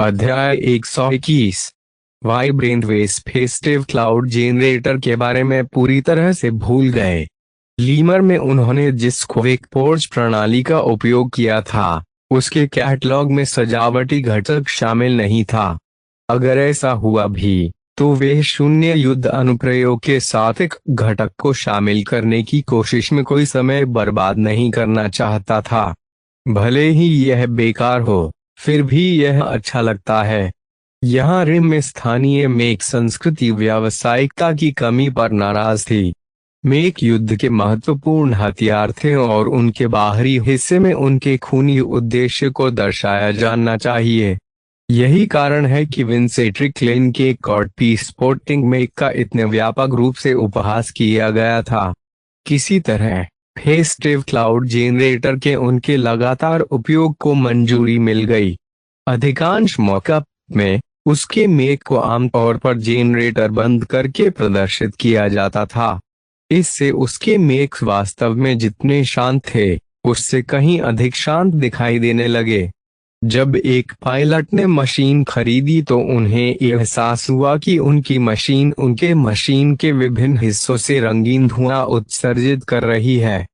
अध्याय 121। वाइब्रेंट वेस festive cloud generator के बारे में पूरी तरह से भूल गए। लीमर में उन्होंने जिस क्विक पोर्च प्रणाली का उपयोग किया था उसके कैटलॉग में सजावटी घटक शामिल नहीं था। अगर ऐसा हुआ भी तो वे शून्य युद्ध अनुप्रयोग के साथ एक घटक को शामिल करने की कोशिश में कोई समय बर्बाद नहीं करना चाहता था। भले ही यह बेकार हो, फिर भी यह अच्छा लगता है। यहाँ रिम में स्थानीय मेक संस्कृति व्यावसायिकता की कमी पर नाराज थी। मेक युद्ध के महत्वपूर्ण हथियार थे और उनके बाहरी हिस्से में उनके खूनी उद्देश्य को दर्शाया जाना चाहिए। यही कारण है कि विंसेंट लेन के कॉर्डपीस स्पोर्टिंग मेक का इतने व्यापक रूप से उपहास किया गया था। किसी तरह फेस्टिव क्लाउड जेनरेटर के उनके लगातार उपयोग को मंजूरी मिल गई। अधिकांश मॉकअप में उसके मेक को आमतौर पर जेनरेटर बंद करके प्रदर्शित किया जाता था। इससे उसके मेक वास्तव में जितने शांत थे उससे कहीं अधिक शांत दिखाई देने लगे। जब एक पायलट ने मशीन खरीदी तो उन्हें एहसास हुआ कि उनकी मशीन उनके मशीन के विभिन्न हिस्सों से रंगीन धुआं उत्सर्जित कर रही है।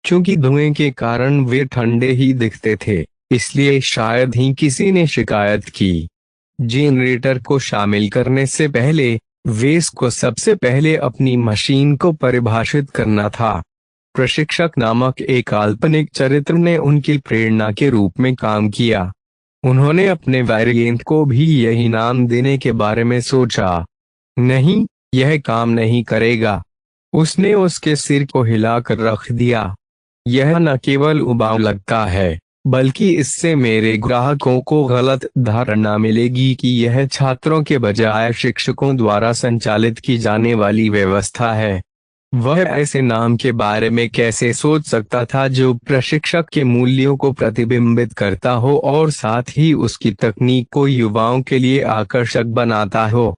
क्योंकि धुएं के कारण वे ठंडे ही दिखते थे, इसलिए शायद ही किसी ने शिकायत की। जेनरेटर को शामिल करने से पहले वेस को सबसे पहले अपनी मशीन को परिभाषित करना था। प्रशिक्षक नामक एक काल्पनिक चरित्र ने उनकी प्रेरणा के रूप में काम किया। उन्होंने अपने वेरिएंट को भी यही नाम देने के बारे में सोचा। नहीं, यह काम नहीं करेगा। उसने उसके सिर को हिलाकर रख दिया। यह न केवल उबाऊ लगता है, बल्कि इससे मेरे ग्राहकों को गलत धारणा मिलेगी कि यह छात्रों के बजाय शिक्षकों द्वारा संचालित की जाने वाली व्यवस्था है। वह ऐसे नाम के बारे में कैसे सोच सकता था जो प्रशिक्षक के मूल्यों को प्रतिबिंबित करता हो और साथ ही उसकी तकनीक को युवाओं के लिए आकर्षक बनाता हो।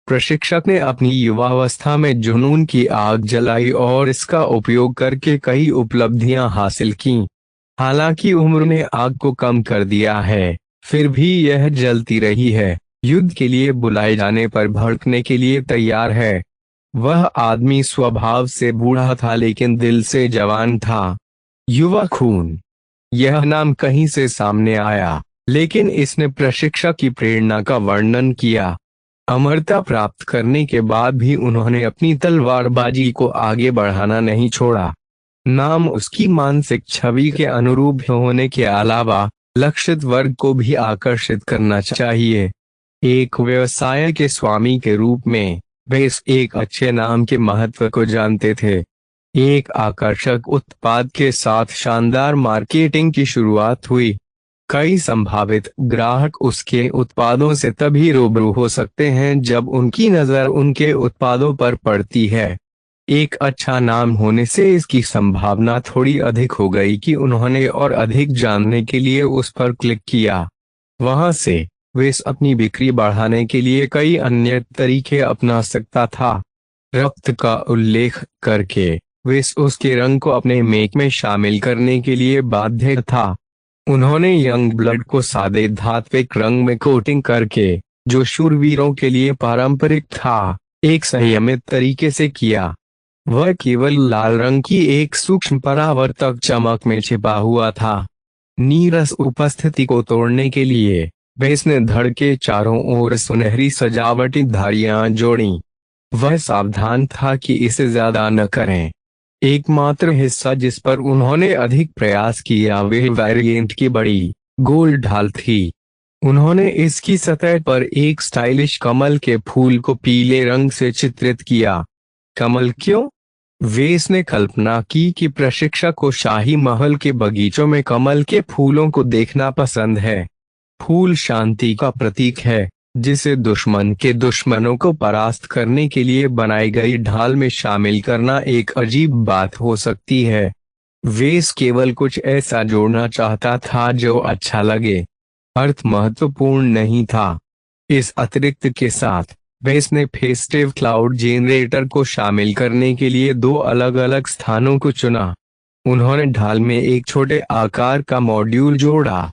प्रशिक्षक ने अपनी युवावस्था में जुनून की आग जलाई और इसका उपयोग करके कई उपलब्धियां हासिल की। हालांकि उम्र ने आग को कम कर दिया है, फिर भी यह जलती रही है। युद्ध के लिए बुलाए जाने पर भड़कने के लिए तैयार है। वह आदमी स्वभाव से बूढ़ा था लेकिन दिल से जवान था। युवा खून, यह नाम कहीं से सामने आया, लेकिन इसने प्रशिक्षक की प्रेरणा का वर्णन किया। अमरता प्राप्त करने के बाद भी उन्होंने अपनी तलवारबाजी को आगे बढ़ाना नहीं छोड़ा। नाम उसकी मानसिक छवि के अनुरूप होने के अलावा लक्षित वर्ग को भी आकर्षित करना चाहिए। एक व्यवसाय के स्वामी के रूप में वे इस एक अच्छे नाम के महत्व को जानते थे। एक आकर्षक उत्पाद के साथ शानदार मार्केटिंग की शुरुआत हुई। कई संभावित ग्राहक उसके उत्पादों से तभी रूबरू हो सकते हैं जब उनकी नज़र उनके उत्पादों पर पड़ती है। एक अच्छा नाम होने से इसकी संभावना थोड़ी अधिक हो गई कि उन्होंने और अधिक जानने के लिए उस पर क्लिक किया। वहां से वे अपनी बिक्री बढ़ाने के लिए कई अन्य तरीके अपना सकता था। रक्त का उल्लेख करके वे उसके रंग को अपने मेक में शामिल करने के लिए बाध्य था। उन्होंने यंग ब्लड को सादे धात्विक रंग में कोटिंग करके, जो शूरवीरों के लिए पारंपरिक था, एक संयमित तरीके से किया। वह केवल लाल रंग की एक सूक्ष्म परावर्तक चमक में छिपा हुआ था। नीरस उपस्थिति को तोड़ने के लिए वेस ने धड़ के चारों ओर सुनहरी सजावटी धारियां जोड़ी। वह सावधान था कि इसे ज्यादा न करें। एकमात्र हिस्सा जिस पर उन्होंने अधिक प्रयास किया वह वेरिएंट की बड़ी गोल ढाल थी। उन्होंने इसकी सतह पर एक स्टाइलिश कमल के फूल को पीले रंग से चित्रित किया। कमल क्यों? वेस ने कल्पना की कि प्रशिक्षक को शाही महल के बगीचों में कमल के फूलों को देखना पसंद है। फूल शांति का प्रतीक है, जिसे दुश्मन के दुश्मनों को परास्त करने के लिए बनाई गई ढाल में शामिल करना एक अजीब बात हो सकती है। वेस केवल कुछ ऐसा जोड़ना चाहता था जो अच्छा लगे। अर्थ महत्वपूर्ण नहीं था। इस अतिरिक्त के साथ वेस ने फेस्टिव क्लाउड जेनरेटर को शामिल करने के लिए दो अलग अलग स्थानों को चुना। उन्होंने ढाल में एक छोटे आकार का मॉड्यूल जोड़ा।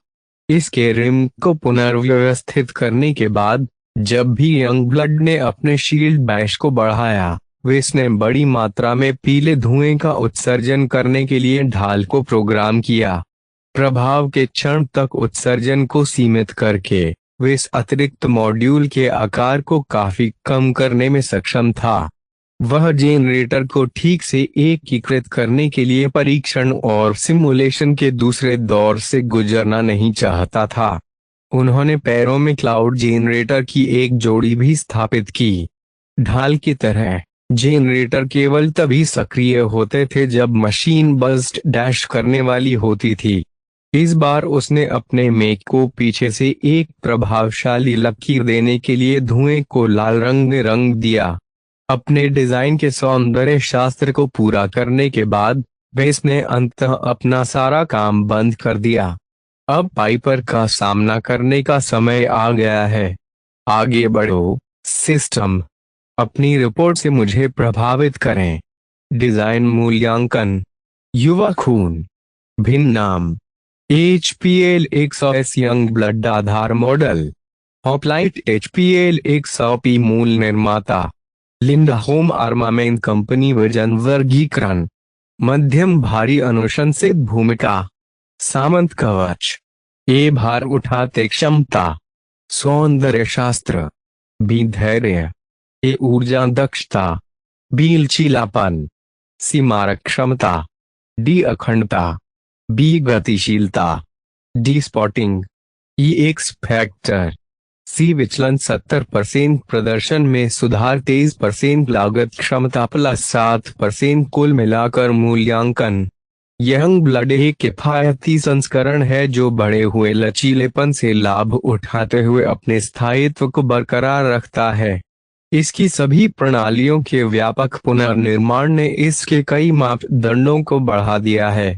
इसके रिम को पुनर्व्यवस्थित करने के बाद जब भी यंगब्लड ने अपने शील्ड बैश को बढ़ाया, वेस ने बड़ी मात्रा में पीले धुएं का उत्सर्जन करने के लिए ढाल को प्रोग्राम किया। प्रभाव के क्षण तक उत्सर्जन को सीमित करके वेस अतिरिक्त मॉड्यूल के आकार को काफी कम करने में सक्षम था। वह जेनरेटर को ठीक से एकीकृत करने के लिए परीक्षण और सिमुलेशन के दूसरे दौर से गुजरना नहीं चाहता था। उन्होंने पैरों में क्लाउड जेनरेटर की एक जोड़ी भी स्थापित की। ढाल की तरह जेनरेटर केवल तभी सक्रिय होते थे जब मशीन बर्स्ट डैश करने वाली होती थी। इस बार उसने अपने मेक को पीछे से एक प्रभावशाली लकीर देने के लिए धुएं को लाल रंग में रंग दिया। अपने डिजाइन के सौंदर्य शास्त्र को पूरा करने के बाद वेस ने अंततः अपना सारा काम बंद कर दिया। अब पाइपर का सामना करने का समय आ गया है। आगे बढ़ो सिस्टम। अपनी रिपोर्ट से मुझे प्रभावित करें। डिजाइन मूल्यांकन। युवा खून। भिन्न नाम HPL 100S यंग ब्लड आधार मॉडल। हॉपलाइट HPL 100P मूल निर्माता। Linda home armament company. वजन वर्गीकरण मध्यम भारी अनुशंसित भूमिका। सामंत कवच। ए भार उठाते क्षमता। सौंदर्य शास्त्र। बी धैर्य। ए ऊर्जा दक्षता। बी लचीलापन। सी मारक क्षमता। डी अखंडता। बी गतिशीलता। D spotting. E X factor. C विचलन 70% प्रदर्शन में सुधार 23% लागत क्षमता प्लस 7% कुल मिलाकर मूल्यांकन। यंग ब्लड एक किफायती संस्करण है जो बढ़े हुए लचीलेपन से लाभ उठाते हुए अपने स्थायित्व को बरकरार रखता है। इसकी सभी प्रणालियों के व्यापक पुनर्निर्माण ने इसके कई मापदंडों को बढ़ा दिया है।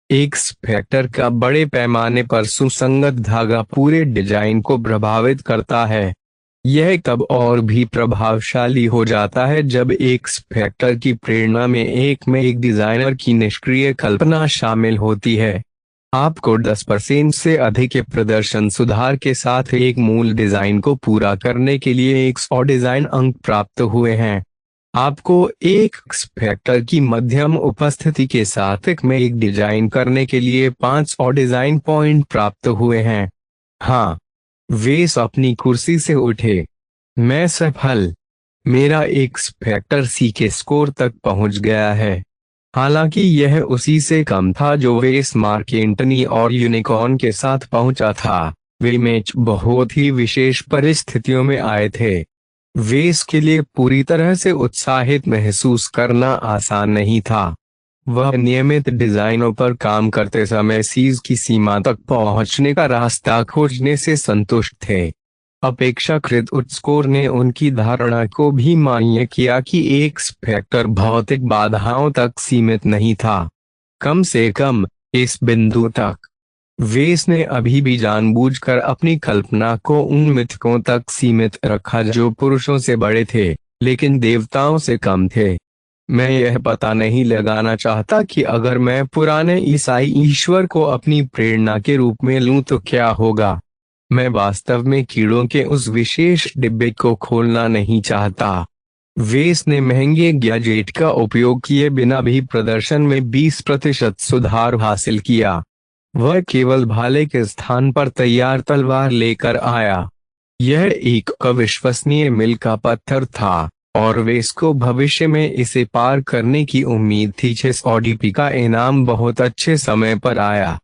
एक्स फैक्टर का बड़े पैमाने पर सुसंगत धागा पूरे डिजाइन को प्रभावित करता है। यह तब और भी प्रभावशाली हो जाता है जब एक्स फैक्टर की प्रेरणा में एक डिजाइनर की निष्क्रिय कल्पना शामिल होती है। आपको 10% से अधिक के प्रदर्शन सुधार के साथ एक मूल डिजाइन को पूरा करने के लिए 100 डिजाइन अंक प्राप्त हुए हैं। आपको एक फैक्टर की मध्यम उपस्थिति के साथ एक डिजाइन करने के लिए 500 डिजाइन पॉइंट प्राप्त हुए हैं। हाँ, वेस अपनी कुर्सी से उठे। मैं सफल। मेरा एक्स फैक्टर सी के स्कोर तक पहुंच गया है। हालांकि यह उसी से कम था जो वेस मार्क एंटनी और यूनिकॉर्न के साथ पहुंचा था। वे मैच बहुत ही विशेष परिस्थितियों में आए थे। वेस के लिए पूरी तरह से उत्साहित महसूस करना आसान नहीं था। वह नियमित डिजाइनों पर काम करते समय सीज की सीमा तक पहुंचने का रास्ता खोजने से संतुष्ट थे। अपेक्षाकृत उच्च स्कोर ने उनकी धारणा को भी मान्य किया कि एक्स फैक्टर भौतिक बाधाओं तक सीमित नहीं था, कम से कम इस बिंदु तक। वेस ने अभी भी जानबूझकर अपनी कल्पना को उन मिथकों तक सीमित रखा जो पुरुषों से बड़े थे लेकिन देवताओं से कम थे। मैं यह पता नहीं लगाना चाहता कि अगर मैं पुराने ईसाई ईश्वर को अपनी प्रेरणा के रूप में लूं तो क्या होगा। मैं वास्तव में कीड़ों के उस विशेष डिब्बे को खोलना नहीं चाहता। वेस ने महंगे गैजेट का उपयोग किए बिना भी प्रदर्शन में 20% सुधार हासिल किया। वह केवल भाले के स्थान पर तैयार तलवार लेकर आया। यह एक अविश्वसनीय मील का पत्थर था और वेस को भविष्य में इसे पार करने की उम्मीद थी। 600 DP का इनाम बहुत अच्छे समय पर आया।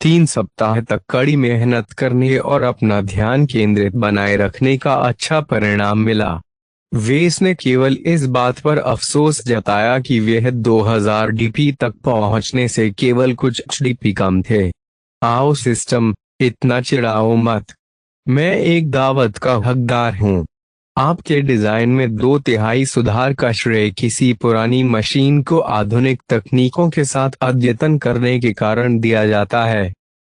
3 सप्ताह तक कड़ी मेहनत करने और अपना ध्यान केंद्रित बनाए रखने का अच्छा परिणाम मिला। वेस ने केवल इस बात पर अफसोस जताया कि वह 2000 DP तक पहुंचने से केवल कुछ DP कम थे। आओ सिस्टम, इतना चिढ़ाओ मत। मैं एक दावत का हकदार हूँ। आपके डिजाइन में 2/3 सुधार का श्रेय किसी पुरानी मशीन को आधुनिक तकनीकों के साथ अद्यतन करने के कारण दिया जाता है।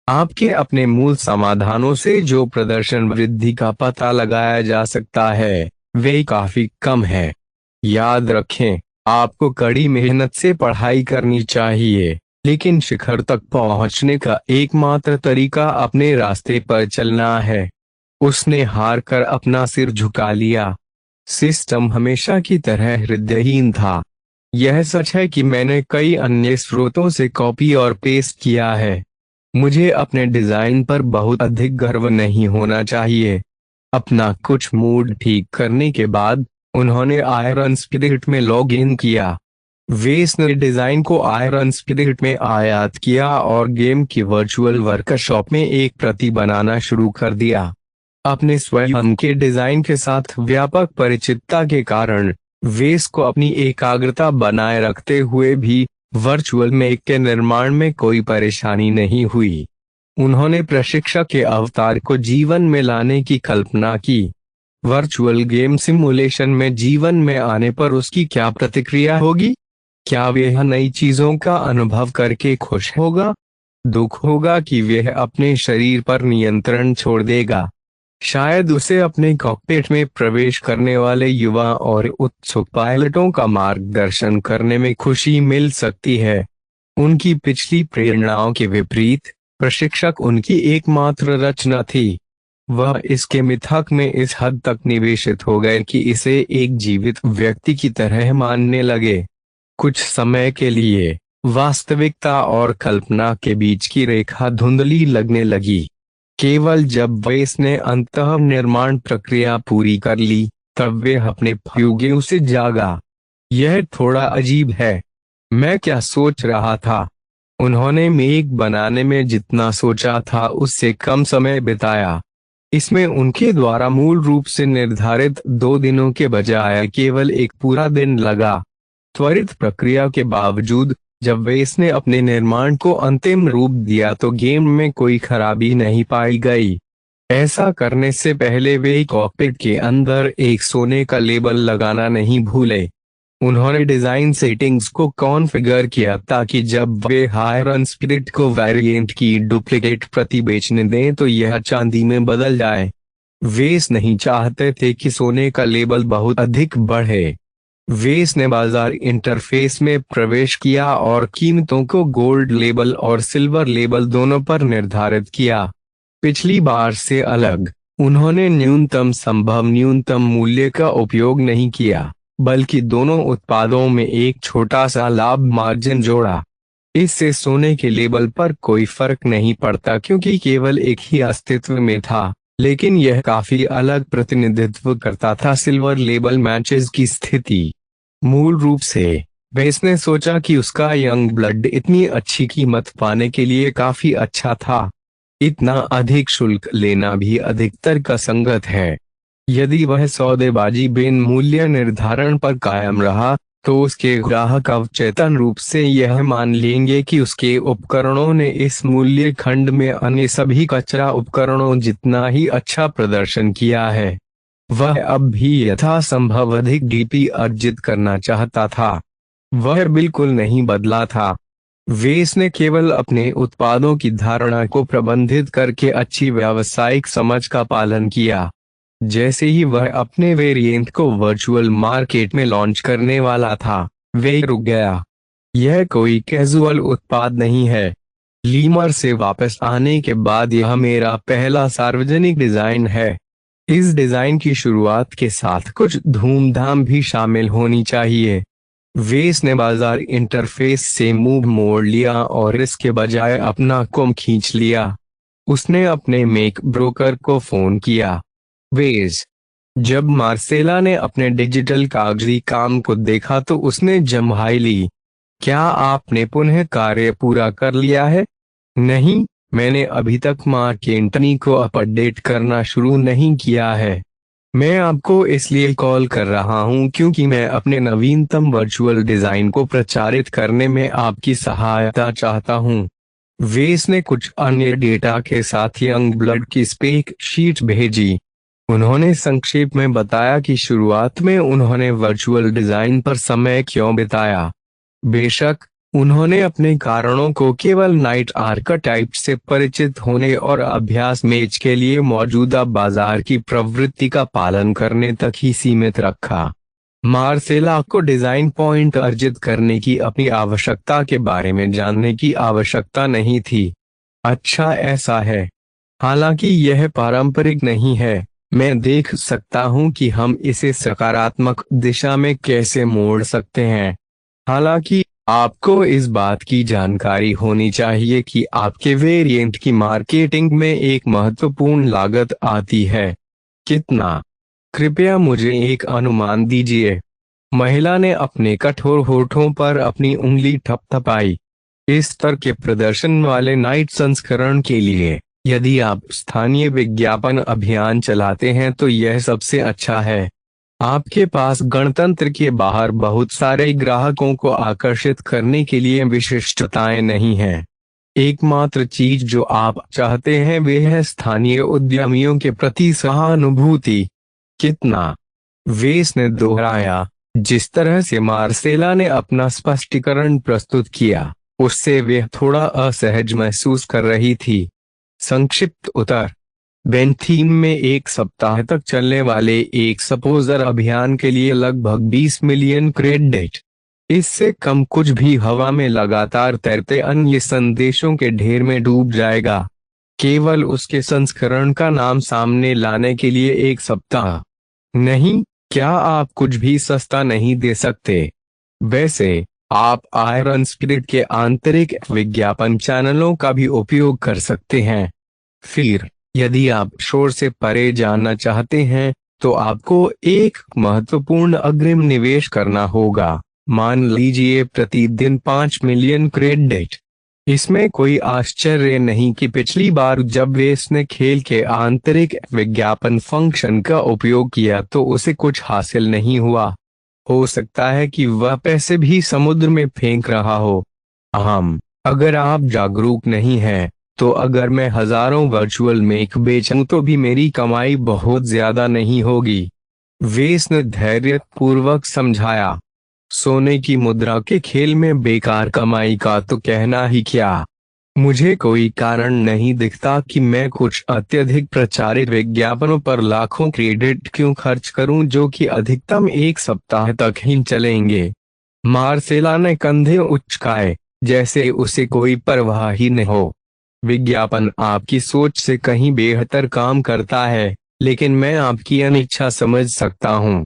आपके अपने मूल समाधानों से जो प्रदर्शन वृद्धि का पता लगाया जा सकता है वे काफी कम है। याद रखें, आपको कड़ी मेहनत से पढ़ाई करनी चाहिए। लेकिन शिखर तक पहुंचने का एकमात्र तरीका अपने रास्ते पर चलना है। उसने हार कर अपना सिर झुका लिया। सिस्टम हमेशा की तरह हृदयहीन था। यह सच है कि मैंने कई अन्य स्रोतों से कॉपी और पेस्ट किया है। मुझे अपने डिजाइन पर बहुत अधिक गर्व नहीं होना चाहिए। अपना कुछ मूड ठीक करने के बाद उन्होंने आयरन स्पिरिट में लॉग इन किया। वेस ने डिजाइन को आयरन स्पिरिट में आयात किया और गेम की वर्चुअल वर्कशॉप में एक प्रति बनाना शुरू कर दिया। अपने स्वयं के डिजाइन के साथ व्यापक परिचितता के कारण वेस को अपनी एकाग्रता बनाए रखते हुए भी वर्चुअल मेक के निर्माण में कोई परेशानी नहीं हुई। उन्होंने प्रशिक्षक के अवतार को जीवन में लाने की कल्पना की। वर्चुअल गेम सिमुलेशन में जीवन में आने पर उसकी क्या प्रतिक्रिया होगी? क्या वह नई चीजों का अनुभव करके खुश होगा, दुख होगा कि वह अपने शरीर पर नियंत्रण छोड़ देगा? शायद उसे अपने कॉकपिट में प्रवेश करने वाले युवा और उत्सुक पायलटों का मार्गदर्शन करने में खुशी मिल सकती है। उनकी पिछली प्रेरणाओं के विपरीत प्रशिक्षक उनकी एकमात्र रचना थी। वह इसके मिथक में इस हद तक निवेशित हो गए कि इसे एक जीवित व्यक्ति की तरह मानने लगे। कुछ समय के लिए वास्तविकता और कल्पना के बीच की रेखा धुंधली लगने लगी। केवल जब वेस ने अंतः निर्माण प्रक्रिया पूरी कर ली तब वे अपने फ्यूगे से जागा। यह थोड़ा अजीब है। मैं क्या सोच रहा था? उन्होंने मेक बनाने में जितना सोचा था उससे कम समय बिताया। इसमें उनके द्वारा मूल रूप से निर्धारित 2 दिनों के बजाय केवल एक पूरा दिन लगा। त्वरित प्रक्रिया के बावजूद जब वेस ने अपने निर्माण को अंतिम रूप दिया तो गेम में कोई खराबी नहीं पाई गई। ऐसा करने से पहले वे कॉकपिट के अंदर एक सोने का लेबल लगाना नहीं भूले। उन्होंने डिजाइन सेटिंग्स को कॉन्फ़िगर किया ताकि जब वे आयरन स्पिरिट को वेरिएंट की डुप्लीकेट प्रति बेचने दें तो यह चांदी में बदल जाए। वेस नहीं चाहते थे कि सोने का लेबल बहुत अधिक बढ़े। वेस ने बाजार इंटरफेस में प्रवेश किया और कीमतों को गोल्ड लेबल और सिल्वर लेबल दोनों पर निर्धारित किया। पिछली बार से अलग, उन्होंने न्यूनतम संभव न्यूनतम मूल्य का उपयोग नहीं किया, बल्कि दोनों उत्पादों में एक छोटा सा लाभ मार्जिन जोड़ा। इससे सोने के लेबल पर कोई फर्क नहीं पड़ता क्योंकि केवल एक ही अस्तित्व में था, लेकिन यह काफी अलग प्रतिनिधित्व करता था सिल्वर लेबल मैचेस की स्थिति। मूल रूप से वेस ने सोचा कि उसका यंग ब्लड इतनी अच्छी कीमत पाने के लिए काफी अच्छा था। इतना अधिक शुल्क लेना भी अधिकतर का संगत है। यदि वह सौदेबाजी बिन मूल्य निर्धारण पर कायम रहा तो उसके ग्राहक अवचेतन रूप से यह मान लेंगे कि उसके उपकरणों ने इस मूल्य खंड में अन्य सभी कचरा उपकरणों जितना ही अच्छा प्रदर्शन किया है। वह अब भी यथासंभव अधिक डीपी अर्जित करना चाहता था। वह बिल्कुल नहीं बदला था। वेस ने केवल अपने उत्पादों की धारणा को प्रबंधित करके अच्छी व्यावसायिक समझ का पालन किया। जैसे ही वह अपने वेरिएंट को वर्चुअल मार्केट में लॉन्च करने वाला था, वे रुक गया। यह कोई कैजुअल उत्पाद नहीं है। लीमर से वापस आने के बाद यह मेरा पहला सार्वजनिक डिजाइन है। इस डिजाइन की शुरुआत के साथ कुछ धूमधाम भी शामिल होनी चाहिए। वेस ने बाजार इंटरफेस से मुंह मोड़ लिया और इसके बजाय अपना कुम खींच लिया। उसने अपने मेक ब्रोकर को फोन किया। वेस, जब मार्सेला ने अपने डिजिटल कागजी काम को देखा तो उसने जम्हाई ली। क्या आपने पुनः कार्य पूरा कर लिया है? नहीं, मैंने अभी तक मार्क एंटनी को अपडेट करना शुरू नहीं किया है। मैं आपको इसलिए कॉल कर रहा हूं क्योंकि मैं अपने नवीनतम वर्चुअल डिजाइन को प्रचारित करने में आपकी सहायता चाहता हूं। वेस ने कुछ अन्य डेटा के साथ यंग ब्लड की स्पेक शीट भेजी। उन्होंने संक्षेप में बताया कि शुरुआत में उन्होंने वर्चुअल डिजाइन पर समय क्यों बिताया। बेशक, उन्होंने अपने कारणों को केवल नाइट आर्केटाइप से परिचित होने और अभ्यास मैच के लिए मौजूदा बाजार की प्रवृत्ति का पालन करने तक ही सीमित रखा। मार्सेला को डिजाइन पॉइंट अर्जित करने की अपनी आवश्यकता के बारे में जानने की आवश्यकता नहीं थी। अच्छा ऐसा है। हालांकि यह पारंपरिक नहीं है, मैं देख सकता हूं कि हम इसे सकारात्मक दिशा में कैसे मोड़ सकते हैं। हालांकि आपको इस बात की जानकारी होनी चाहिए कि आपके वेरिएंट की मार्केटिंग में एक महत्वपूर्ण लागत आती है। कितना? कृपया मुझे एक अनुमान दीजिए। महिला ने अपने कठोर होठों पर अपनी उंगली थपथपाई। इस स्तर के प्रदर्शन वाले नाइट संस्करण के लिए यदि आप स्थानीय विज्ञापन अभियान चलाते हैं तो यह सबसे अच्छा है। आपके पास गणतंत्र के बाहर बहुत सारे ग्राहकों को आकर्षित करने के लिए विशिष्टताएं नहीं हैं। एकमात्र चीज जो आप चाहते हैं वह है स्थानीय उद्यमियों के प्रति सहानुभूति। कितना? वेस ने दोहराया। जिस तरह से मार्सेला ने अपना स्पष्टीकरण प्रस्तुत किया, उससे वह थोड़ा असहज महसूस कर रही थी। संक्षिप्त उत्तर: बेंथीम में एक सप्ताह तक चलने वाले एक सपोजर अभियान के लिए लगभग 20 मिलियन क्रेडिट। इससे कम कुछ भी हवा में लगातार तैरते अन्य संदेशों के ढेर में डूब जाएगा। केवल उसके संस्करण का नाम सामने लाने के लिए एक सप्ताह। नहीं, क्या आप कुछ भी सस्ता नहीं दे सकते? वैसे आप आयरन स्पिरिट के आंतरिक विज्ञापन चैनलों का भी उपयोग कर सकते हैं। फिर यदि आप शोर से परे जाना चाहते हैं तो आपको एक महत्वपूर्ण अग्रिम निवेश करना होगा। मान लीजिए प्रतिदिन 5 मिलियन क्रेडिट। इसमें कोई आश्चर्य नहीं कि पिछली बार जब वेस ने खेल के आंतरिक विज्ञापन फंक्शन का उपयोग किया तो उसे कुछ हासिल नहीं हुआ। हो सकता है कि वह पैसे भी समुद्र में फेंक रहा हो। अगर आप जागरूक नहीं हैं, तो अगर मैं हजारों वर्चुअल मेक बेचूं तो भी मेरी कमाई बहुत ज्यादा नहीं होगी। वेस ने धैर्यपूर्वक समझाया। सोने की मुद्रा के खेल में बेकार कमाई का तो कहना ही क्या। मुझे कोई कारण नहीं दिखता कि मैं कुछ अत्यधिक प्रचारित विज्ञापनों पर लाखों क्रेडिट क्यों खर्च करूं जो कि अधिकतम एक सप्ताह तक ही चलेंगे। मार्सेला ने कंधे उचकाए, जैसे उसे कोई परवाह ही न हो। विज्ञापन आपकी सोच से कहीं बेहतर काम करता है, लेकिन मैं आपकी अनिच्छा समझ सकता हूं।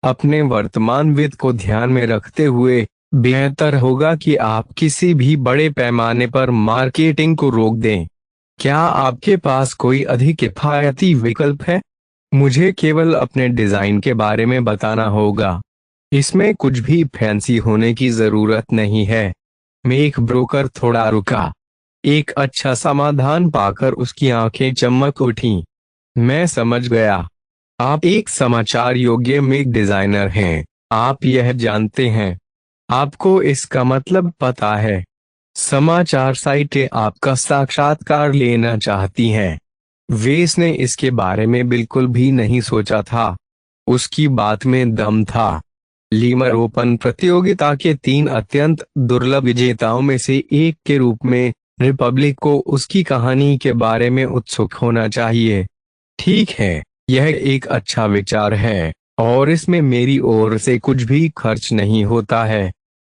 अपने वर्तमान वित्त को ध्यान में रखते हुए बेहतर होगा कि आप किसी भी बड़े पैमाने पर मार्केटिंग को रोक दें। क्या आपके पास कोई अधिक किफायती विकल्प है? मुझे केवल अपने डिजाइन के बारे में बताना होगा। इसमें कुछ भी फैंसी होने की जरूरत नहीं है। मेक ब्रोकर थोड़ा रुका। एक अच्छा समाधान पाकर उसकी आंखें चमक उठीं। मैं समझ गया। आप एक समाचार योग्य मेक डिजाइनर हैं। आप यह जानते हैं। आपको इसका मतलब पता है। समाचार साइटें आपका साक्षात्कार लेना चाहती हैं। वेस ने इसके बारे में बिल्कुल भी नहीं सोचा था। उसकी बात में दम था। लीमर ओपन प्रतियोगिता के 3 अत्यंत दुर्लभ विजेताओं में से एक के रूप में रिपब्लिक को उसकी कहानी के बारे में उत्सुक होना चाहिए। ठीक है, यह एक अच्छा विचार है और इसमें मेरी ओर से कुछ भी खर्च नहीं होता है।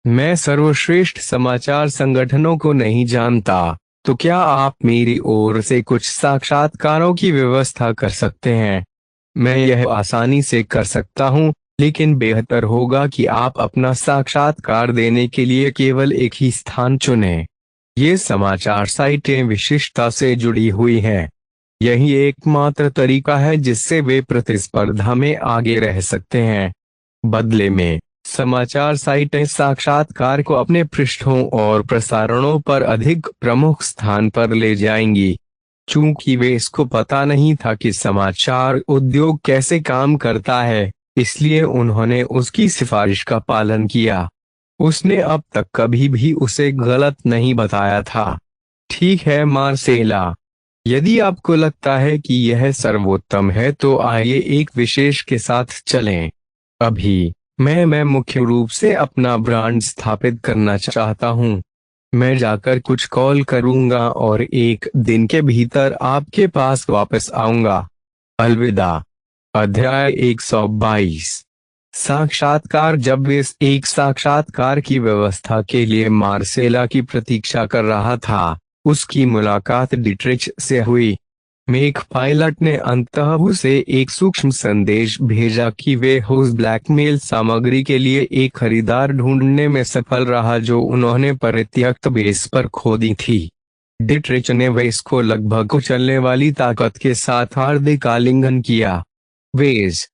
मैं सर्वश्रेष्ठ समाचार संगठनों को नहीं जानता, तो क्या आप मेरी ओर से कुछ साक्षात्कारों की व्यवस्था कर सकते हैं? मैं यह आसानी से कर सकता हूं, लेकिन बेहतर होगा कि आप अपना साक्षात्कार देने के लिए केवल एक ही स्थान चुनें। ये समाचार साइटें विशिष्टता से जुड़ी हुई हैं। यही एकमात्र तरीका है जिससे वे प्रतिस्पर्धा में आगे रह सकते हैं। बदले में समाचार साइटें साक्षात्कार को अपने पृष्ठों और प्रसारणों पर अधिक प्रमुख स्थान पर ले जाएंगी। चूंकि वे इसको पता नहीं था कि समाचार उद्योग कैसे काम करता है, इसलिए उन्होंने उसकी सिफारिश का पालन किया। उसने अब तक कभी भी उसे गलत नहीं बताया था। ठीक है मार्सेला, यदि आपको लगता है कि यह सर्वोत्तम है तो आइए एक विशेष के साथ चलें। अभी मैं मुख्य रूप से अपना ब्रांड स्थापित करना चाहता हूं। मैं जाकर कुछ कॉल करूंगा और 1 दिन के भीतर आपके पास वापस आऊंगा। अलविदा। अध्याय 122। साक्षात्कार। जब वेस एक साक्षात्कार की व्यवस्था के लिए मार्सेला की प्रतीक्षा कर रहा था, उसकी मुलाकात डिट्रिच से हुई। मेक पायलट ने अंततः उसे एक सूक्ष्म संदेश भेजा कि वे उस ब्लैकमेल सामग्री के लिए एक खरीदार ढूंढने में सफल रहा जो उन्होंने परित्यक्त बेस पर खो दी थी। डिट्रिच ने वेस को लगभग कुचलने वाली ताकत के साथ हार्दिक आलिंगन किया। वेस,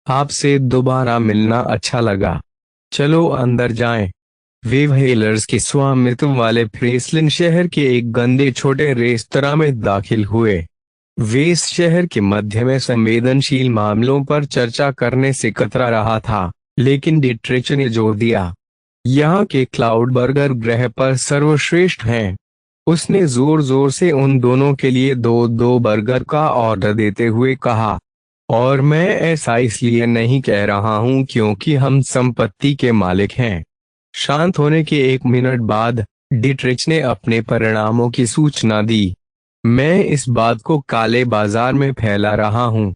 आपसे दोबारा मिलना अच्छा लगा। चलो अंदर जाएं। वे व्हेलर्स के स्वामित्व वाले फ्रेसलिन शहर के एक गंदे छोटे रेस्तरां में दाखिल हुए। वेस शहर के मध्य में संवेदनशील मामलों पर चर्चा करने से कतरा रहा था, लेकिन डिट्रिच ने जोर दिया, यहाँ के क्लाउड बर्गर ग्रह पर सर्वश्रेष्ठ हैं। उसने जोर जोर से उन दोनों के लिए दो दो बर्गर का ऑर्डर देते हुए कहा, और मैं ऐसा इसलिए नहीं कह रहा हूं क्योंकि हम संपत्ति के मालिक हैं। शांत होने के एक मिनट बाद डिट्रिच ने अपने परिणामों की सूचना दी। मैं इस बात को काले बाजार में फैला रहा हूं।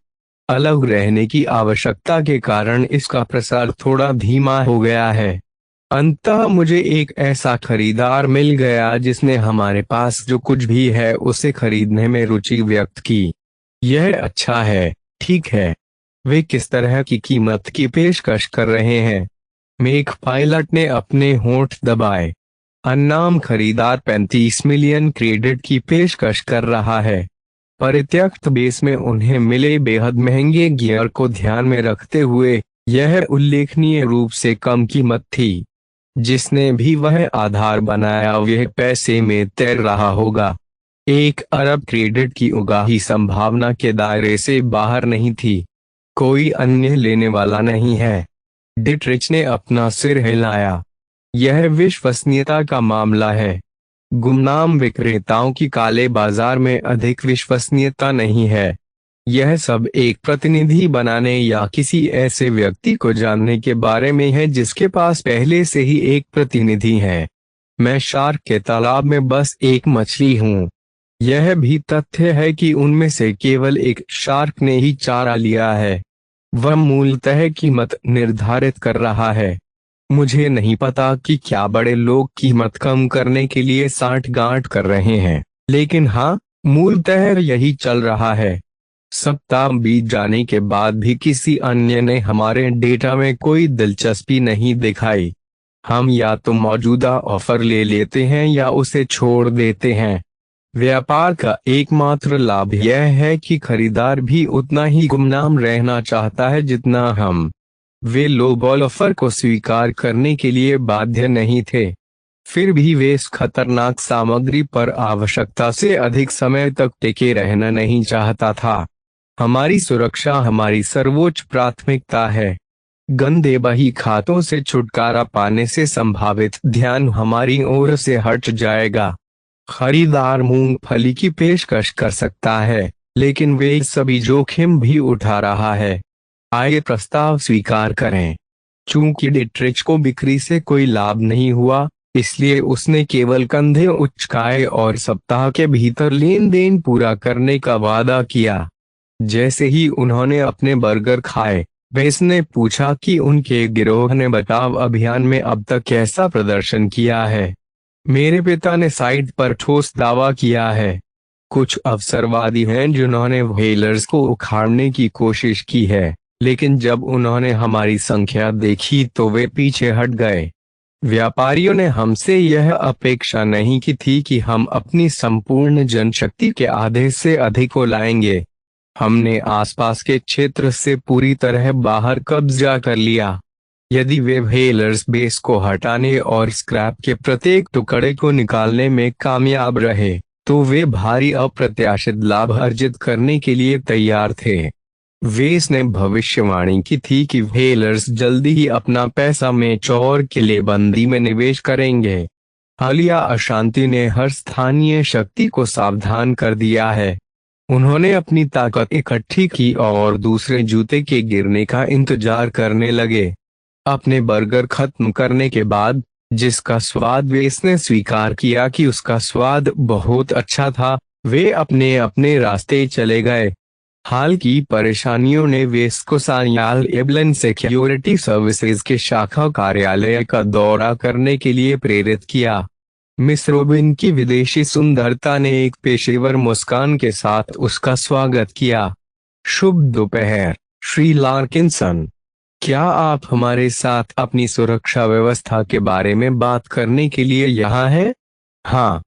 अलग रहने की आवश्यकता के कारण इसका प्रसार थोड़ा धीमा हो गया है। अंततः मुझे एक ऐसा खरीदार मिल गया जिसने हमारे पास जो कुछ भी है उसे खरीदने में रुचि व्यक्त की। यह अच्छा है, ठीक है। वे किस तरह की कीमत की पेशकश कर रहे हैं? मेक पायलट ने अपने होंठ दबाए। अनाम खरीदार 35 मिलियन क्रेडिट की पेशकश कर रहा है। परित्यक्त बेस में उन्हें मिले बेहद महंगे गियर को ध्यान में रखते हुए यह उल्लेखनीय रूप से कम कीमत थी। जिसने भी वह आधार बनाया वह पैसे में तैर रहा होगा। 1 अरब क्रेडिट की उगाही संभावना के दायरे से बाहर नहीं थी। कोई अन्य लेने वाला नहीं है। डिट्रिच ने अपना सिर हिलाया। यह विश्वसनीयता का मामला है। गुमनाम विक्रेताओं की काले बाजार में अधिक विश्वसनीयता नहीं है। यह सब एक प्रतिनिधि बनाने या किसी ऐसे व्यक्ति को जानने के बारे में है जिसके पास पहले से ही एक प्रतिनिधि है। मैं शार्क के तालाब में बस एक मछली हूँ। यह भी तथ्य है कि उनमें से केवल एक शार्क ने ही चारा लिया है। वह मूलतः कीमत निर्धारित कर रहा है। मुझे नहीं पता कि क्या बड़े लोग कीमत कम करने के लिए साठगांठ कर रहे हैं, लेकिन हाँ, मूलतः यही चल रहा है। सप्ताह बीत जाने के बाद भी किसी अन्य ने हमारे डेटा में कोई दिलचस्पी नहीं दिखाई। हम या तो मौजूदा ऑफर ले लेते हैं या उसे छोड़ देते हैं। व्यापार का एकमात्र लाभ यह है कि खरीदार भी उतना ही गुमनाम रहना चाहता है जितना हम। वे लोबॉल ऑफर को स्वीकार करने के लिए बाध्य नहीं थे। फिर भी वे इस खतरनाक सामग्री पर आवश्यकता से अधिक समय तक टिके रहना नहीं चाहता था। हमारी सुरक्षा हमारी सर्वोच्च प्राथमिकता है। गंदे बही खातों से छुटकारा पाने से संभावित ध्यान हमारी ओर से हट जाएगा। खरीदार मूंगफली की पेशकश कर सकता है, लेकिन वे सभी जोखिम भी उठा रहा है। आइए प्रस्ताव स्वीकार करें। चूंकि डिट्रिच को बिक्री से कोई लाभ नहीं हुआ, इसलिए उसने केवल कंधे उचकाए और सप्ताह के भीतर लेन देन पूरा करने का वादा किया। जैसे ही उन्होंने अपने बर्गर खाए, वेस ने पूछा कि उनके गिरोह ने बचाव अभियान में अब तक कैसा प्रदर्शन किया है। मेरे पिता ने साइट पर ठोस दावा किया है। कुछ अवसरवादी हैं जिन्होंने व्हेलर्स को उखाड़ने की कोशिश की है, लेकिन जब उन्होंने हमारी संख्या देखी तो वे पीछे हट गए। व्यापारियों ने हमसे यह अपेक्षा नहीं की थी कि हम अपनी संपूर्ण जनशक्ति के आधे से अधिक को लाएंगे। हमने आसपास के क्षेत्र से पूरी तरह बाहर कब्जा कर लिया। यदि वे व्हेलर्स बेस को हटाने और स्क्रैप के प्रत्येक टुकड़े को निकालने में कामयाब रहे, तो वे भारी अप्रत्याशित लाभ अर्जित करने के लिए तैयार थे। वेस ने भविष्यवाणी की थी कि व्हेलर्स जल्दी ही अपना पैसा मेच और किलेबंदी में निवेश करेंगे। हालिया अशांति ने हर स्थानीय शक्ति को सावधान कर दिया है। उन्होंने अपनी ताकत इकट्ठी की और दूसरे जूते के गिरने का इंतजार करने लगे। अपने बर्गर खत्म करने के बाद, जिसका स्वाद वेस ने स्वीकार किया कि उसका स्वाद बहुत अच्छा था, वे अपने अपने रास्ते चले गए। हाल की परेशानियों ने वेस को सान्याल एबलन सिक्योरिटी सर्विसेज के शाखा कार्यालय का दौरा करने के लिए प्रेरित किया। मिस रोबिन की विदेशी सुंदरता ने एक पेशेवर मुस्कान के साथ उसका स्वागत किया। शुभ दोपहर, श्री लार्किंसन। क्या आप हमारे साथ अपनी सुरक्षा व्यवस्था के बारे में बात करने के लिए यहाँ हैं? हाँ।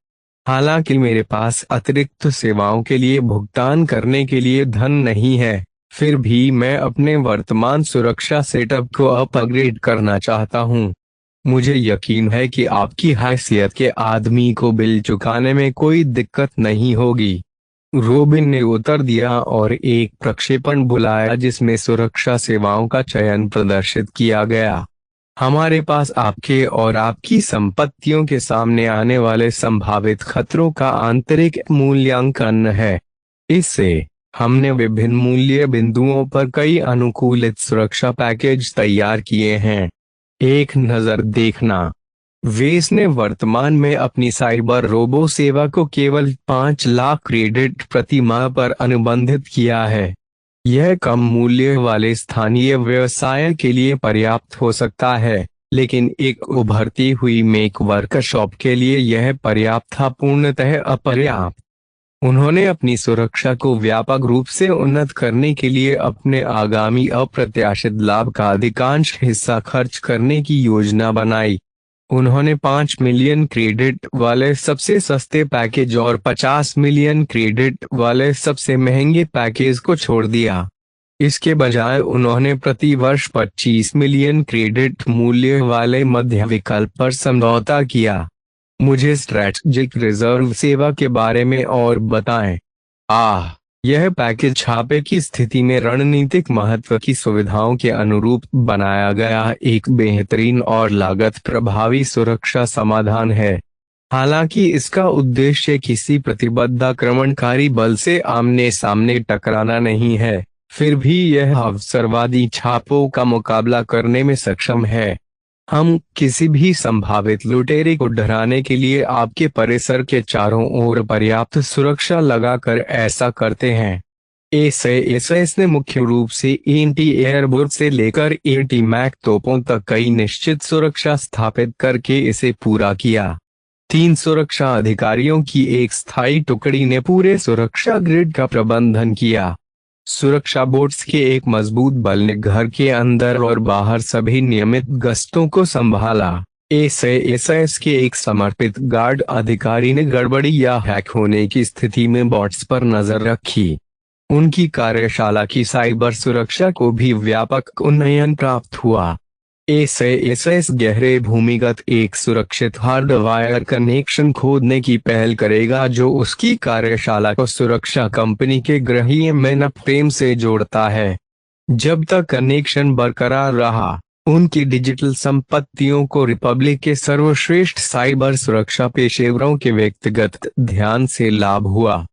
हालांकि मेरे पास अतिरिक्त सेवाओं के लिए भुगतान करने के लिए धन नहीं है, फिर भी मैं अपने वर्तमान सुरक्षा सेटअप को अपग्रेड करना चाहता हूँ। मुझे यकीन है कि आपकी हैसियत के आदमी को बिल चुकाने में कोई दिक्कत नहीं होगी। रोबिन ने उत्तर दिया और एक प्रक्षेपण बुलाया जिसमें सुरक्षा सेवाओं का चयन प्रदर्शित किया गया। हमारे पास आपके और आपकी संपत्तियों के सामने आने वाले संभावित खतरों का आंतरिक मूल्यांकन है। इससे हमने विभिन्न मूल्य बिंदुओं पर कई अनुकूलित सुरक्षा पैकेज तैयार किए हैं। एक नजर देखना। वेस ने वर्तमान में अपनी साइबर रोबो सेवा को केवल 5 लाख क्रेडिट प्रति माह पर अनुबंधित किया है। यह कम मूल्य वाले स्थानीय व्यवसाय के लिए पर्याप्त हो सकता है, लेकिन एक उभरती हुई मेक वर्कशॉप के लिए यह पर्याप्त था पूर्णतः अपर्याप्त। उन्होंने अपनी सुरक्षा को व्यापक रूप से उन्नत करने के लिए अपने आगामी अप्रत्याशित लाभ का अधिकांश हिस्सा खर्च करने की योजना बनाई। उन्होंने 5 मिलियन क्रेडिट वाले सबसे सस्ते पैकेज और 50 मिलियन क्रेडिट वाले सबसे महंगे पैकेज को छोड़ दिया। इसके बजाय उन्होंने प्रति वर्ष 25 मिलियन क्रेडिट मूल्य वाले मध्य विकल्प पर समझौता किया। मुझे स्ट्रैटेजिक रिजर्व सेवा के बारे में और बताएं। यह पैकेज छापे की स्थिति में रणनीतिक महत्व की सुविधाओं के अनुरूप बनाया गया एक बेहतरीन और लागत प्रभावी सुरक्षा समाधान है। हालांकि इसका उद्देश्य किसी प्रतिबद्ध आक्रमणकारी बल से आमने सामने टकराना नहीं है, फिर भी यह अवसरवादी छापों का मुकाबला करने में सक्षम है। हम किसी भी संभावित लुटेरे को डराने के लिए आपके परिसर के चारों ओर पर्याप्त सुरक्षा लगाकर ऐसा करते हैं। एसएएस ने मुख्य रूप से एंटी एयरबोर्ड से लेकर एंटी मैक तोपों तक कई निश्चित सुरक्षा स्थापित करके इसे पूरा किया। 3 सुरक्षा अधिकारियों की एक स्थायी टुकड़ी ने पूरे सुरक्षा ग्रिड का प्रबंधन किया। सुरक्षा बोर्ड्स के एक मजबूत बल ने घर के अंदर और बाहर सभी नियमित गश्तों को संभाला। एसएएस के एक समर्पित गार्ड अधिकारी ने गड़बड़ी या हैक होने की स्थिति में बॉट्स पर नजर रखी। उनकी कार्यशाला की साइबर सुरक्षा को भी व्यापक उन्नयन प्राप्त हुआ। एसएएस गहरे भूमिगत एक सुरक्षित हार्डवायर कनेक्शन खोदने की पहल करेगा जो उसकी कार्यशाला को सुरक्षा कंपनी के गृह मेनफ्रेम से जोड़ता है। जब तक कनेक्शन बरकरार रहा, उनकी डिजिटल संपत्तियों को रिपब्लिक के सर्वश्रेष्ठ साइबर सुरक्षा पेशेवरों के व्यक्तिगत ध्यान से लाभ हुआ।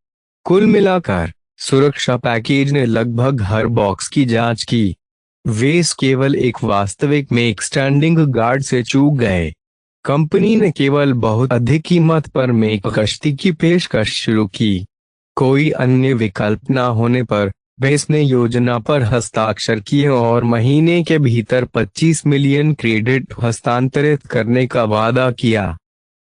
कुल मिलाकर सुरक्षा पैकेज ने लगभग हर बॉक्स की जांच की। वेस केवल एक वास्तविक मेक स्टैंडिंग गार्ड से चूक गए। कंपनी ने केवल बहुत अधिक कीमत पर मेक कश्ती की पेशकश शुरू की। कोई अन्य विकल्प न होने पर वेस ने योजना पर हस्ताक्षर किए और महीने के भीतर 25 मिलियन क्रेडिट हस्तांतरित करने का वादा किया।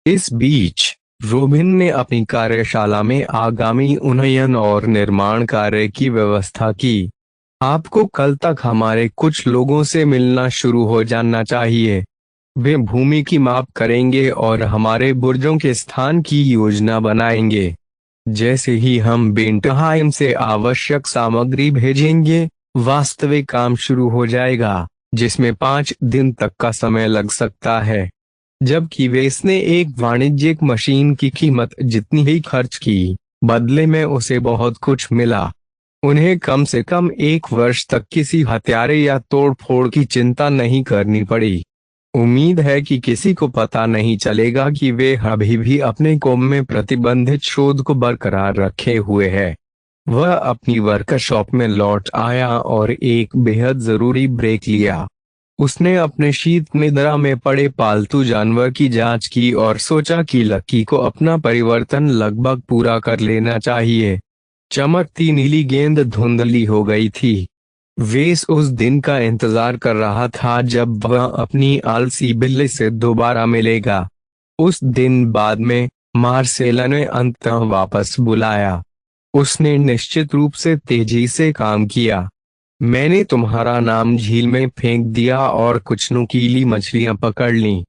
इस बीच रोबिन ने अपनी कार्यशाला में आगामी उन्नयन और निर्माण कार्य की व्यवस्था की। आपको कल तक हमारे कुछ लोगों से मिलना शुरू हो जाना चाहिए। वे भूमि की माप करेंगे और हमारे बुर्जों के स्थान की योजना बनाएंगे। जैसे ही हम बेंटहाइम से आवश्यक सामग्री भेजेंगे, वास्तविक काम शुरू हो जाएगा, जिसमें 5 दिन तक का समय लग सकता है। जबकि वेस ने एक वाणिज्यिक मशीन की कीमत जितनी ही खर्च की, बदले में उसे बहुत कुछ मिला। उन्हें कम से कम 1 वर्ष तक किसी हत्यारे या तोड़फोड़ की चिंता नहीं करनी पड़ी। उम्मीद है कि किसी को पता नहीं चलेगा कि वे अभी भी अपने कॉम में प्रतिबंधित शोध को बरकरार रखे हुए है। वह अपनी वर्कशॉप में लौट आया और एक बेहद जरूरी ब्रेक लिया। उसने अपने शीत निद्रा में पड़े पालतू जानवर की जांच की और सोचा कि लकी को अपना परिवर्तन लगभग पूरा कर लेना चाहिए। चमकती नीली गेंद धुंधली हो गई थी। वेस उस दिन का इंतजार कर रहा था जब वह अपनी आलसी बिल्ली से दोबारा मिलेगा। उस दिन बाद में मार्सेला ने अंततः वापस बुलाया। उसने निश्चित रूप से तेजी से काम किया। मैंने तुम्हारा नाम झील में फेंक दिया और कुछ नुकीली मछलियां पकड़ लीं।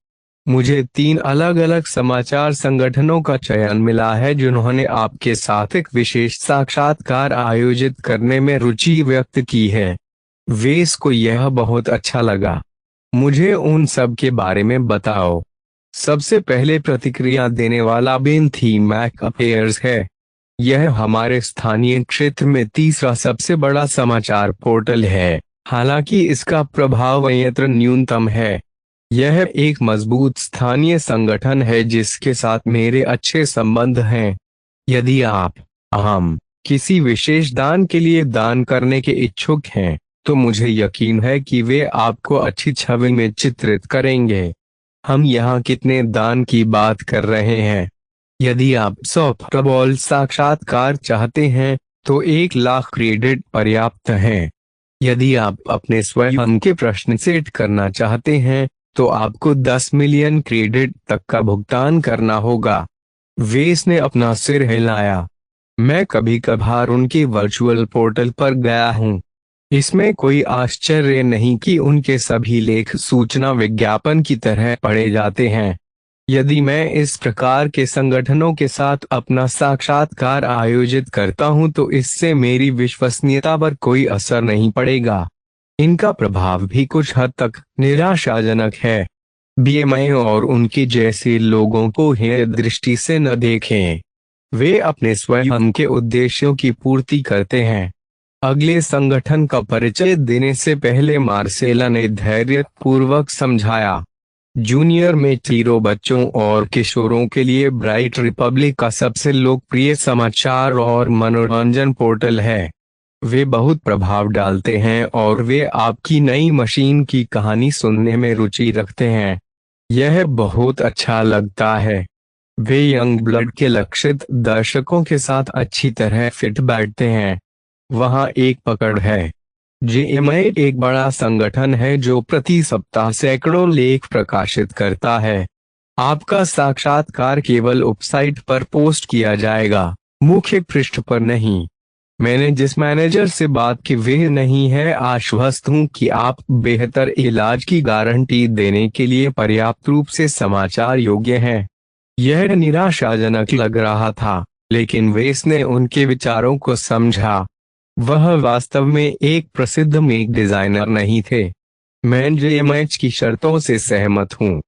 मुझे 3 अलग अलग समाचार संगठनों का चयन मिला है जिन्होंने आपके साथ एक विशेष साक्षात्कार आयोजित करने में रुचि व्यक्त की है। वेस को यह बहुत अच्छा लगा। मुझे उन सब के बारे में बताओ। सबसे पहले प्रतिक्रिया देने वाला बेन थी मैक अफेयर्स है। यह हमारे स्थानीय क्षेत्र में तीसरा सबसे बड़ा समाचार पोर्टल है, हालांकि इसका प्रभाव यत्र न्यूनतम है। यह एक मजबूत स्थानीय संगठन है जिसके साथ मेरे अच्छे संबंध हैं। यदि आप हम किसी विशेष दान के लिए दान करने के इच्छुक हैं, तो मुझे यकीन है कि वे आपको अच्छी छवि में चित्रित करेंगे। हम यहाँ कितने दान की बात कर रहे हैं? यदि आप सॉफ्टबॉल साक्षात्कार चाहते हैं तो 1 लाख क्रेडिट पर्याप्त हैं। यदि आप अपने स्वयं के प्रश्न सेट करना चाहते हैं तो आपको 10 मिलियन क्रेडिट तक का भुगतान करना होगा। वेस ने अपना सिर हिलाया। मैं कभी कभार उनके वर्चुअल पोर्टल पर गया हूँ। इसमें कोई आश्चर्य नहीं कि उनके सभी लेख सूचना विज्ञापन की तरह पढ़े जाते हैं। यदि मैं इस प्रकार के संगठनों के साथ अपना साक्षात्कार आयोजित करता हूं तो इससे मेरी विश्वसनीयता पर कोई असर नहीं पड़ेगा। इनका प्रभाव भी कुछ हद तक निराशाजनक है। बीएमआई और उनके जैसे लोगों को हेय दृष्टि से न देखें। वे अपने स्वयं के उद्देश्यों की पूर्ति करते हैं। अगले संगठन का परिचय देने से पहले मार्सेला ने धैर्यपूर्वक समझाया। जूनियर में तीरो बच्चों और किशोरों के लिए ब्राइट रिपब्लिक का सबसे लोकप्रिय समाचार और मनोरंजन पोर्टल है। वे बहुत प्रभाव डालते हैं और वे आपकी नई मशीन की कहानी सुनने में रुचि रखते हैं। यह बहुत अच्छा लगता है। वे यंग ब्लड के लक्षित दर्शकों के साथ अच्छी तरह फिट बैठते हैं। वहाँ एक पकड़ है। जेएमआई एक बड़ा संगठन है जो प्रति सप्ताह सैकड़ों लेख प्रकाशित करता है। आपका साक्षात्कार केवल वेबसाइट पर पोस्ट किया जाएगा, मुख्य पृष्ठ पर नहीं। मैंने जिस मैनेजर से बात की वह नहीं है आश्वस्त हूँ कि आप बेहतर इलाज की गारंटी देने के लिए पर्याप्त रूप से समाचार योग्य हैं। यह निराशाजनक लग रहा था, लेकिन वेस ने उनके विचारों को समझा। वह वास्तव में एक प्रसिद्ध मेक डिजाइनर नहीं थे। मैं जेएमएच की शर्तों से सहमत हूँ।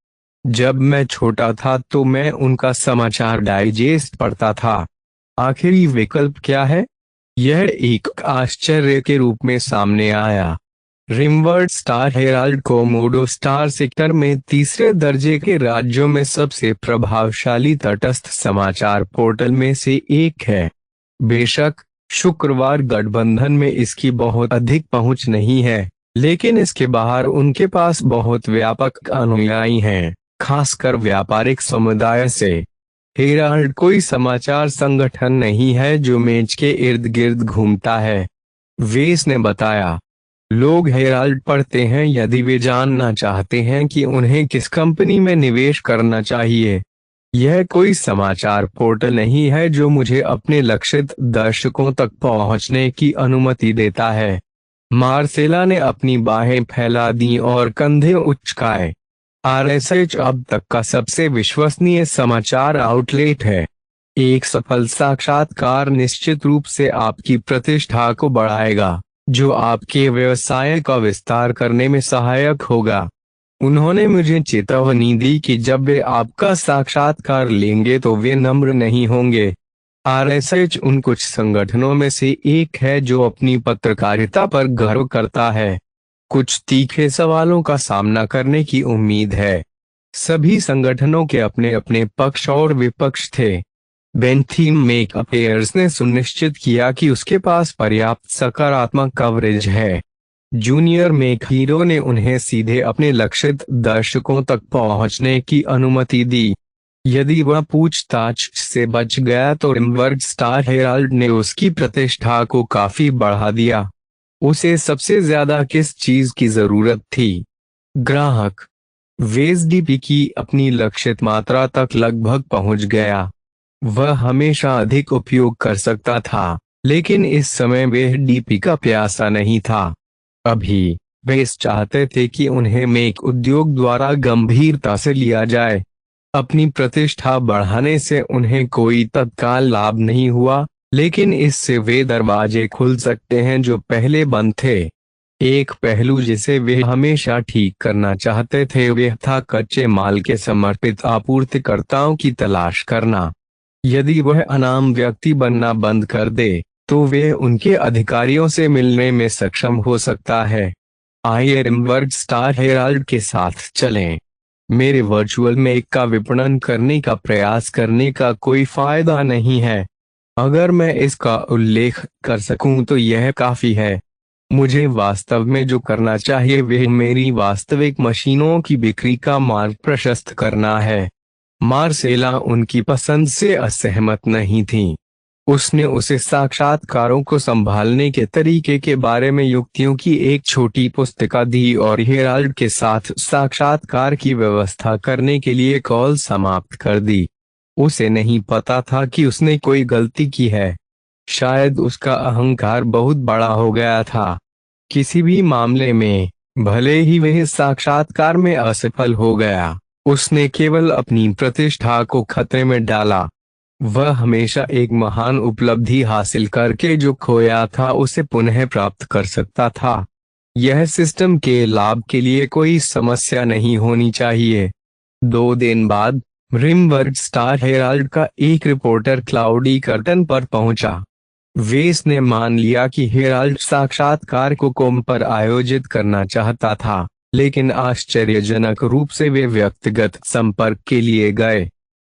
जब मैं छोटा था तो मैं उनका समाचार डाइजेस्ट पढ़ता था। आखिरी विकल्प क्या है? यह एक आश्चर्य के रूप में सामने आया। Rimward star herald Komodo star sector में तीसरे दर्जे के राज्यों में सबसे प्रभावशाली तटस्थ समाचार पोर्टल में से एक है। बेशक शुक्रवार गठबंधन में इसकी बहुत अधिक पहुंच नहीं है, लेकिन इसके बाहर उनके पास बहुत व्यापक अनुयायी हैं, खासकर व्यापारिक समुदाय से। हेराल्ड कोई समाचार संगठन नहीं है जो मेज के इर्द गिर्द घूमता है, वेस ने बताया। लोग हेराल्ड पढ़ते हैं यदि वे जानना चाहते हैं कि उन्हें किस कंपनी में निवेश करना चाहिए। यह कोई समाचार पोर्टल नहीं है जो मुझे अपने लक्षित दर्शकों तक पहुंचने की अनुमति देता है। मार्सेला ने अपनी बाहें फैला दी और कंधे उचकाए। आरएसएच अब तक का सबसे विश्वसनीय समाचार आउटलेट है। एक सफल साक्षात्कार निश्चित रूप से आपकी प्रतिष्ठा को बढ़ाएगा, जो आपके व्यवसाय का विस्तार करने में सहायक होगा। उन्होंने मुझे चेतावनी दी कि जब वे आपका साक्षात्कार लेंगे तो वे नम्र नहीं होंगे। आरएसएच उन कुछ संगठनों में से एक है जो अपनी पत्रकारिता पर गर्व करता है। कुछ तीखे सवालों का सामना करने की उम्मीद है। सभी संगठनों के अपने अपने पक्ष और विपक्ष थे। बेंथीम मेक अफेयर्स ने सुनिश्चित किया कि उसके पास पर्याप्त सकारात्मक कवरेज है। जूनियर मेक हीरो ने उन्हें सीधे अपने लक्षित दर्शकों तक पहुंचने की अनुमति दी। यदि वह पूछताछ से बच गया तो रिम्बर्ग स्टार हेराल्ड ने उसकी प्रतिष्ठा को काफी बढ़ा दिया। उसे सबसे ज्यादा किस चीज की जरूरत थी? ग्राहक। वेसडीपी की अपनी लक्षित मात्रा तक लगभग पहुंच गया। वह हमेशा अधिक उपयोग कर सकता था, लेकिन इस समय वह डीपी का प्यासा नहीं था। अभी वेस चाहते थे कि उन्हें मेक उद्योग द्वारा गंभीरता से लिया जाए। अपनी प्रतिष्ठा बढ़ाने से उन्हें कोई तत्काल लाभ नहीं हुआ, लेकिन इससे वे दरवाजे खुल सकते हैं जो पहले बंद थे। एक पहलू जिसे वे हमेशा ठीक करना चाहते थे वह था कच्चे माल के समर्पित आपूर्तिकर्ताओं की तलाश करना। यदि वह अनाम व्यक्ति बनना बंद कर दे तो वे उनके अधिकारियों से मिलने में सक्षम हो सकता है। आइए रिम्बर्ग स्टार हेराल्ड के साथ चलें। मेरे वर्चुअल मेक का विपणन करने का प्रयास करने का कोई फायदा नहीं है। अगर मैं इसका उल्लेख कर सकूं तो यह काफी है। मुझे वास्तव में जो करना चाहिए वह मेरी वास्तविक मशीनों की बिक्री का मार्ग प्रशस्त करना है। मार्सेला उनकी पसंद से असहमत नहीं थी। उसने उसे साक्षात्कारों को संभालने के तरीके के बारे में युक्तियों की एक छोटी पुस्तिका दी और हेराल्ड के साथ साक्षात्कार की व्यवस्था करने के लिए कॉल समाप्त कर दी। उसे नहीं पता था कि उसने कोई गलती की है। शायद उसका अहंकार बहुत बड़ा हो गया था। किसी भी मामले में, भले ही वह साक्षात्कार में असफल हो गया, उसने केवल अपनी प्रतिष्ठा को खतरे में डाला। वह हमेशा एक महान उपलब्धि हासिल करके जो खोया था उसे पुनः प्राप्त कर सकता था। यह सिस्टम के लाभ के लिए कोई समस्या नहीं होनी चाहिए। 2 दिन बाद रिम्बर्ग स्टार हेराल्ड का एक रिपोर्टर क्लाउडी कर्टन पर पहुंचा। वेस ने मान लिया कि हेराल्ड साक्षात्कार को कोम पर आयोजित करना चाहता था, लेकिन आश्चर्यजनक रूप से वे व्यक्तिगत संपर्क के लिए गए।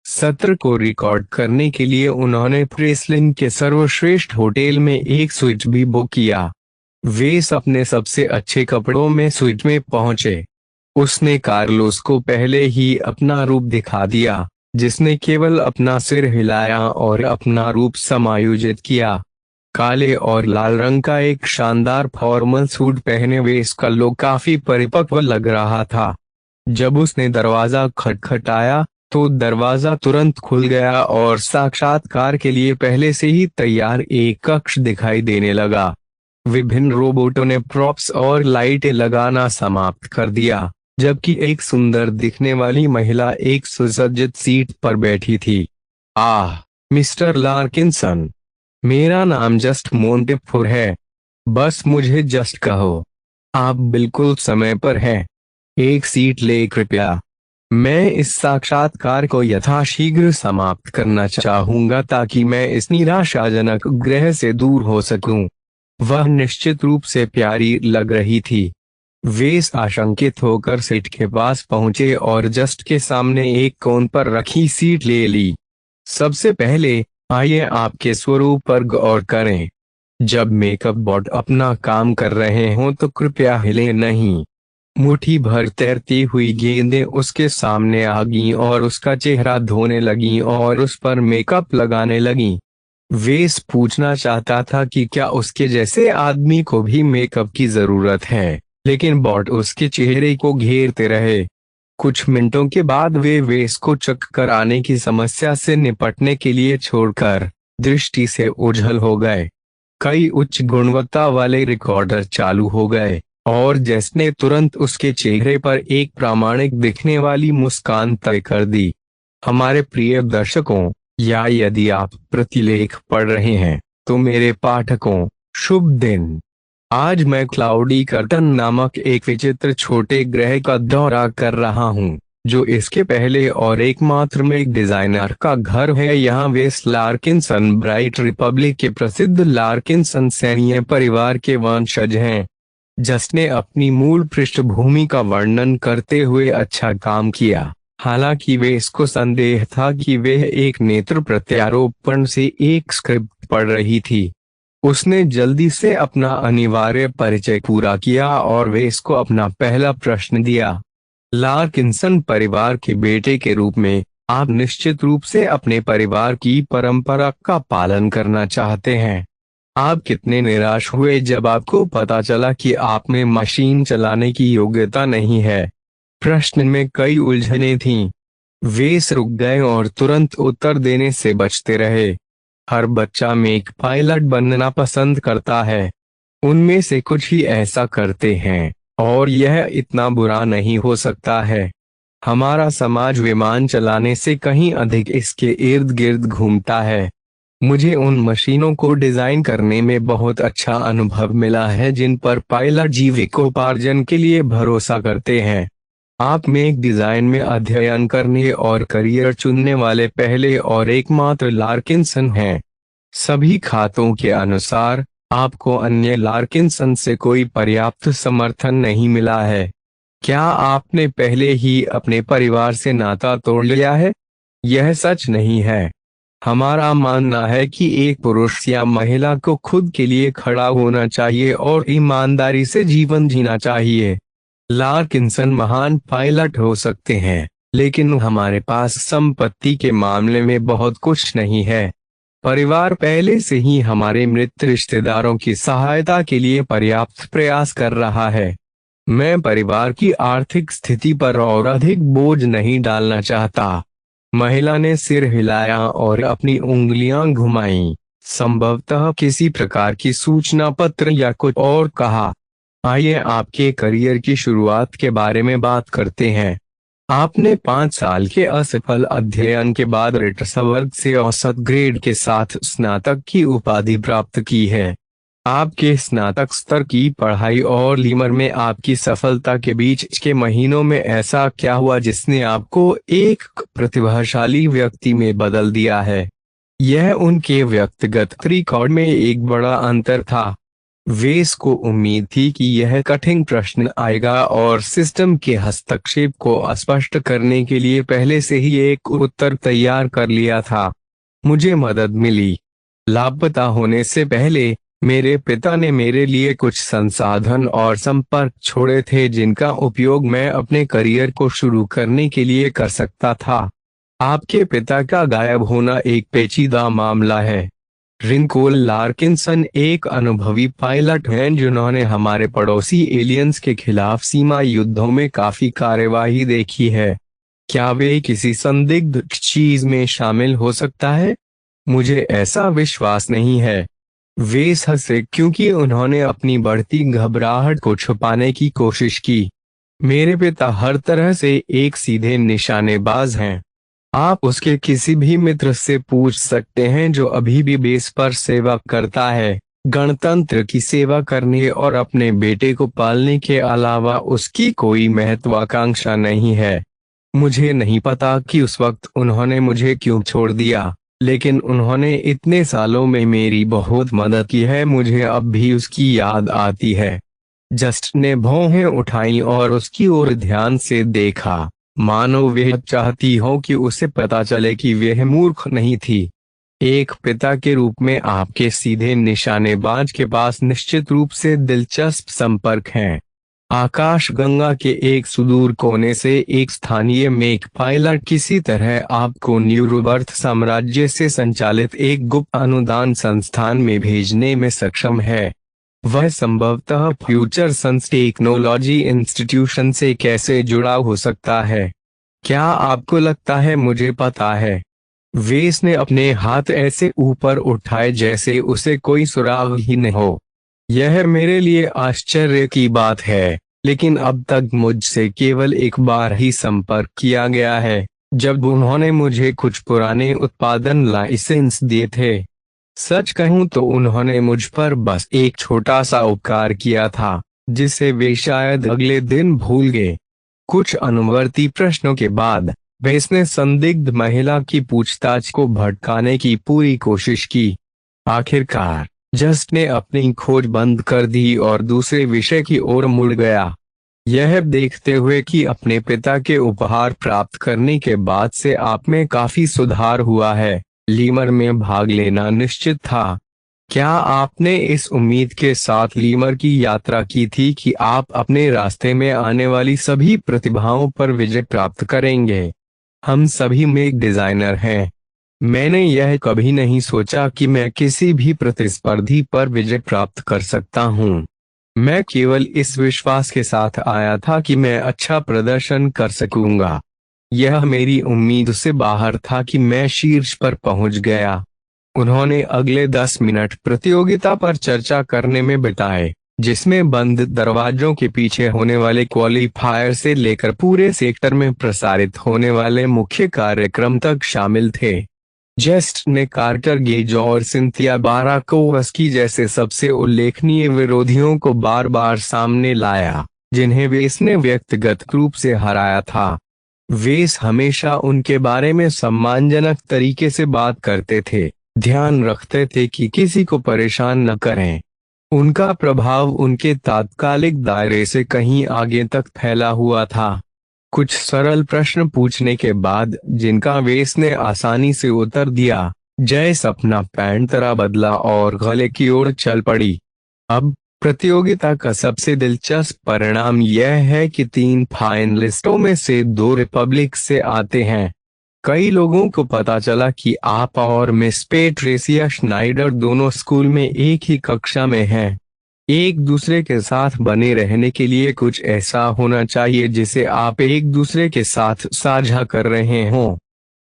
सत्र को रिकॉर्ड करने के लिए उन्होंने प्रेसलिन के सर्वश्रेष्ठ होटल में एक स्विच भी बुक किया। वेस अपने सबसे अच्छे कपड़ों में स्विच में पहुंचे। उसने कार्लोस को पहले ही अपना रूप दिखा दिया, जिसने केवल अपना सिर हिलाया और अपना रूप समायोजित किया। काले और लाल रंग का एक शानदार फॉर्मल सूट पहने वेस का लुक काफी परिपक्व लग रहा था। जब उसने दरवाजा खटखटाया तो दरवाजा तुरंत खुल गया और साक्षात्कार के लिए पहले से ही तैयार एक कक्ष दिखाई देने लगा। विभिन्न रोबोटों ने प्रॉप्स और लाइटें लगाना समाप्त कर दिया, जबकि एक सुंदर दिखने वाली महिला एक सुसज्जित सीट पर बैठी थी। आह, मिस्टर लार्किंसन, मेरा नाम जस्ट मोंटेफोर है। बस मुझे जस्ट कहो। आप बिल्कुल समय पर हैं। एक सीट ले कृपया। मैं इस साक्षात्कार को यथाशीघ्र समाप्त करना चाहूंगा ताकि मैं इस निराशाजनक ग्रह से दूर हो सकूं। वह निश्चित रूप से प्यारी लग रही थी। वेस आशंकित होकर सीट के पास पहुंचे और जस्ट के सामने एक कोन पर रखी सीट ले ली। सबसे पहले, आइए आपके स्वरूप पर गौर करें। जब मेकअप बॉट अपना काम कर रहे हों तो कृपया हिले नहीं। मुट्ठी भर तैरती हुई गेंदें उसके सामने आ गईं और उसका चेहरा धोने लगीं और उस पर मेकअप लगाने लगीं। वेस पूछना चाहता था कि क्या उसके जैसे आदमी को भी मेकअप की जरूरत है, लेकिन बॉट उसके चेहरे को घेरते रहे। कुछ मिनटों के बाद वे वेस को चक्कर आने की समस्या से निपटने के लिए छोड़कर दृष्टि से ओझल हो गए। कई उच्च गुणवत्ता वाले रिकॉर्डर चालू हो गए और जिसने तुरंत उसके चेहरे पर एक प्रामाणिक दिखने वाली मुस्कान तय कर दी। हमारे प्रिय दर्शकों, या यदि आप प्रतिलेख पढ़ रहे हैं तो मेरे पाठकों, शुभ दिन। आज मैं क्लाउडी कर्टन नामक एक विचित्र छोटे ग्रह का दौरा कर रहा हूं, जो इसके पहले और एकमात्र में एक डिजाइनर का घर है। यहाँ वेस लार्किंसन ब्राइट रिपब्लिक के प्रसिद्ध लार्किंसन सैन्य परिवार के वंशज हैं। जिसने अपनी मूल पृष्ठभूमि का वर्णन करते हुए अच्छा काम किया, हालांकि वे इसको संदेह था कि वह एक नेत्र प्रत्यारोपण से एक स्क्रिप्ट पढ़ रही थी। उसने जल्दी से अपना अनिवार्य परिचय पूरा किया और वे इसको अपना पहला प्रश्न दिया। लार्किंसन परिवार के बेटे के रूप में आप निश्चित रूप से अपने परिवार की परंपरा का पालन करना चाहते हैं। आप कितने निराश हुए जब आपको पता चला कि आप में मशीन चलाने की योग्यता नहीं है। प्रश्न में कई उलझनें थीं। वे रुक गए और तुरंत उत्तर देने से बचते रहे। हर बच्चा में एक पायलट बनना पसंद करता है। उनमें से कुछ ही ऐसा करते हैं, और यह इतना बुरा नहीं हो सकता है। हमारा समाज विमान चलाने से कहीं अधिक इसके इर्द गिर्द घूमता है। मुझे उन मशीनों को डिजाइन करने में बहुत अच्छा अनुभव मिला है जिन पर पायलट जीविकोपार्जन के लिए भरोसा करते हैं। आप में एक डिजाइन में अध्ययन करने और करियर चुनने वाले पहले और एकमात्र लार्किंसन हैं। सभी खातों के अनुसार आपको अन्य लार्किंसन से कोई पर्याप्त समर्थन नहीं मिला है। क्या आपने पहले ही अपने परिवार से नाता तोड़ लिया है? यह सच नहीं है। हमारा मानना है कि एक पुरुष या महिला को खुद के लिए खड़ा होना चाहिए और ईमानदारी से जीवन जीना चाहिए। लार्किंसन महान पायलट हो सकते हैं, लेकिन हमारे पास संपत्ति के मामले में बहुत कुछ नहीं है। परिवार पहले से ही हमारे मृत रिश्तेदारों की सहायता के लिए पर्याप्त प्रयास कर रहा है। मैं परिवार की आर्थिक स्थिति पर और अधिक बोझ नहीं डालना चाहता। महिला ने सिर हिलाया और अपनी उंगलियां घुमाईं, संभवतः किसी प्रकार की सूचना पत्र या कुछ और कहा। आइए आपके करियर की शुरुआत के बारे में बात करते हैं। आपने 5 साल के असफल अध्ययन के बाद रिटर्स वर्ग से औसत ग्रेड के साथ स्नातक की उपाधि प्राप्त की है। आपके स्नातक स्तर की पढ़ाई और लीमर में आपकी सफलता के बीच के महीनों में ऐसा क्या हुआ जिसने आपको एक प्रतिभाशाली व्यक्ति में बदल दिया है? यह उनके व्यक्तिगत रिकॉर्ड में एक बड़ा अंतर था। वेस को उम्मीद थी कि यह कठिन प्रश्न आएगा और सिस्टम के हस्तक्षेप को स्पष्ट करने के लिए पहले से ही एक उत्तर तैयार कर लिया था। मुझे मदद मिली। लापता होने से पहले मेरे पिता ने मेरे लिए कुछ संसाधन और संपर्क छोड़े थे जिनका उपयोग मैं अपने करियर को शुरू करने के लिए कर सकता था। आपके पिता का गायब होना एक पेचीदा मामला है। रिंकोल लार्किंसन एक अनुभवी पायलट हैं जिन्होंने हमारे पड़ोसी एलियंस के खिलाफ सीमा युद्धों में काफी कार्यवाही देखी है। क्या वे किसी संदिग्ध चीज में शामिल हो सकता है? मुझे ऐसा विश्वास नहीं है। वे हंसे क्योंकि उन्होंने अपनी बढ़ती घबराहट को छुपाने की कोशिश की। मेरे पिता हर तरह से एक सीधे निशानेबाज हैं। आप उसके किसी भी मित्र से पूछ सकते हैं जो अभी भी बेस पर सेवा करता है। गणतंत्र की सेवा करने और अपने बेटे को पालने के अलावा उसकी कोई महत्वाकांक्षा नहीं है। मुझे नहीं पता कि उस वक्त उन्होंने मुझे क्यों छोड़ दिया, लेकिन उन्होंने इतने सालों में मेरी बहुत मदद की है। मुझे अब भी उसकी याद आती है। जस्ट ने भौहें उठाई और उसकी ओर ध्यान से देखा, मानो वह चाहती हो कि उसे पता चले कि वह मूर्ख नहीं थी। एक पिता के रूप में आपके सीधे निशानेबाज के पास निश्चित रूप से दिलचस्प संपर्क हैं। आकाशगंगा के एक सुदूर कोने से एक स्थानीय मेक पायलट किसी तरह आपको न्यूरोबर्थ साम्राज्य से संचालित एक गुप्त अनुदान संस्थान में भेजने में सक्षम है। वह संभवतः फ्यूचर सन्स टेक्नोलॉजी इंस्टीट्यूशन से कैसे जुड़ा हो सकता है? क्या आपको लगता है मुझे पता है? वेस ने अपने हाथ ऐसे ऊपर उठाए जैसे उसे कोई सुराग ही न हो। यह मेरे लिए आश्चर्य की बात है, लेकिन अब तक मुझसे केवल एक बार ही संपर्क किया गया है, जब उन्होंने मुझे कुछ पुराने उत्पादन लाइसेंस दिए थे। सच कहूं तो उन्होंने मुझ पर बस एक छोटा सा उपकार किया था, जिसे वे शायद अगले दिन भूल गए। कुछ अनुवर्ती प्रश्नों के बाद वेस ने संदिग्ध महिला की पूछताछ को भटकाने की पूरी कोशिश की। आखिरकार जस्ट ने अपनी खोज बंद कर दी और दूसरे विषय की ओर मुड़ गया। यह देखते हुए कि अपने पिता के उपहार प्राप्त करने के बाद से आप में काफी सुधार हुआ है, लीमर में भाग लेना निश्चित था। क्या आपने इस उम्मीद के साथ लीमर की यात्रा की थी कि आप अपने रास्ते में आने वाली सभी प्रतिभाओं पर विजय प्राप्त करेंगे? हम सभी में एक डिजाइनर हैं। मैंने यह कभी नहीं सोचा कि मैं किसी भी प्रतिस्पर्धी पर विजय प्राप्त कर सकता हूँ। मैं केवल इस विश्वास के साथ आया था कि मैं अच्छा प्रदर्शन कर सकूंगा। यह मेरी उम्मीद से बाहर था कि मैं शीर्ष पर पहुंच गया। उन्होंने अगले 10 मिनट प्रतियोगिता पर चर्चा करने में बिताए, जिसमें बंद दरवाजों के पीछे होने वाले क्वालीफायर से लेकर पूरे सेक्टर में प्रसारित होने वाले मुख्य कार्यक्रम तक शामिल थे। जेस्ट ने कार्टर गेज और सिंथिया बाराकोवस्की जैसे सबसे उल्लेखनीय विरोधियों को बार बार सामने लाया, जिन्हें वेस ने व्यक्तिगत रूप से हराया था। वेस हमेशा उनके बारे में सम्मानजनक तरीके से बात करते थे, ध्यान रखते थे कि किसी को परेशान न करें। उनका प्रभाव उनके तात्कालिक दायरे से कहीं आगे तक फैला हुआ था। कुछ सरल प्रश्न पूछने के बाद, जिनका वेस ने आसानी से उत्तर दिया, जयस अपना पैंतरा बदला और गले की ओर चल पड़ी। अब प्रतियोगिता का सबसे दिलचस्प परिणाम यह है कि 3 फाइनलिस्टों में से 2 रिपब्लिक से आते हैं। कई लोगों को पता चला कि आप और मिस पेट्रिसिया श्नाइडर दोनों स्कूल में एक ही कक्षा में हैं। एक दूसरे के साथ बने रहने के लिए कुछ ऐसा होना चाहिए जिसे आप एक दूसरे के साथ साझा कर रहे हो।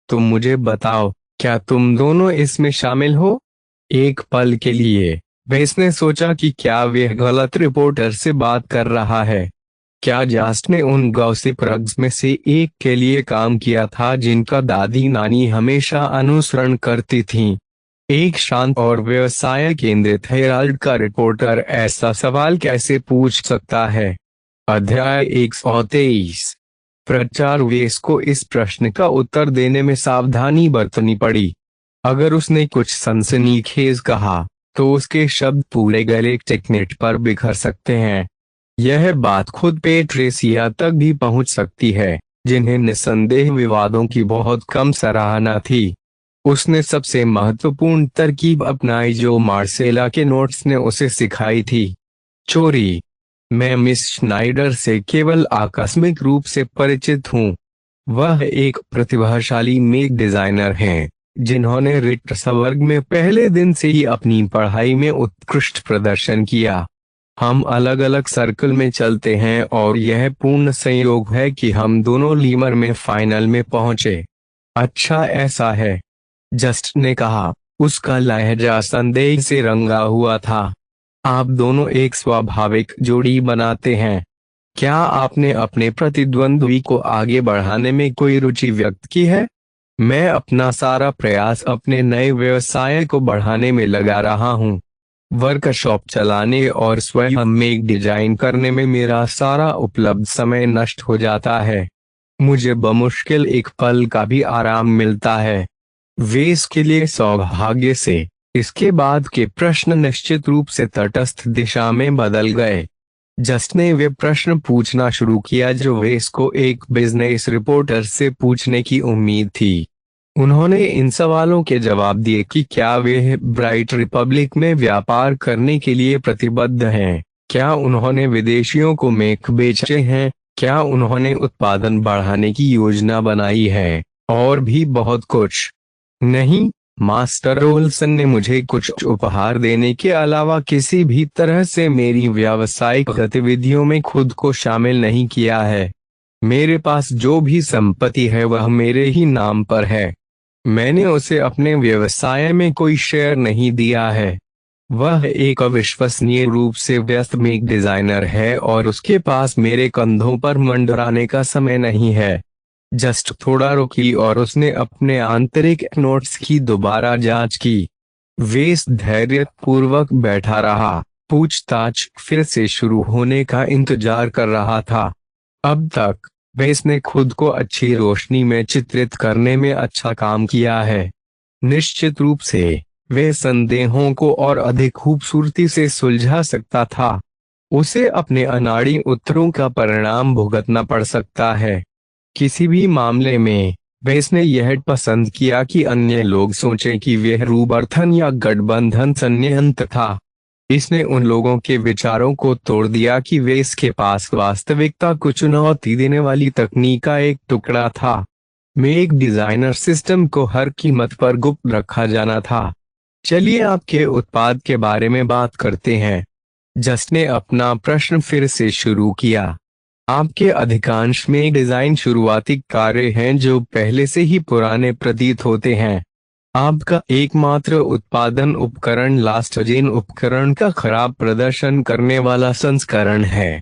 तो मुझे बताओ, क्या तुम दोनों इसमें शामिल हो? एक पल के लिए वेस ने सोचा कि क्या वह गलत रिपोर्टर से बात कर रहा है। क्या जास्ट ने उन गॉसिप रग्स में से एक के लिए काम किया था जिनका दादी नानी हमेशा अनुसरण करती थीं? एक शांत और व्यवसाय केंद्रित हेराल्ड का रिपोर्टर ऐसा सवाल कैसे पूछ सकता है? अध्याय 123। प्रचार वेस को इस प्रश्न का उत्तर देने में सावधानी बरतनी पड़ी। अगर उसने कुछ सनसनीखेज कहा, तो उसके शब्द पूरे गैलेक्टिक नेट पर बिखर सकते हैं। यह बात खुद पेट्रिसिया तक भी पहुंच सकती है, जिन्हें निस्संदेह विवादों की बहुत कम सराहना थी। उसने सबसे महत्वपूर्ण तरकीब अपनाई जो मार्सेला के नोट्स ने उसे सिखाई थी, चोरी। मैं मिस श्नाइडर से केवल आकस्मिक रूप से परिचित हूँ। वह एक प्रतिभाशाली मेक डिजाइनर हैं, जिन्होंने रिट्सबर्ग में पहले दिन से ही अपनी पढ़ाई में उत्कृष्ट प्रदर्शन किया। हम अलग अलग सर्कल में चलते हैं और यह पूर्ण संयोग है कि हम दोनों लीमर में फाइनल में पहुंचे। अच्छा ऐसा है, जस्ट ने कहा। उसका लहजा संदेह से रंगा हुआ था। आप दोनों एक स्वाभाविक जोड़ी बनाते हैं। क्या आपने अपने प्रतिद्वंद्वी को आगे बढ़ाने में कोई रुचि व्यक्त की है? मैं अपना सारा प्रयास अपने नए व्यवसाय को बढ़ाने में लगा रहा हूँ। वर्कशॉप चलाने और स्वयं मेक डिजाइन करने में मेरा सारा उपलब्ध समय नष्ट हो जाता है। मुझे बमुश्किल एक पल का भी आराम मिलता है। वेस के लिए सौभाग्य से इसके बाद के प्रश्न निश्चित रूप से तटस्थ दिशा में बदल गए। जस्ट ने वे प्रश्न पूछना शुरू किया जो वेस को एक बिजनेस रिपोर्टर से पूछने की उम्मीद थी। उन्होंने इन सवालों के जवाब दिए कि क्या वे ब्राइट रिपब्लिक में व्यापार करने के लिए प्रतिबद्ध हैं, क्या उन्होंने विदेशियों को मेक बेचे हैं, क्या उन्होंने उत्पादन बढ़ाने की योजना बनाई है, और भी बहुत कुछ। नहीं, मास्टर ओल्सन ने मुझे कुछ उपहार देने के अलावा किसी भी तरह से मेरी व्यावसायिक गतिविधियों में खुद को शामिल नहीं किया है। मेरे पास जो भी संपत्ति है वह मेरे ही नाम पर है। मैंने उसे अपने व्यवसाय में कोई शेयर नहीं दिया है। वह एक अविश्वसनीय रूप से व्यस्त मेक डिजाइनर है और उसके पास मेरे कंधों पर मंडराने का समय नहीं है। जस्ट थोड़ा रुकी और उसने अपने आंतरिक नोट्स की दोबारा जांच की। वेस धैर्य पूर्वक बैठा रहा, पूछताछ फिर से शुरू होने का इंतजार कर रहा था। अब तक वेस ने खुद को अच्छी रोशनी में चित्रित करने में अच्छा काम किया है। निश्चित रूप से वे संदेहों को और अधिक खूबसूरती से सुलझा सकता था। उसे अपने अनाड़ी उत्तरों का परिणाम भुगतना पड़ सकता है। किसी भी मामले में वेस ने यह पसंद किया कि अन्य लोग सोचें कि वह रूबर्थन या गठबंधन संयंत्र था। इसने उन लोगों के विचारों को तोड़ दिया कि वेस के पास वास्तविकता को चुनौती देने वाली तकनीक का एक टुकड़ा था। मेक डिजाइनर सिस्टम को हर कीमत पर गुप्त रखा जाना था। चलिए आपके उत्पाद के बारे में बात करते हैं। जस्ट ने अपना प्रश्न फिर से शुरू किया। आपके अधिकांश में डिजाइन शुरुआती कार्य हैं जो पहले से ही पुराने प्रतीत होते हैं। आपका एकमात्र उत्पादन उपकरण लास्ट जेन उपकरण का खराब प्रदर्शन करने वाला संस्करण है।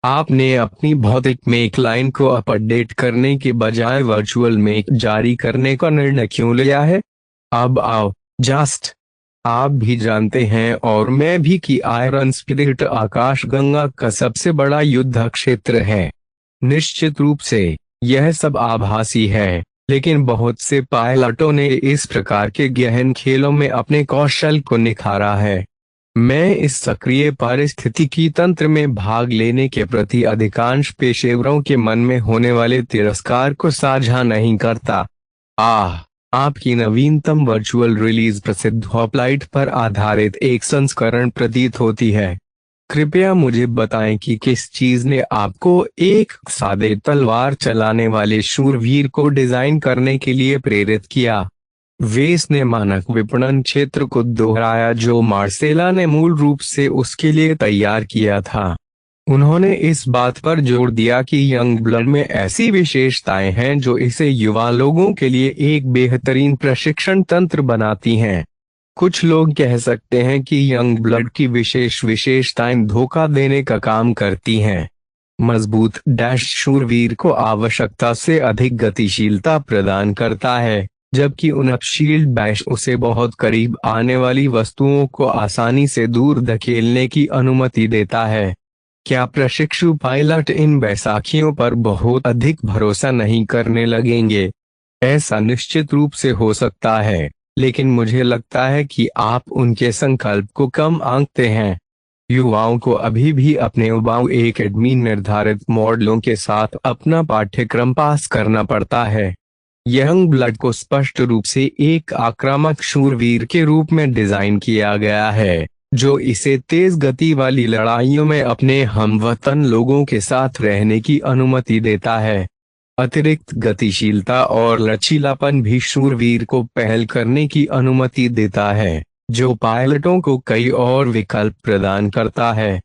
आपने अपनी भौतिक मेक लाइन को अपडेट करने के बजाय वर्चुअल मेक जारी करने का निर्णय क्यों लिया है? अब आओ, जस्ट आप भी जानते हैं और मैं भी कि आयरन स्पिरिट आकाशगंगा का सबसे बड़ा युद्ध क्षेत्र है। निश्चित रूप से यह सब आभासी है, लेकिन बहुत से पायलटों ने इस प्रकार के गहन खेलों में अपने कौशल को निखारा है। मैं इस सक्रिय पारिस्थितिकी तंत्र में भाग लेने के प्रति अधिकांश पेशेवरों के मन में होने वाले तिरस्कार को साझा नहीं करता। आपकी नवीनतम वर्चुअल रिलीज प्रसिद्ध हॉपलाइट पर आधारित एक संस्करण प्रतीत होती है। कृपया मुझे बताएं कि किस चीज ने आपको एक सादे तलवार चलाने वाले शूरवीर को डिजाइन करने के लिए प्रेरित किया। वेस ने मानक विपणन क्षेत्र को दोहराया जो मार्सेला ने मूल रूप से उसके लिए तैयार किया था। उन्होंने इस बात पर जोर दिया कि यंग ब्लड में ऐसी विशेषताएं हैं जो इसे युवा लोगों के लिए एक बेहतरीन प्रशिक्षण तंत्र बनाती हैं। कुछ लोग कह सकते हैं कि यंग ब्लड की विशेष विशेषताएं धोखा देने का काम करती हैं। मजबूत डैश शूरवीर को आवश्यकता से अधिक गतिशीलता प्रदान करता है, जबकि उन्नतशील बैश उसे बहुत करीब आने वाली वस्तुओं को आसानी से दूर धकेलने की अनुमति देता है। क्या प्रशिक्षु पायलट इन बैसाखियों पर बहुत अधिक भरोसा नहीं करने लगेंगे? ऐसा निश्चित रूप से हो सकता है, लेकिन मुझे लगता है कि आप उनके संकल्प को कम आंकते हैं। युवाओं को अभी भी अपने युवाओं एकेडमी निर्धारित मॉडलों के साथ अपना पाठ्यक्रम पास करना पड़ता है। यंग ब्लड को स्पष्ट रूप से एक आक्रामक शूरवीर के रूप में डिजाइन किया गया है, जो इसे तेज गति वाली लड़ाइयों में अपने हमवतन लोगों के साथ रहने की अनुमति देता है। अतिरिक्त गतिशीलता और लचीलापन भी शूरवीर को पहल करने की अनुमति देता है, जो पायलटों को कई और विकल्प प्रदान करता है।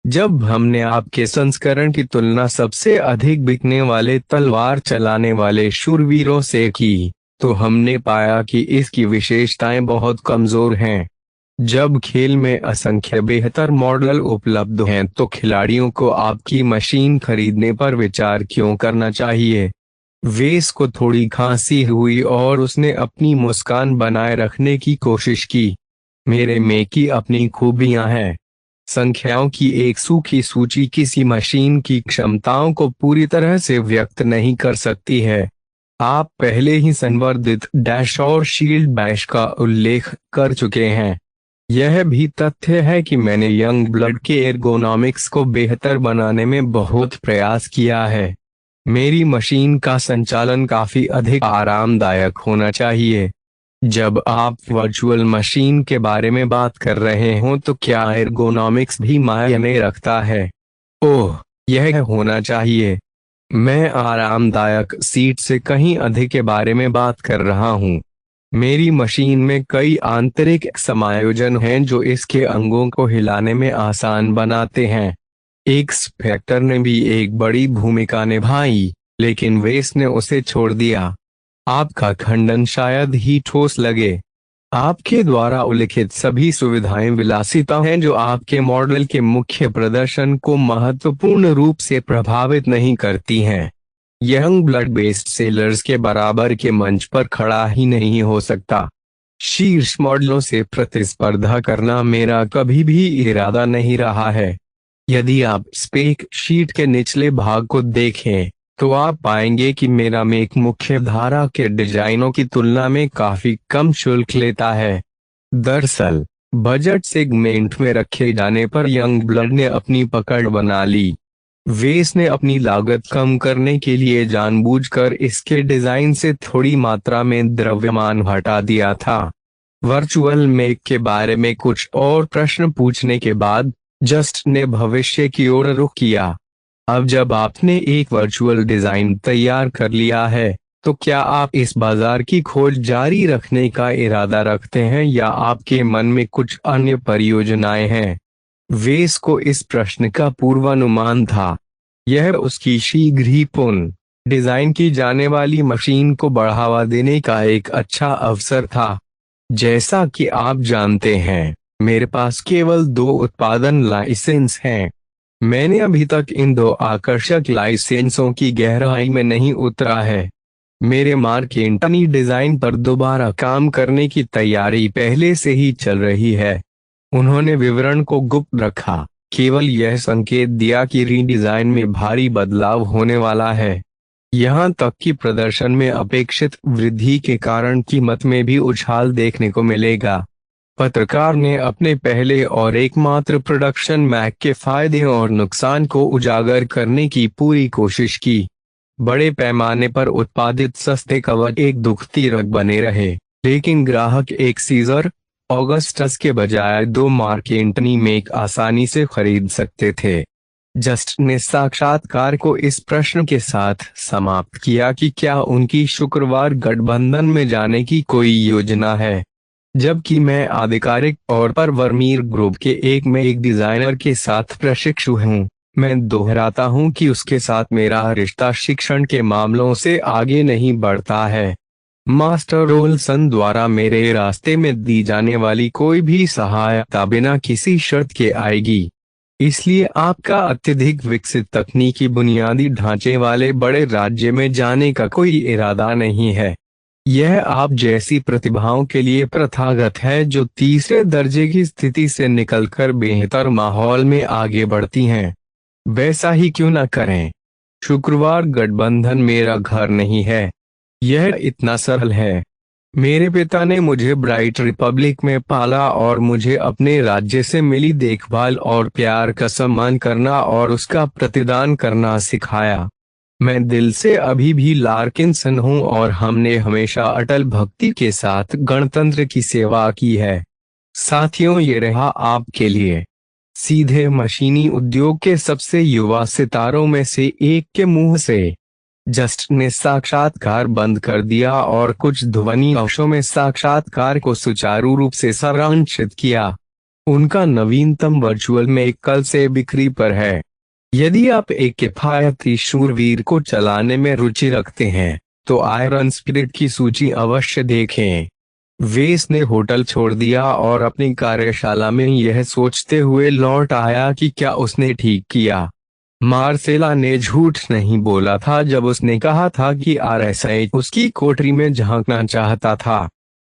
जब हमने आपके संस्करण की तुलना सबसे अधिक बिकने वाले तलवार चलाने वाले शूरवीरों से की, तो हमने पाया कि इसकी विशेषताएं बहुत कमजोर हैं। जब खेल में असंख्य बेहतर मॉडल उपलब्ध हैं तो खिलाड़ियों को आपकी मशीन खरीदने पर विचार क्यों करना चाहिए? वेस को थोड़ी खांसी हुई और उसने अपनी मुस्कान बनाए रखने की कोशिश की। मेरे में की अपनी खूबियां हैं। संख्याओं की एक सूखी सूची किसी मशीन की क्षमताओं को पूरी तरह से व्यक्त नहीं कर सकती है। आप पहले ही संवर्धित डैश और शील्ड बैश का उल्लेख कर चुके हैं। यह भी तथ्य है कि मैंने यंग ब्लड के एर्गोनॉमिक्स को बेहतर बनाने में बहुत प्रयास किया है। मेरी मशीन का संचालन काफी अधिक आरामदायक होना चाहिए। जब आप वर्चुअल मशीन के बारे में बात कर रहे हो तो क्या एर्गोनॉमिक्स भी मायने रखता है? ओह, यह होना चाहिए। मैं आरामदायक सीट से कहीं अधिक के बारे में बात कर रहा हूँ। मेरी मशीन में कई आंतरिक समायोजन हैं जो इसके अंगों को हिलाने में आसान बनाते हैं। एक्स फैक्टर ने भी एक बड़ी भूमिका निभाई, लेकिन वेस ने उसे छोड़ दिया। आपका खंडन शायद ही ठोस लगे। आपके द्वारा उल्लिखित सभी सुविधाएं विलासिता हैं जो आपके मॉडल के मुख्य प्रदर्शन को महत्वपूर्ण रूप से प्रभावित नहीं करती हैं। यंग ब्लड बेस्ड सेलर्स के बराबर के मंच पर खड़ा ही नहीं हो सकता। शीर्ष मॉडलों से प्रतिस्पर्धा करना मेरा कभी भी इरादा नहीं रहा है। यदि आप स्पेक शीट के निचले भाग को देखें तो आप पाएंगे कि मेरा मेक मुख्य धारा के डिजाइनों की तुलना में काफी कम शुल्क लेता है। दरअसल बजट सेगमेंट में रखे जाने पर यंग ब्लड ने अपनी पकड़ बना ली। वेस ने अपनी लागत कम करने के लिए जानबूझकर इसके डिजाइन से थोड़ी मात्रा में द्रव्यमान हटा दिया था। वर्चुअल मेक के बारे में कुछ और प्रश्न पूछने के बाद जस्ट ने भविष्य की ओर रुख किया। अब जब आपने एक वर्चुअल डिजाइन तैयार कर लिया है तो क्या आप इस बाजार की खोज जारी रखने का इरादा रखते हैं या आपके मन में कुछ अन्य परियोजनाएं हैं? वेस को इस प्रश्न का पूर्वानुमान था। यह उसकी शीघ्र ही पुनः डिजाइन की जाने वाली मशीन को बढ़ावा देने का एक अच्छा अवसर था। जैसा कि आप जानते हैं, मेरे पास केवल 2 उत्पादन लाइसेंस हैं। मैंने अभी तक इन 2 आकर्षक लाइसेंसों की गहराई में नहीं उतरा है। मेरे मार्केटिंग डिजाइन पर दोबारा काम करने की तैयारी पहले से ही चल रही है। उन्होंने विवरण को गुप्त रखा, केवल यह संकेत दिया कि रीडिजाइन में भारी बदलाव होने वाला है। यहाँ तक कि प्रदर्शन में अपेक्षित वृद्धि के कारण कीमत में भी उछाल देखने को मिलेगा। पत्रकार ने अपने पहले और एकमात्र प्रोडक्शन मैक के फायदे और नुकसान को उजागर करने की पूरी कोशिश की। बड़े पैमाने पर उत्पादित सस्ते कवर एक दुखती रग बने रहे, लेकिन ग्राहक एक सीजर ऑगस्टस के बजाय 2 मार्क एंटनी मैक आसानी से खरीद सकते थे। जस्ट ने साक्षात्कार को इस प्रश्न के साथ समाप्त किया कि क्या उनकी शुक्रवार गठबंधन में जाने की कोई योजना है। जबकि मैं आधिकारिक तौर पर वर्मीर ग्रुप के एक डिजाइनर के साथ प्रशिक्षु हूँ, मैं दोहराता हूँ कि उसके साथ मेरा रिश्ता शिक्षण के मामलों से आगे नहीं बढ़ता है। मास्टर ओल्सन द्वारा मेरे रास्ते में दी जाने वाली कोई भी सहायता बिना किसी शर्त के आएगी। इसलिए आपका अत्यधिक विकसित तकनीकी बुनियादी ढांचे वाले बड़े राज्य में जाने का कोई इरादा नहीं है। यह आप जैसी प्रतिभाओं के लिए प्रथागत है जो तीसरे दर्जे की स्थिति से निकलकर बेहतर माहौल में आगे बढ़ती हैं। वैसा ही क्यों न करें? शुक्रवार गठबंधन मेरा घर नहीं है। यह इतना सरल है। मेरे पिता ने मुझे ब्राइट रिपब्लिक में पाला और मुझे अपने राज्य से मिली देखभाल और प्यार का सम्मान करना और उसका प्रतिदान करना सिखाया। मैं दिल से अभी भी लार्किंसन हूँ और हमने हमेशा अटल भक्ति के साथ गणतंत्र की सेवा की है। साथियों, ये रहा आपके लिए सीधे मशीनी उद्योग के सबसे युवा सितारों में से एक के मुंह से। जस्ट ने साक्षात्कार बंद कर दिया और कुछ ध्वनि अंशों में साक्षात्कार को सुचारू रूप से सारांशित किया। उनका नवीनतम वर्चुअल में कल से बिक्री पर है। यदि आप एक किफायती शूरवीर को चलाने में रुचि रखते हैं तो आयरन स्पिरिट की सूची अवश्य देखें। वेस ने होटल छोड़ दिया और अपनी कार्यशाला में यह सोचते हुए लौट आया कि क्या उसने ठीक किया। मार्सेला ने झूठ नहीं बोला था जब उसने कहा था कि आरएसआई उसकी कोठरी में झांकना चाहता था।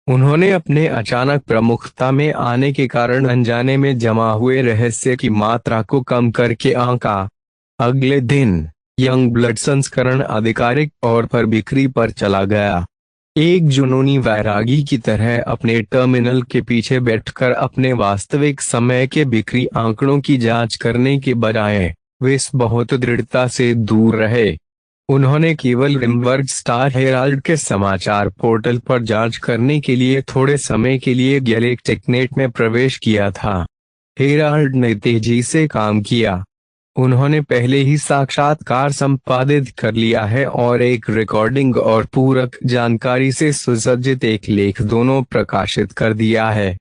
उन्होंने अपने अचानक प्रमुखता में आने के कारण अनजाने में जमा हुए रहस्य की मात्रा को कम करके आंका। अगले दिन यंग ब्लड संस्करण आधिकारिक तौर पर बिक्री पर चला गया। एक जुनूनी वैरागी की तरह अपने टर्मिनल के पीछे बैठकर अपने वास्तविक समय के बिक्री आंकड़ों की जांच करने के बजाय वे बहुत दृढ़ता से दूर रहे। उन्होंने केवल रिमबर्ग स्टार हेराल्ड के समाचार पोर्टल पर जांच करने के लिए थोड़े समय के लिए गैलेक्टिक नेट में प्रवेश किया था। हेराल्ड ने तेजी से काम किया। उन्होंने पहले ही साक्षात्कार संपादित कर लिया है और एक रिकॉर्डिंग और पूरक जानकारी से सुसज्जित एक लेख दोनों प्रकाशित कर दिया है।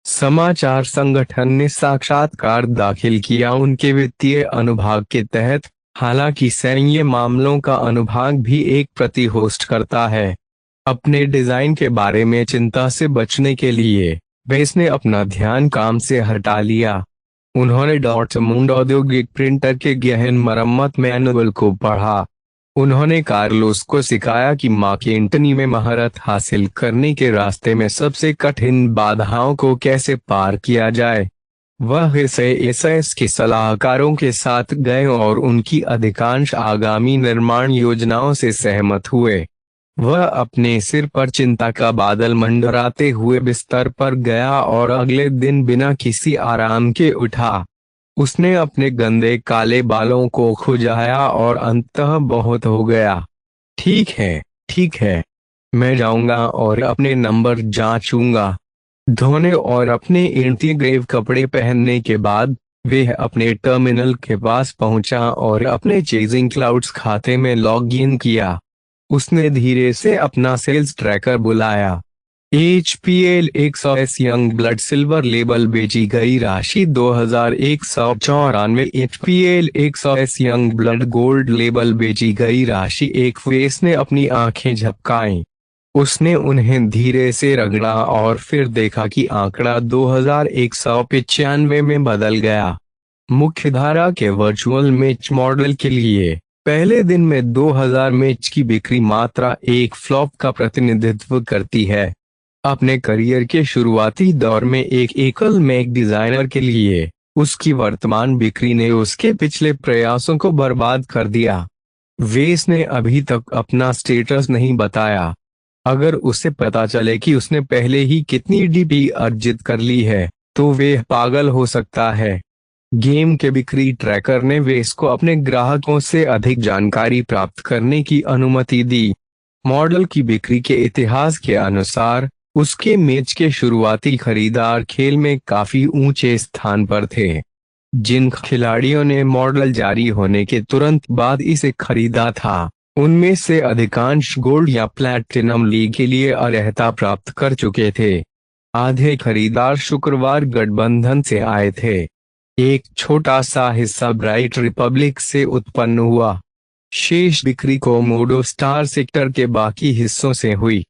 समाचार संगठन ने साक्षात्कार दाखिल किया उनके वित्तीय अनुभाग के तहत, हालांकि सैन्य मामलों का अनुभाग भी एक प्रति होस्ट करता है। अपने डिजाइन के बारे में चिंता से बचने के लिए वेस ने अपना ध्यान काम से हटा लिया। उन्होंने डॉर्टमुंड औद्योगिक प्रिंटर के गहन मरम्मत मैनुअल को पढ़ा। उन्होंने कार्लोस को सिखाया कि मार्क एंटनी में महारत हासिल करने के रास्ते में सबसे कठिन बाधाओं को कैसे पार किया जाए। वह एसएस के सलाहकारों के साथ गए और उनकी अधिकांश आगामी निर्माण योजनाओं से सहमत हुए। वह अपने सिर पर चिंता का बादल मंडराते हुए बिस्तर पर गया और अगले दिन बिना किसी आराम के उठा। उसने अपने गंदे काले बालों को खुजाया और अंततः बहुत हो गया। ठीक है, मैं जाऊंगा और अपने नंबर जांचूंगा। धोने और अपने इंटीग्रेव कपड़े पहनने के बाद वह अपने टर्मिनल के पास पहुंचा और अपने चेजिंग क्लाउड्स खाते में लॉग इन किया। उसने धीरे से अपना सेल्स ट्रैकर बुलाया। HPL 100S young blood silver label बेची गई राशि 2194। HPL 100S young blood gold label बेची गई राशि। एक वेस ने अपनी आंखें झपकाईं। उसने उन्हें धीरे से रगड़ा और फिर देखा कि आंकड़ा 2195 में बदल गया। मुख्यधारा के वर्चुअल मैच मॉडल के लिए पहले दिन में 2000 मैच की बिक्री मात्रा एक फ्लॉप का प्रतिनिधित्व करती है। अपने करियर के शुरुआती दौर में एक एकल मैक डिजाइनर के लिए उसकी वर्तमान बिक्री ने उसके पिछले प्रयासों को बर्बाद कर दिया। वेस ने अभी तक अपना स्टेटस नहीं बताया। अगर उसे पता चले कि उसने पहले ही कितनी डीपी अर्जित कर ली है तो वे पागल हो सकता है। गेम के बिक्री ट्रैकर ने वेस को अपने ग्राहकों से अधिक जानकारी प्राप्त करने की अनुमति दी। मॉडल की बिक्री के इतिहास के अनुसार उसके मैच के शुरुआती खरीदार खेल में काफी ऊंचे स्थान पर थे। जिन खिलाड़ियों ने मॉडल जारी होने के तुरंत बाद इसे खरीदा था उनमें से अधिकांश गोल्ड या प्लैटिनम लीग के लिए अर्हता प्राप्त कर चुके थे। आधे खरीदार शुक्रवार गठबंधन से आए थे। एक छोटा सा हिस्सा ब्राइट रिपब्लिक से उत्पन्न हुआ। शेष बिक्री कोमोडो स्टार सेक्टर के बाकी हिस्सों से हुई।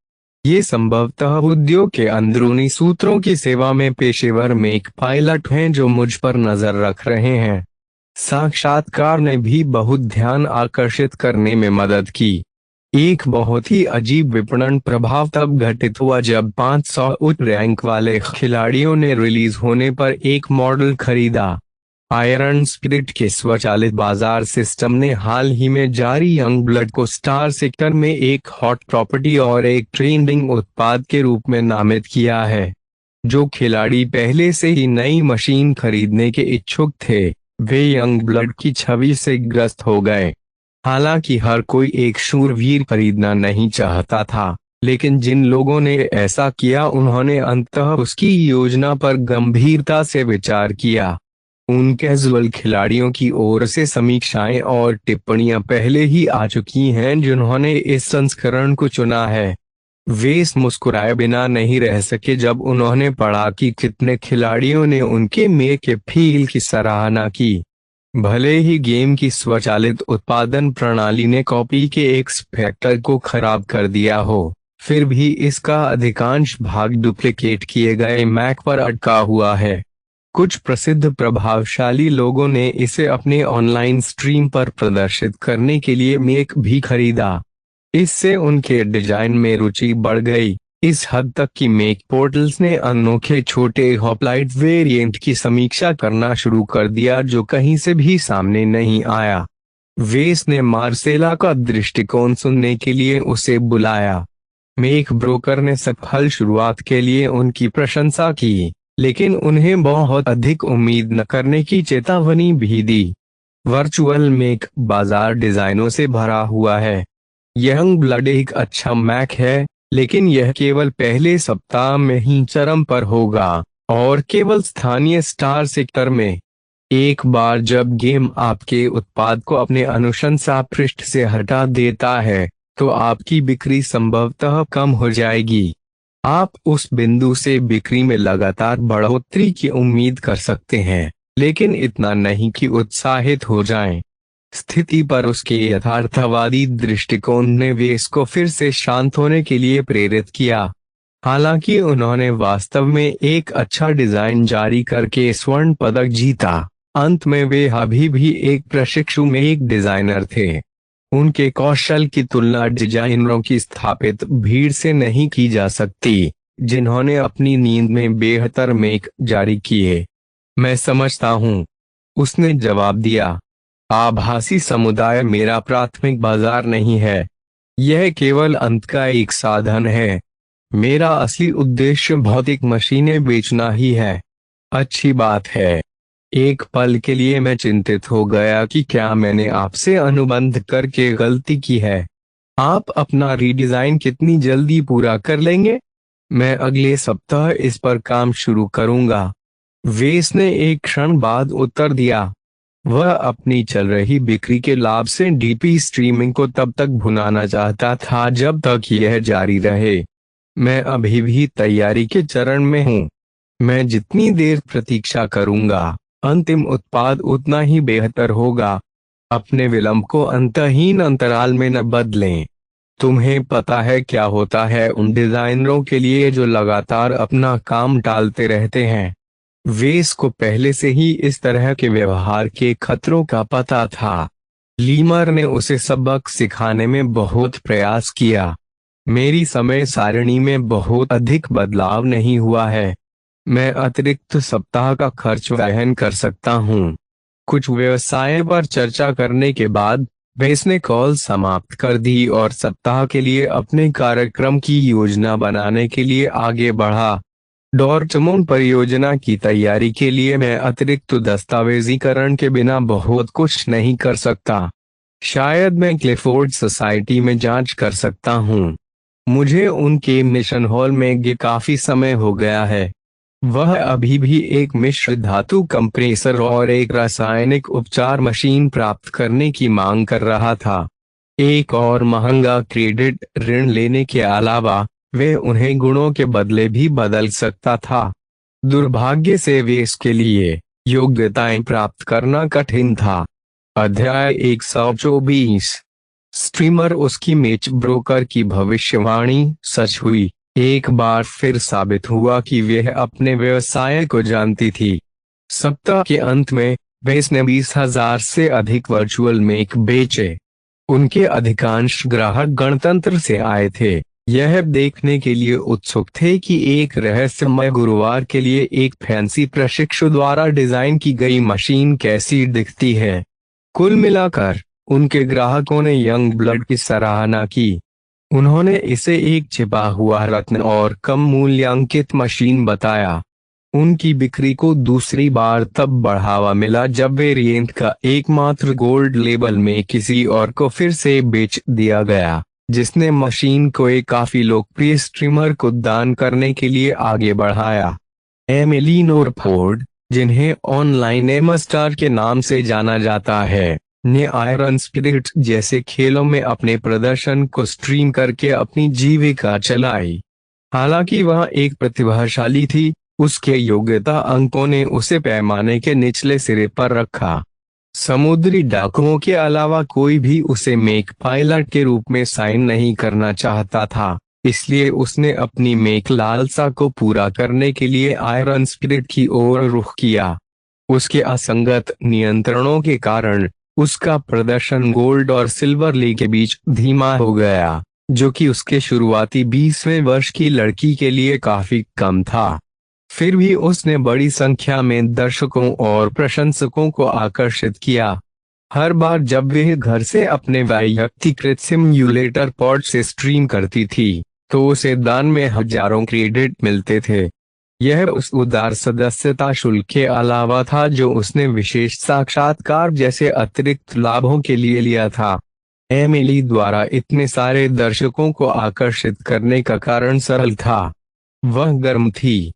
ये संभवतः उद्योग के अंदरूनी सूत्रों की सेवा में पेशेवर मेक पायलट हैं जो मुझ पर नजर रख रहे हैं। साक्षात्कार ने भी बहुत ध्यान आकर्षित करने में मदद की। एक बहुत ही अजीब विपणन प्रभाव तब घटित हुआ जब 500 उच्च रैंक वाले खिलाड़ियों ने रिलीज होने पर एक मॉडल खरीदा। आयरन स्पिरिट के स्वचालित बाजार सिस्टम ने हाल ही में जारी यंग ब्लड को स्टार सेक्टर में एक हॉट प्रॉपर्टी और एक ट्रेंडिंग उत्पाद के रूप में नामित किया है। जो खिलाड़ी पहले से ही नई मशीन खरीदने के इच्छुक थे वे यंग ब्लड की छवि से ग्रस्त हो गए। हालांकि हर कोई एक शूरवीर खरीदना नहीं चाहता था, लेकिन जिन लोगों ने ऐसा किया उन्होंने अंततः उसकी योजना पर गंभीरता से विचार किया। उन कैजुअल खिलाड़ियों की ओर से समीक्षाएं और टिप्पणियां पहले ही आ चुकी हैं जिन्होंने इस संस्करण को चुना है। वेस मुस्कुराए बिना नहीं रह सके जब उन्होंने पढ़ा कि कितने खिलाड़ियों ने उनके मेक फील की सराहना की। भले ही गेम की स्वचालित उत्पादन प्रणाली ने कॉपी के एक्स फैक्टर को खराब कर दिया हो, फिर भी इसका अधिकांश भाग डुप्लीकेट किए गए मैक पर अटका हुआ है। कुछ प्रसिद्ध प्रभावशाली लोगों ने इसे अपने ऑनलाइन स्ट्रीम पर प्रदर्शित करने के लिए मेक भी खरीदा। इससे उनके डिजाइन में रुचि बढ़ गई, इस हद तक कि मेक पोर्टल्स ने अनोखे छोटे हॉपलाइट वेरिएंट की समीक्षा करना शुरू कर दिया जो कहीं से भी सामने नहीं आया। वेस ने मार्सेला का दृष्टिकोण सुनने के लिए उसे बुलाया। मेक ब्रोकर ने सफल शुरुआत के लिए उनकी प्रशंसा की, लेकिन उन्हें बहुत अधिक उम्मीद न करने की चेतावनी भी दी। वर्चुअल मेक बाजार डिजाइनों से भरा हुआ है। यंग ब्लड एक अच्छा मैक है, लेकिन यह केवल पहले सप्ताह में ही चरम पर होगा और केवल स्थानीय स्टार सेक्टर में। एक बार जब गेम आपके उत्पाद को अपने अनुशंसा पृष्ठ से हटा देता है तो आपकी बिक्री संभवतः कम हो जाएगी। आप उस बिंदु से बिक्री में लगातार बढ़ोतरी की उम्मीद कर सकते हैं, लेकिन इतना नहीं कि उत्साहित हो जाएं। स्थिति पर उसके यथार्थवादी दृष्टिकोण ने वेस को फिर से शांत होने के लिए प्रेरित किया। हालांकि उन्होंने वास्तव में एक अच्छा डिजाइन जारी करके स्वर्ण पदक जीता, अंत में वे अभी भी एक प्रशिक्षु में एक डिजाइनर थे। उनके कौशल की तुलना डिजाइनरों की स्थापित भीड़ से नहीं की जा सकती, जिन्होंने अपनी नींद में बेहतर मेक जारी किए। मैं समझता हूँ, उसने जवाब दिया। आभासी समुदाय मेरा प्राथमिक बाजार नहीं है, यह केवल अंत का एक साधन है। मेरा असली उद्देश्य भौतिक मशीनें बेचना ही है। अच्छी बात है। एक पल के लिए मैं चिंतित हो गया कि क्या मैंने आपसे अनुबंध करके गलती की है। आप अपना रीडिजाइन कितनी जल्दी पूरा कर लेंगे? मैं अगले सप्ताह इस पर काम शुरू करूंगा, वेस ने एक क्षण बाद उत्तर दिया। वह अपनी चल रही बिक्री के लाभ से डीपी स्ट्रीमिंग को तब तक भुनाना चाहता था जब तक यह जारी रहे। मैं अभी भी तैयारी के चरण में हूँ। मैं जितनी देर प्रतीक्षा करूंगा, अंतिम उत्पाद उतना ही बेहतर होगा। अपने विलंब को अंतहीन अंतराल में न बदलें। तुम्हें पता है क्या होता है उन डिजाइनरों के लिए जो लगातार अपना काम टालते रहते हैं? वेस को पहले से ही इस तरह के व्यवहार के खतरों का पता था। लीमर ने उसे सबक सिखाने में बहुत प्रयास किया। मेरी समय सारणी में बहुत अधिक बदलाव नहीं हुआ है। मैं अतिरिक्त सप्ताह का खर्च वहन कर सकता हूँ। कुछ व्यवसाय पर चर्चा करने के बाद वेस ने कॉल समाप्त कर दी और सप्ताह के लिए अपने कार्यक्रम की योजना बनाने के लिए आगे बढ़ा। डॉर्टमुंड परियोजना की तैयारी के लिए मैं अतिरिक्त दस्तावेजीकरण के बिना बहुत कुछ नहीं कर सकता। शायद मैं क्लिफोर्ड सोसाइटी में जांच कर सकता हूँ। मुझे उनके मिशन हॉल में काफी समय हो गया है। वह अभी भी एक मिश्र धातु कंप्रेसर और एक रासायनिक उपचार मशीन प्राप्त करने की मांग कर रहा था। एक और महंगा क्रेडिट ऋण लेने के अलावा वे उन्हें गुणों के बदले भी बदल सकता था। दुर्भाग्य से वे इसके लिए योग्यताएं प्राप्त करना कठिन था। अध्याय 124। स्ट्रीमर उसकी मेच ब्रोकर की भविष्यवाणी सच हुई। एक बार फिर साबित हुआ कि वह अपने व्यवसाय को जानती थी। सप्ताह के अंत में वेस ने 20,000 से अधिक वर्चुअल मेक बेचे। उनके अधिकांश ग्राहक गणतंत्र से आए थे, यह देखने के लिए उत्सुक थे कि एक रहस्यमय गुरुवार के लिए एक फैंसी प्रशिक्षु द्वारा डिजाइन की गई मशीन कैसी दिखती है। कुल मिलाकर उनके ग्राहकों ने यंग ब्लड की सराहना की। उन्होंने इसे एक छिपा हुआ रत्न और कम मूल्यांकित मशीन बताया। उनकी बिक्री को दूसरी बार तब बढ़ावा मिला जब वेरिएंट का एकमात्र गोल्ड लेबल में किसी और को फिर से बेच दिया गया, जिसने मशीन को एक काफी लोकप्रिय स्ट्रीमर को दान करने के लिए आगे बढ़ाया। एमिली नोरफोर्ड, जिन्हें ऑनलाइन एमा स्टार के नाम से जाना जाता है, ने आयरन स्पिरिट जैसे खेलों में अपने प्रदर्शन को स्ट्रीम करके अपनी जीविका चलाई। हालांकि वह एक प्रतिभाशाली थी, उसके योग्यता अंकों ने उसे पैमाने के निचले सिरे पर रखा। समुद्री डाकुओं के अलावा कोई भी उसे मेक पायलट के रूप में साइन नहीं करना चाहता था, इसलिए उसने अपनी मेक लालसा को पूरा करने के लिए आयरन स्पिरिट की ओर रुख किया। उसके असंगत नियंत्रणों के कारण उसका प्रदर्शन गोल्ड और सिल्वर लीग के बीच धीमा हो गया, जो कि उसके शुरुआती 20वें वर्ष की लड़की के लिए काफी कम था। फिर भी उसने बड़ी संख्या में दर्शकों और प्रशंसकों को आकर्षित किया। हर बार जब वह घर से अपने व्यक्तिकृत सिम्युलेटर पॉड से स्ट्रीम करती थी, तो उसे दान में हजारों क्रेडिट मिलते थे। यह उस उदार सदस्यता शुल्क के अलावा था जो उसने विशेष साक्षात्कार जैसे अतिरिक्त लाभों के लिए लिया था। एमिली द्वारा इतने सारे दर्शकों को आकर्षित करने का कारण सरल था। वह गर्म थी।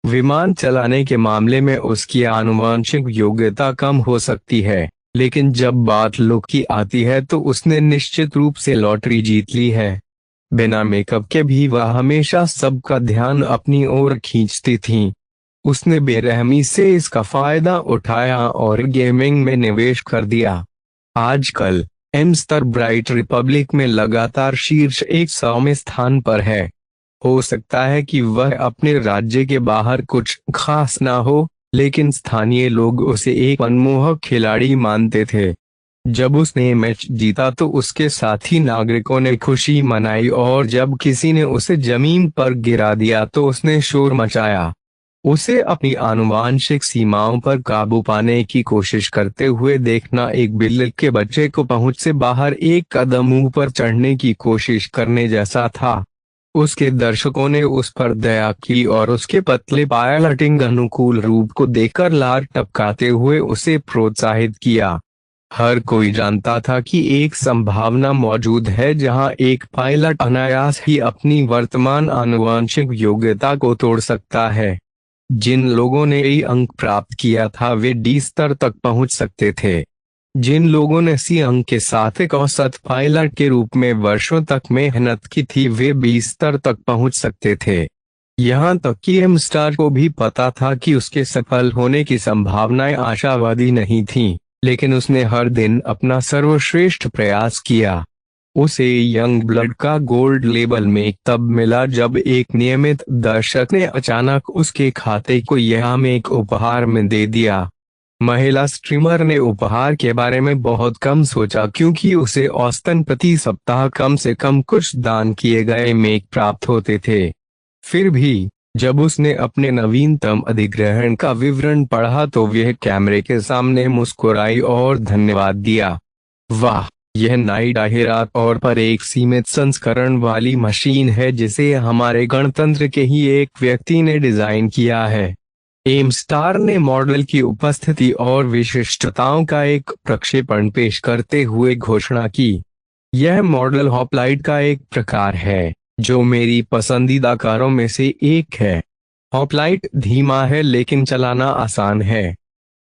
विमान चलाने के मामले में उसकी आनुवंशिक योग्यता कम हो सकती है, लेकिन जब बात लुक की आती है तो उसने निश्चित रूप से लॉटरी जीत ली है। बिना मेकअप के भी वह हमेशा सबका ध्यान अपनी ओर खींचती थी। उसने बेरहमी से इसका फायदा उठाया और गेमिंग में निवेश कर दिया। आजकल एमस्टर ब्राइट रिपब्लिक में लगातार शीर्ष 100वें स्थान पर है। हो सकता है कि वह अपने राज्य के बाहर कुछ खास ना हो, लेकिन स्थानीय लोग उसे एक मनमोहक खिलाड़ी मानते थे। जब उसने मैच जीता तो उसके साथी नागरिकों ने खुशी मनाई और जब किसी ने उसे जमीन पर गिरा दिया तो उसने शोर मचाया। उसे अपनी आनुवांशिक सीमाओं पर काबू पाने की कोशिश करते हुए देखना एक बिल्ली के बच्चे को पहुंच से बाहर एक कदम ऊपर चढ़ने की कोशिश करने जैसा था। उसके दर्शकों ने उस पर दया की और उसके पतले पायलटिंग अनुकूल रूप को देखकर लार टपकाते हुए उसे प्रोत्साहित किया। हर कोई जानता था कि एक संभावना मौजूद है जहां एक पायलट अनायास ही अपनी वर्तमान आनुवंशिक योग्यता को तोड़ सकता है। जिन लोगों ने ए अंक प्राप्त किया था वे डी स्तर तक पहुंच सकते थे। जिन लोगों ने सी अंक के साथ एक औसत पायलट के रूप में वर्षों तक मेहनत की थी वे बी स्तर तक पहुंच सकते थे। यहाँ तक कि एम स्टार को भी पता था कि उसके सफल होने की संभावनाएं आशावादी नहीं थीं, लेकिन उसने हर दिन अपना सर्वश्रेष्ठ प्रयास किया। उसे यंग ब्लड का गोल्ड लेबल में तब मिला जब एक नियमित दर्शक ने अचानक उसके खाते को यह में एक उपहार में दे दिया। महिला स्ट्रीमर ने उपहार के बारे में बहुत कम सोचा क्योंकि उसे औसतन प्रति सप्ताह कम से कम कुछ दान किए गए मेक प्राप्त होते थे। फिर भी जब उसने अपने नवीनतम अधिग्रहण का विवरण पढ़ा तो वह कैमरे के सामने मुस्कुराई और धन्यवाद दिया। वाह, यह नाइट रात और पर एक सीमित संस्करण वाली मशीन है जिसे हमारे गणतंत्र के ही एक व्यक्ति ने डिजाइन किया है। एम स्टार ने मॉडल की उपस्थिति और विशिष्टताओं का एक प्रक्षेपण पेश करते हुए घोषणा की। यह मॉडल हॉपलाइट का एक प्रकार है जो मेरी पसंदीदा कारों में से एक है। हॉपलाइट धीमा है लेकिन चलाना आसान है।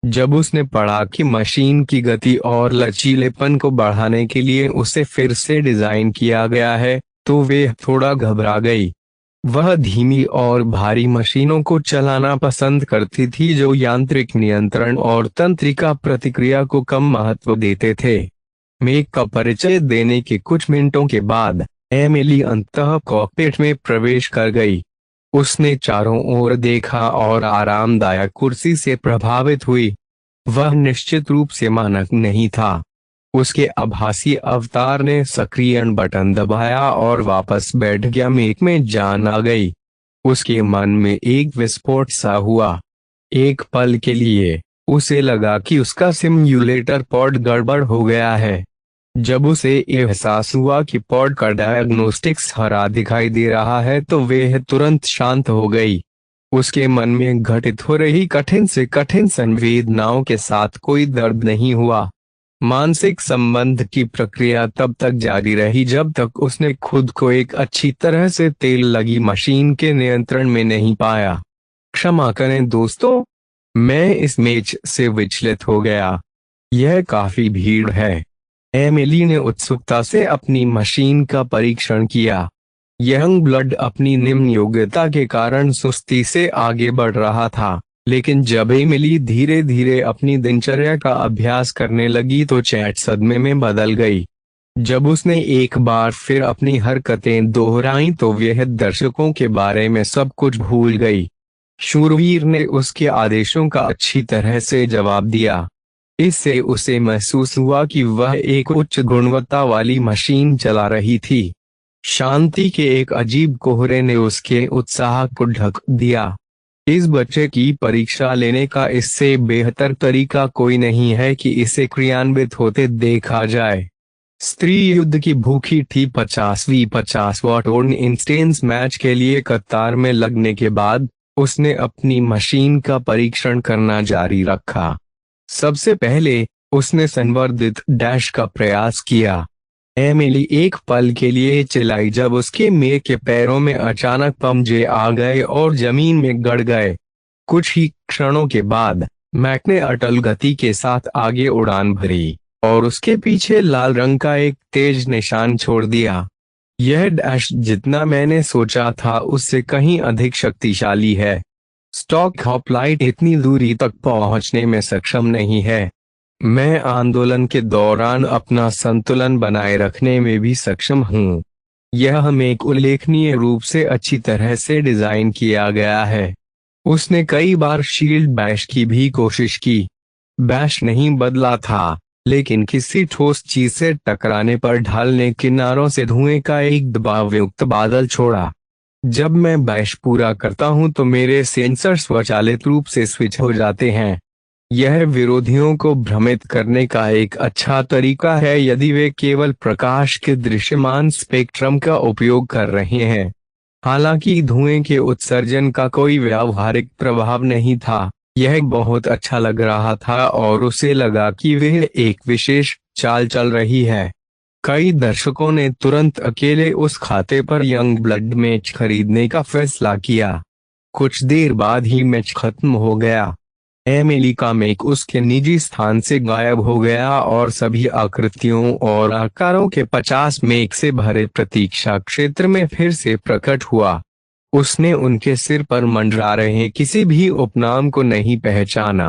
जब उसने पढ़ा कि मशीन की गति और लचीलेपन को बढ़ाने के लिए उसे फिर से डिजाइन किया गया है तो वे थोड़ा घबरा गई। वह धीमी और भारी मशीनों को चलाना पसंद करती थी जो यांत्रिक नियंत्रण और तंत्रिका प्रतिक्रिया को कम महत्व देते थे। मेक का परिचय देने के कुछ मिनटों के बाद एमिली अंततः कॉकपिट में प्रवेश कर गई। उसने चारों ओर देखा और आरामदायक कुर्सी से प्रभावित हुई। वह निश्चित रूप से मानक नहीं था। उसके आभासी अवतार ने सक्रियण बटन दबाया और वापस बैठ गया। मेक में जान आ गई। उसके मन में एक विस्फोट सा हुआ। एक पल के लिए उसे लगा कि उसका सिम्युलेटर पॉड गड़बड़ हो गया है। जब उसे एहसास हुआ कि पॉड का डायग्नोस्टिक्स हरा दिखाई दे रहा है तो वह तुरंत शांत हो गई। उसके मन में घटित हो रही कठिन से कठिन संवेदनाओं के साथ कोई दर्द नहीं हुआ। मानसिक संबंध की प्रक्रिया तब तक जारी रही जब तक उसने खुद को एक अच्छी तरह से तेल लगी मशीन के नियंत्रण में नहीं पाया। क्षमा करें दोस्तों, मैं इस मैच से विचलित हो गया। यह काफी भीड़ है। एमिली ने उत्सुकता से अपनी मशीन का परीक्षण किया। यंग ब्लड अपनी निम्न योग्यता के कारण सुस्ती से आगे बढ़ रहा था, लेकिन जब एमिली धीरे धीरे अपनी दिनचर्या का अभ्यास करने लगी तो चैट सदमे में बदल गई। जब उसने एक बार फिर अपनी हरकतें दोहराई तो वह दर्शकों के बारे में सब कुछ भूल गई। शूरवीर ने उसके आदेशों का अच्छी तरह से जवाब दिया। इससे उसे महसूस हुआ कि वह एक उच्च गुणवत्ता वाली मशीन चला रही थी। शांति के एक अजीब कोहरे ने उसके उत्साह को ढक दिया। इस बच्चे की परीक्षा लेने का इससे बेहतर तरीका कोई नहीं है कि इसे क्रियान्वित होते देखा जाए। स्त्री युद्ध की भूखी थी। 50 वॉट और इंस्टेंस मैच के लिए कतार में लगने के बाद उसने अपनी मशीन का परीक्षण करना जारी रखा। सबसे पहले उसने संवर्धित डैश का प्रयास किया। एमिली एक पल के लिए चिल्लाई जब उसके मेक के पैरों में अचानक पंजे आ गए और जमीन में गड़ गए। कुछ ही क्षणों के बाद मैक ने अटल गति के साथ आगे उड़ान भरी और उसके पीछे लाल रंग का एक तेज निशान छोड़ दिया। यह डैश जितना मैंने सोचा था उससे कहीं अधिक शक्तिशाली है। स्टॉक हॉपलाइट इतनी दूरी तक पहुंचने में सक्षम नहीं है। मैं आंदोलन के दौरान अपना संतुलन बनाए रखने में भी सक्षम हूँ। यह मेक उल्लेखनीय रूप से अच्छी तरह से डिजाइन किया गया है। उसने कई बार शील्ड बैश की भी कोशिश की। बैश नहीं बदला था, लेकिन किसी ठोस चीज से टकराने पर ढालने किनारों से धुएं का एक दबावयुक्त बादल छोड़ा। जब मैं बैश पूरा करता हूं तो मेरे सेंसर स्वचालित रूप से स्विच हो जाते हैं। यह विरोधियों को भ्रमित करने का एक अच्छा तरीका है यदि वे केवल प्रकाश के दृश्यमान स्पेक्ट्रम का उपयोग कर रहे हैं। हालांकि धुएं के उत्सर्जन का कोई व्यावहारिक प्रभाव नहीं था। यह बहुत अच्छा लग रहा था और उसे लगा कि वह एक विशेष चाल चल रही है। कई दर्शकों ने तुरंत अकेले उस खाते पर यंग ब्लड मैच खरीदने का फैसला किया। कुछ देर बाद ही मैच खत्म हो गया। एमिली का मेक उसके निजी स्थान से गायब हो गया और सभी आकृतियों और आकारों के 50 मेक से भरे प्रतीक्षा क्षेत्र में फिर से प्रकट हुआ। उसने उनके सिर पर मंडरा रहे किसी भी उपनाम को नहीं पहचाना।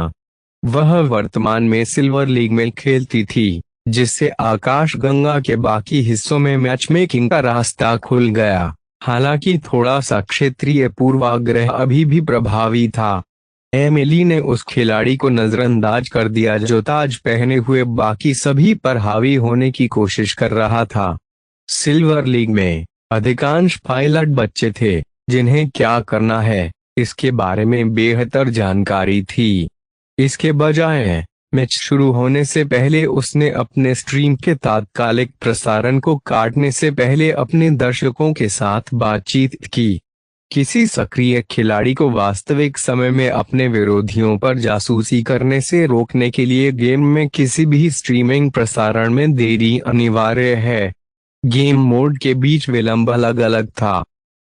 वह वर्तमान में सिल्वर लीग में खेलती थी, जिससे आकाशगंगा के बाकी हिस्सों में मैच मेकिंग का रास्ता खुल गया। हालांकि थोड़ा सा क्षेत्रीय पूर्वाग्रह अभी भी प्रभावी था। एमिली ने उस खिलाड़ी को नजरअंदाज कर दिया जो ताज पहने हुए बाकी सभी पर हावी होने की कोशिश कर रहा था। सिल्वर लीग में अधिकांश पायलट बच्चे थे जिन्हें क्या करना है इसके बारे में बेहतर जानकारी थी। इसके बजाय मैच शुरू होने से पहले उसने अपने स्ट्रीम के तात्कालिक प्रसारण को काटने से पहले अपने दर्शकों के साथ बातचीत की। किसी सक्रिय खिलाड़ी को वास्तविक समय में अपने विरोधियों पर जासूसी करने से रोकने के लिए गेम में किसी भी स्ट्रीमिंग प्रसारण में देरी अनिवार्य है। गेम मोड के बीच विलंब अलग अलग था।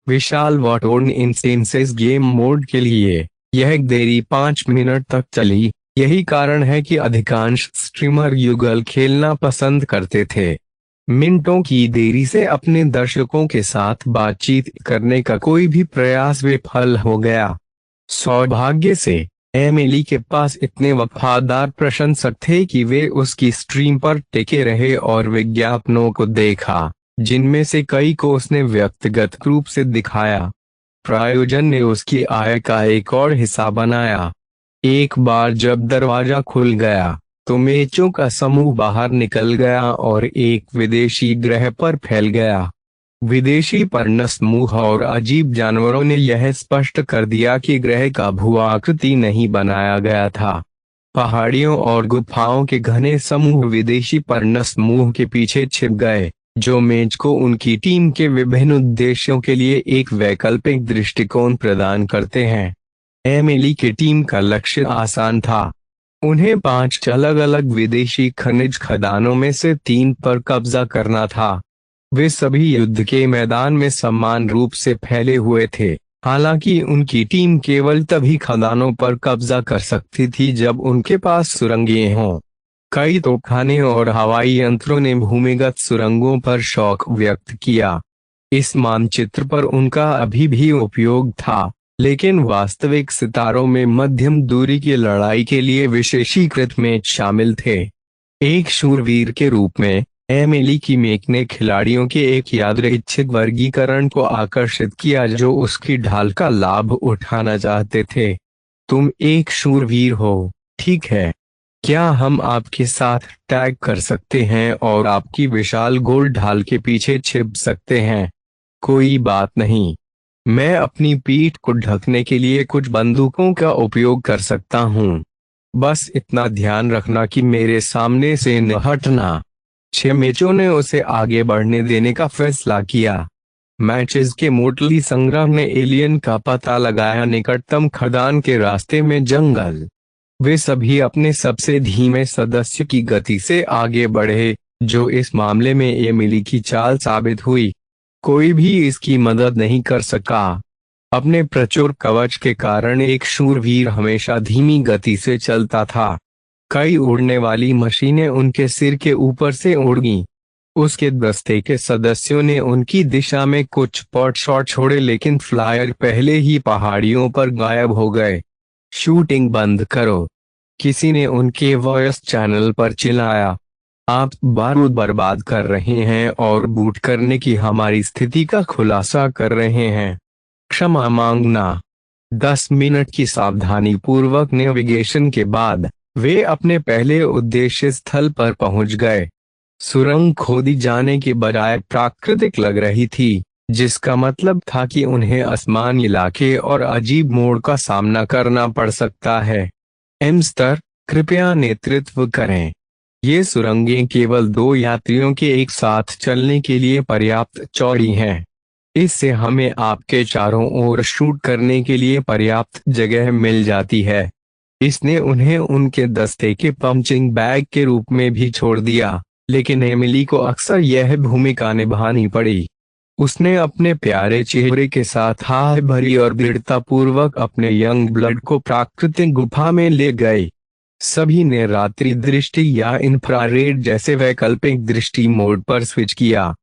विशाल वॉटोर्न इंस्टेंसेस गेम मोड के लिए यह देरी 5 मिनट तक चली। यही कारण है कि अधिकांश स्ट्रीमर युगल खेलना पसंद करते थे। मिनटों की देरी से अपने दर्शकों के साथ बातचीत करने का कोई भी प्रयास विफल हो गया। सौभाग्य से एमिली के पास इतने वफादार प्रशंसक थे कि वे उसकी स्ट्रीम पर टिके रहे और विज्ञापनों को देखा, जिनमें से कई को उसने व्यक्तिगत रूप से दिखाया। प्रायोजन ने उसकी आय का एक और हिस्सा बनाया। एक बार जब दरवाजा खुल गया तो मेचों का समूह बाहर निकल गया और एक विदेशी ग्रह पर फैल गया। विदेशी पर्ण समूह और अजीब जानवरों ने यह स्पष्ट कर दिया कि ग्रह का भू-आकृति नहीं बनाया गया था। पहाड़ियों और गुफाओं के घने समूह विदेशी पर्ण समूह के पीछे छिप गए, जो मेज को उनकी टीम के विभिन्न उद्देश्यों के लिए एक वैकल्पिक दृष्टिकोण प्रदान करते हैं। एमिली की टीम का लक्ष्य आसान था। उन्हें 5 अलग अलग विदेशी खनिज खदानों में से 3 पर कब्जा करना था। वे सभी युद्ध के मैदान में समान रूप से फैले हुए थे। हालांकि उनकी टीम केवल तभी खदानों पर कब्जा कर सकती थी जब उनके पास सुरंगें हों। कई तोपखाने और हवाई यंत्रों ने भूमिगत सुरंगों पर शौक व्यक्त किया। इस मानचित्र पर उनका अभी भी उपयोग था, लेकिन वास्तविक सितारों में मध्यम दूरी की लड़ाई के लिए विशेषीकृत मैच शामिल थे। एक शूरवीर के रूप में एमिली की मेक ने खिलाड़ियों के एक यादृच्छिक वर्गीकरण को आकर्षित किया जो उसकी ढाल का लाभ उठाना चाहते थे। तुम एक शूरवीर हो, ठीक है? क्या हम आपके साथ टैग कर सकते हैं और आपकी विशाल गोल ढाल के पीछे छिप सकते हैं? कोई बात नहीं, मैं अपनी पीठ को ढकने के लिए कुछ बंदूकों का उपयोग कर सकता हूँ। बस इतना ध्यान रखना कि मेरे सामने से न हटना। 6 मैचों ने उसे आगे बढ़ने देने का फैसला किया। मैचेस के मोटली संग्रह ने एलियन का पता लगाया निकटतम खदान के रास्ते में जंगल। वे सभी अपने सबसे धीमे सदस्य की गति से आगे बढ़े, जो इस मामले में एमिली की चाल साबित हुई। कोई भी इसकी मदद नहीं कर सका। अपने प्रचुर कवच के कारण एक शूरवीर हमेशा धीमी गति से चलता था। कई उड़ने वाली मशीनें उनके सिर के ऊपर से उड़ गईं। उसके दस्ते के सदस्यों ने उनकी दिशा में कुछ पॉट शॉट छोड़े, लेकिन फ्लायर पहले ही पहाड़ियों पर गायब हो गए। शूटिंग बंद करो, किसी ने उनके वॉइस चैनल पर चिल्लाया। आप बारूद बर्बाद कर रहे हैं और बूट करने की हमारी स्थिति का खुलासा कर रहे हैं। क्षमा मांगना। 10 मिनट की सावधानी पूर्वक नेविगेशन के बाद वे अपने पहले उद्देश्य स्थल पर पहुंच गए। सुरंग खोदी जाने के बजाय प्राकृतिक लग रही थी, जिसका मतलब था कि उन्हें आसमान इलाके और अजीब मोड़ का सामना करना पड़ सकता है। एम स्तर, कृपया नेतृत्व करें। ये सुरंगें केवल 2 यात्रियों के एक साथ चलने के लिए पर्याप्त चौड़ी हैं। इससे हमें आपके चारों ओर शूट करने के लिए पर्याप्त जगह मिल जाती है। इसने उन्हें उनके दस्ते के पंचिंग बैग के रूप में भी छोड़ दिया, लेकिन एमिली को अक्सर यह भूमिका निभानी पड़ी। उसने अपने प्यारे चेहरे के साथ हाथ भरी और दृढ़तापूर्वक अपने यंग ब्लड को प्राकृतिक गुफा में ले गए। सभी ने रात्रि दृष्टि या इंफ्रारेड जैसे वैकल्पिक दृष्टि मोड पर स्विच किया।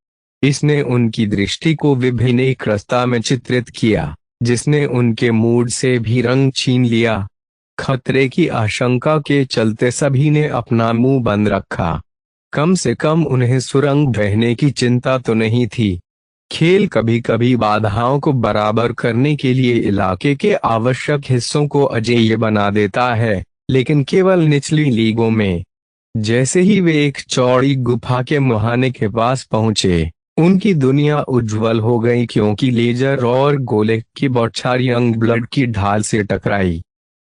इसने उनकी दृष्टि को विभिन्न एक रास्ता में चित्रित किया, जिसने उनके मूड से भी रंग छीन लिया। खतरे की आशंका के चलते सभी ने अपना मुंह बंद रखा। कम से कम उन्हें सुरंग बहने की चिंता तो नहीं थी। खेल कभी कभी बाधाओं को बराबर करने के लिए इलाके के आवश्यक हिस्सों को अजेय बना देता है, लेकिन केवल निचली लीगों में। जैसे ही वे एक चौड़ी गुफा के मुहाने के पास पहुंचे, उनकी दुनिया उज्जवल हो गई, क्योंकि लेजर और गोले की बौछार यंग ब्लड की ढाल से टकराई।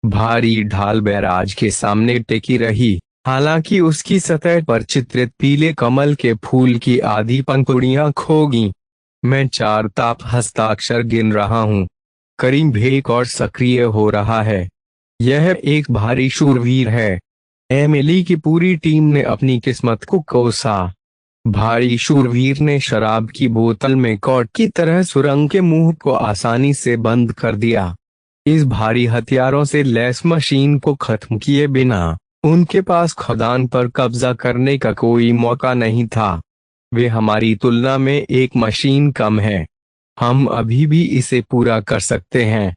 भारी ढाल बैराज के सामने टिकी रही, हालांकि उसकी सतह पर चित्रित पीले कमल के फूल की आधी पंखुड़ियां खो गईं। मैं 4 ताप हस्ताक्षर गिन रहा हूँ। करीम भेक और सक्रिय हो रहा है। यह एक भारी शूरवीर है। एमिली की पूरी टीम ने अपनी किस्मत को कोसा। भारी शूरवीर ने शराब की बोतल में कॉर्क की तरह सुरंग के मुंह को आसानी से बंद कर दिया। इस भारी हथियारों से लैस मशीन को खत्म किए बिना उनके पास खदान पर कब्जा करने का कोई मौका नहीं था। वे हमारी तुलना में एक मशीन कम है। हम अभी भी इसे पूरा कर सकते हैं।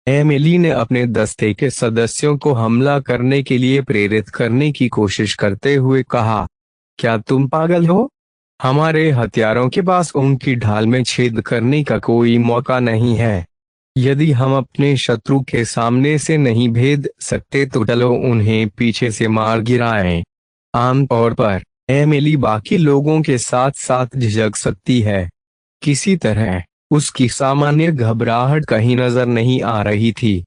एमिली ने अपने दस्ते के सदस्यों को हमला करने के लिए प्रेरित करने की कोशिश करते हुए कहा, क्या तुम पागल हो? हमारे हथियारों के पास उनकी ढाल में छेद करने का कोई मौका नहीं है। यदि हम अपने शत्रु के सामने से नहीं भेद सकते तो चलो उन्हें पीछे से मार गिराएं। आमतौर पर एमिली बाकी लोगों के साथ साथ झिझक सकती है। किसी तरह उसकी सामान्य घबराहट कहीं नजर नहीं आ रही थी।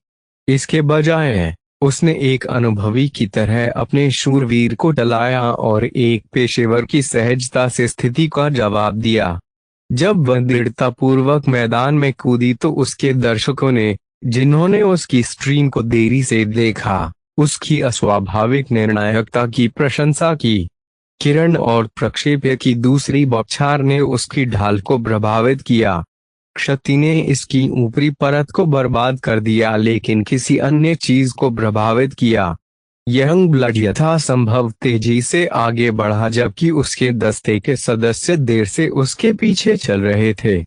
इसके बजाय उसने एक अनुभवी की तरह अपने शूरवीर को टलाया और एक पेशेवर की सहजता से स्थिति का जवाब दिया। जब वह दृढ़तापूर्वक मैदान में कूदी तो उसके दर्शकों ने, जिन्होंने उसकी स्ट्रीम को देरी से देखा, उसकी अस्वाभाविक निर्णायकता की प्रशंसा की। किरण और प्रक्षेप्य की दूसरी बौछार ने उसकी ढाल को प्रभावित किया। क्षति ने इसकी ऊपरी परत को बर्बाद कर दिया, लेकिन किसी अन्य चीज को प्रभावित किया। यंग ब्लड यथासंभव तेजी से आगे बढ़ा, जबकि उसके दस्ते के सदस्य देर से उसके पीछे चल रहे थे।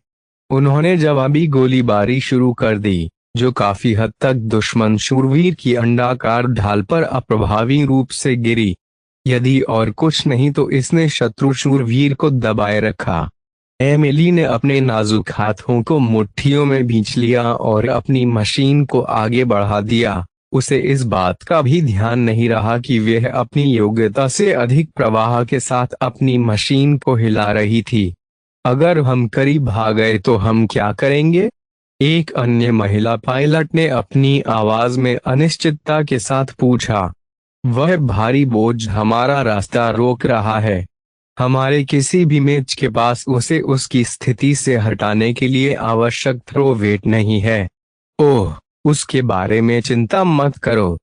उन्होंने जवाबी गोलीबारी शुरू कर दी, जो काफी हद तक दुश्मन शूरवीर की अंडाकार ढाल पर अप्रभावी रूप से गिरी। यदि और कुछ नहीं तो इसने शत्रु शूरवीर को दबाए रखा। एमिली ने अपने नाजुक हाथों को मुट्ठियों में भींच लिया और अपनी मशीन को आगे बढ़ा दिया। उसे इस बात का भी ध्यान नहीं रहा कि वह अपनी योग्यता से अधिक प्रवाह के साथ अपनी मशीन को हिला रही थी। अगर हम करीब आ गए तो हम क्या करेंगे? एक अन्य महिला पायलट ने अपनी आवाज में अनिश्चितता के साथ पूछा। वह भारी बोझ हमारा रास्ता रोक रहा है। हमारे किसी भी मैच के पास उसे उसकी स्थिति से हटाने के लिए आवश्यक थ्रो वेट नहीं है। ओह, उसके बारे में चिंता मत करो,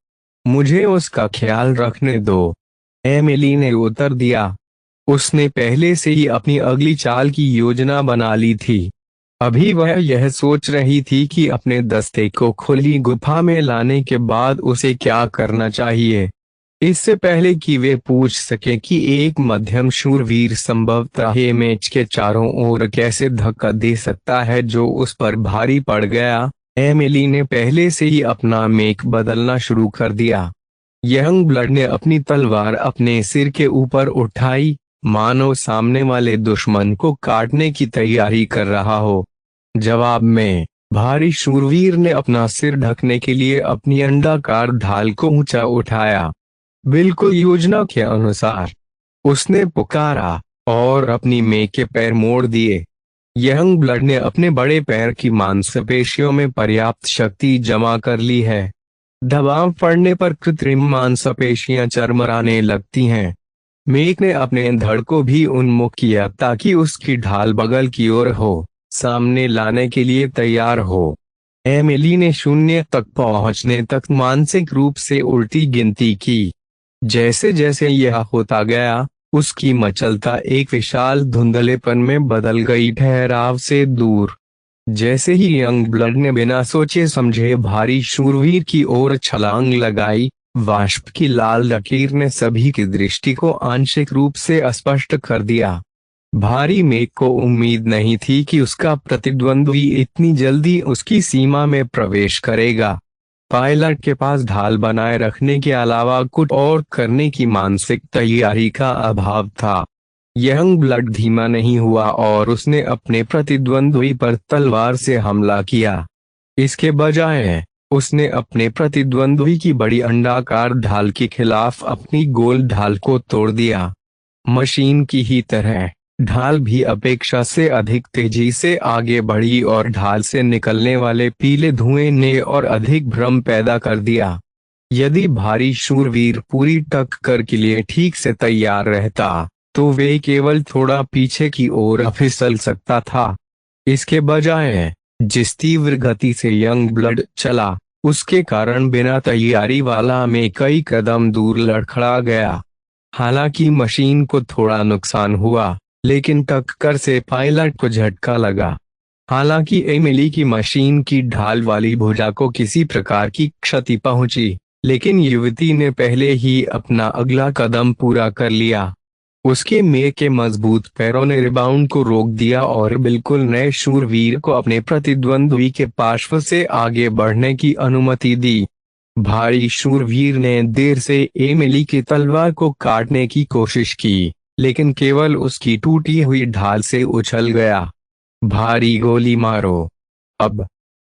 मुझे उसका ख्याल रखने दो, एमिली ने उत्तर दिया। उसने पहले से ही अपनी अगली चाल की योजना बना ली थी। अभी वह यह सोच रही थी कि अपने दस्ते को खुली गुफा में लाने के बाद उसे क्या करना चाहिए, इससे पहले कि वे पूछ सके कि एक मध्यम शूरवीर संभवतः मैच के चारों ओर कैसे धक्का दे सकता है जो उस पर भारी पड़ गया। एमिली ने पहले से ही अपना मेक बदलना शुरू कर दिया। यंग ब्लड ने अपनी तलवार अपने सिर के ऊपर उठाई, मानो सामने वाले दुश्मन को काटने की तैयारी कर रहा हो। जवाब में भारी शूरवीर ने अपना सिर ढकने के लिए अपनी अंडाकार ढाल को ऊंचा उठाया। बिल्कुल योजना के अनुसार, उसने पुकारा और अपनी मेक के पैर मोड़ दिए। यंग ब्लड ने अपने बड़े पैर की मांसपेशियों में पर्याप्त शक्ति जमा कर ली है। दबाव पड़ने पर कृत्रिम मांसपेशियां चरमराने लगती हैं। मेक ने अपने धड़ को भी उन्मुख किया ताकि उसकी ढाल बगल की ओर हो, सामने लाने के लिए तैयार हो। एमिली ने 0 तक पहुंचने तक मानसिक रूप से उल्टी गिनती की। जैसे जैसे यह होता गया, उसकी मचलता एक विशाल धुंधलेपन में बदल गई, ठहराव से दूर। जैसे ही यंग ब्लड ने बिना सोचे समझे भारी शूरवीर की ओर छलांग लगाई, वाष्प की लाल लकीर ने सभी की दृष्टि को आंशिक रूप से अस्पष्ट कर दिया। भारी मेघ को उम्मीद नहीं थी कि उसका प्रतिद्वंद्वी इतनी जल्दी उसकी सीमा में प्रवेश करेगा। पायलट के पास ढाल बनाए रखने के अलावा कुछ और करने की मानसिक तैयारी का अभाव था। यंग ब्लड धीमा नहीं हुआ और उसने अपने प्रतिद्वंद्वी पर तलवार से हमला किया। इसके बजाय उसने अपने प्रतिद्वंद्वी की बड़ी अंडाकार ढाल के खिलाफ अपनी गोल ढाल को तोड़ दिया। मशीन की ही तरह ढाल भी अपेक्षा से अधिक तेजी से आगे बढ़ी और ढाल से निकलने वाले पीले धुएं ने और अधिक भ्रम पैदा कर दिया। यदि भारी शूरवीर पूरी टक्कर के लिए ठीक से तैयार रहता तो वे केवल थोड़ा पीछे की ओर फिसल सकता था। इसके बजाय जिस तीव्र गति से यंग ब्लड चला, उसके कारण बिना तैयारी वाला में कई कदम दूर लड़खड़ा गया। हालांकि मशीन को थोड़ा नुकसान हुआ, लेकिन टक्कर से पायलट को झटका लगा। हालांकि एमिली की मशीन की ढाल वाली भुजा को किसी प्रकार की क्षति पहुंची, लेकिन युवती ने पहले ही अपना अगला कदम पूरा कर लिया। उसके मेघ के मजबूत पैरों ने रिबाउंड को रोक दिया और बिल्कुल नए शूरवीर को अपने प्रतिद्वंद्वी के पार्श्व से आगे बढ़ने की अनुमति दी। भारी शूरवीर ने देर से एमिली की तलवार को काटने की कोशिश की, लेकिन केवल उसकी टूटी हुई ढाल से उछल गया। भारी गोली मारो। अब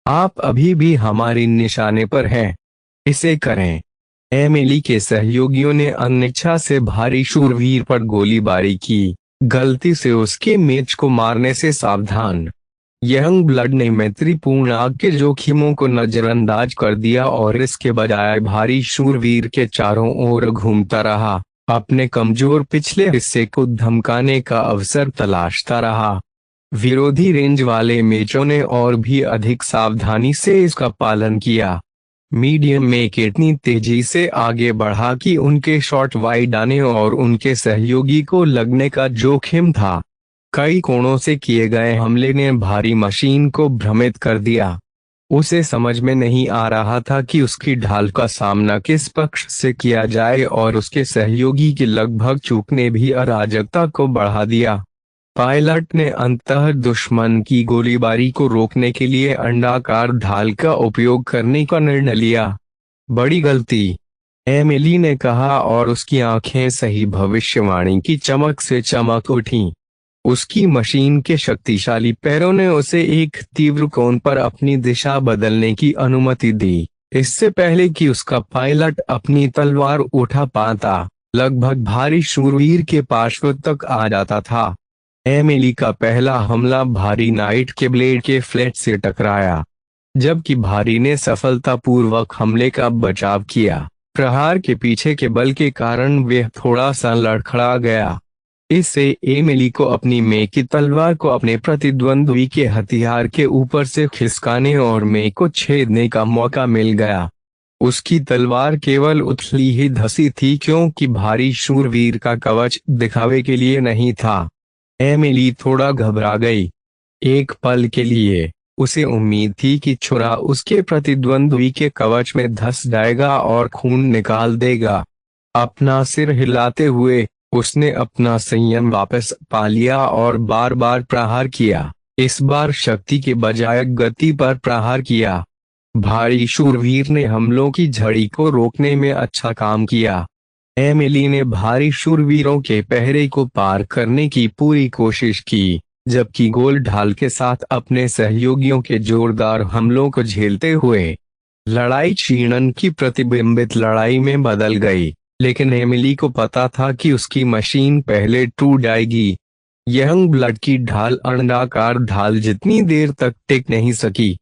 आप अभी भी हमारी निशाने पर हैं, इसे करें। एमिली के सहयोगियों ने अनिच्छा से भारी शूरवीर पर गोलीबारी की, गलती से उसके मेज को मारने से सावधान। यंग ब्लड ने मैत्रीपूर्ण आग के जोखिमों को नजरअंदाज कर दिया और इसके बजाय भारी शूरवीर के चारों ओर घूमता रहा, अपने कमजोर पिछले हिस्से को धमकाने का अवसर तलाशता रहा। विरोधी रेंज वाले मेचों ने और भी अधिक सावधानी से इसका पालन किया। मीडियम में इतनी तेजी से आगे बढ़ा कि उनके शॉट वाइड आने और उनके सहयोगी को लगने का जोखिम था। कई कोणों से किए गए हमले ने भारी मशीन को भ्रमित कर दिया। उसे समझ में नहीं आ रहा था कि उसकी ढाल का सामना किस पक्ष से किया जाए और उसके सहयोगी की लगभग चूक ने भी अराजकता को बढ़ा दिया। पायलट ने अंततः दुश्मन की गोलीबारी को रोकने के लिए अंडाकार ढाल का उपयोग करने का निर्णय लिया। बड़ी गलती, एमिली ने कहा और उसकी आंखें सही भविष्यवाणी की चमक से चमक उठीं। उसकी मशीन के शक्तिशाली पैरों ने उसे एक तीव्र कोण पर अपनी दिशा बदलने की अनुमति दी, इससे पहले कि उसका पायलट अपनी तलवार उठा पाता। लगभग भारी शूरवीर के पार्श्व तक आ जाता था। एमिली का पहला हमला भारी नाइट के ब्लेड के फ्लैट से टकराया, जबकि भारी ने सफलतापूर्वक हमले का बचाव किया। प्रहार के पीछे के बल के कारण वह थोड़ा सा लड़खड़ा गया। इससे एमिली को अपनी मेघ की तलवार को अपने प्रतिद्वंद्वी के हथियार के ऊपर से खिसकाने और मेघ को छेदने का मौका मिल गया। उसकी तलवार केवल उथली ही धसी थी, क्योंकि भारी शूरवीर का कवच दिखावे के लिए नहीं था। एमिली थोड़ा घबरा गई। एक पल के लिए उसे उम्मीद थी कि छुरा उसके प्रतिद्वंद्वी के कवच में धंस जाएगा और खून निकाल देगा। अपना सिर हिलाते हुए उसने अपना संयम वापस पा लिया और बार बार प्रहार किया। इस बार शक्ति के बजाय गति पर प्रहार किया। भारी शूरवीर ने हमलों की झड़ी को रोकने में अच्छा काम किया। एमिली ने भारी शूरवीरों के पहरे को पार करने की पूरी कोशिश की, जबकि गोल ढाल के साथ अपने सहयोगियों के जोरदार हमलों को झेलते हुए लड़ाई छीनन की प्रतिबिंबित लड़ाई में बदल गई। लेकिन एमिली को पता था कि उसकी मशीन पहले टूट जाएगी। यंग ब्लड की ढाल अंडाकार ढाल जितनी देर तक टिक नहीं सकी।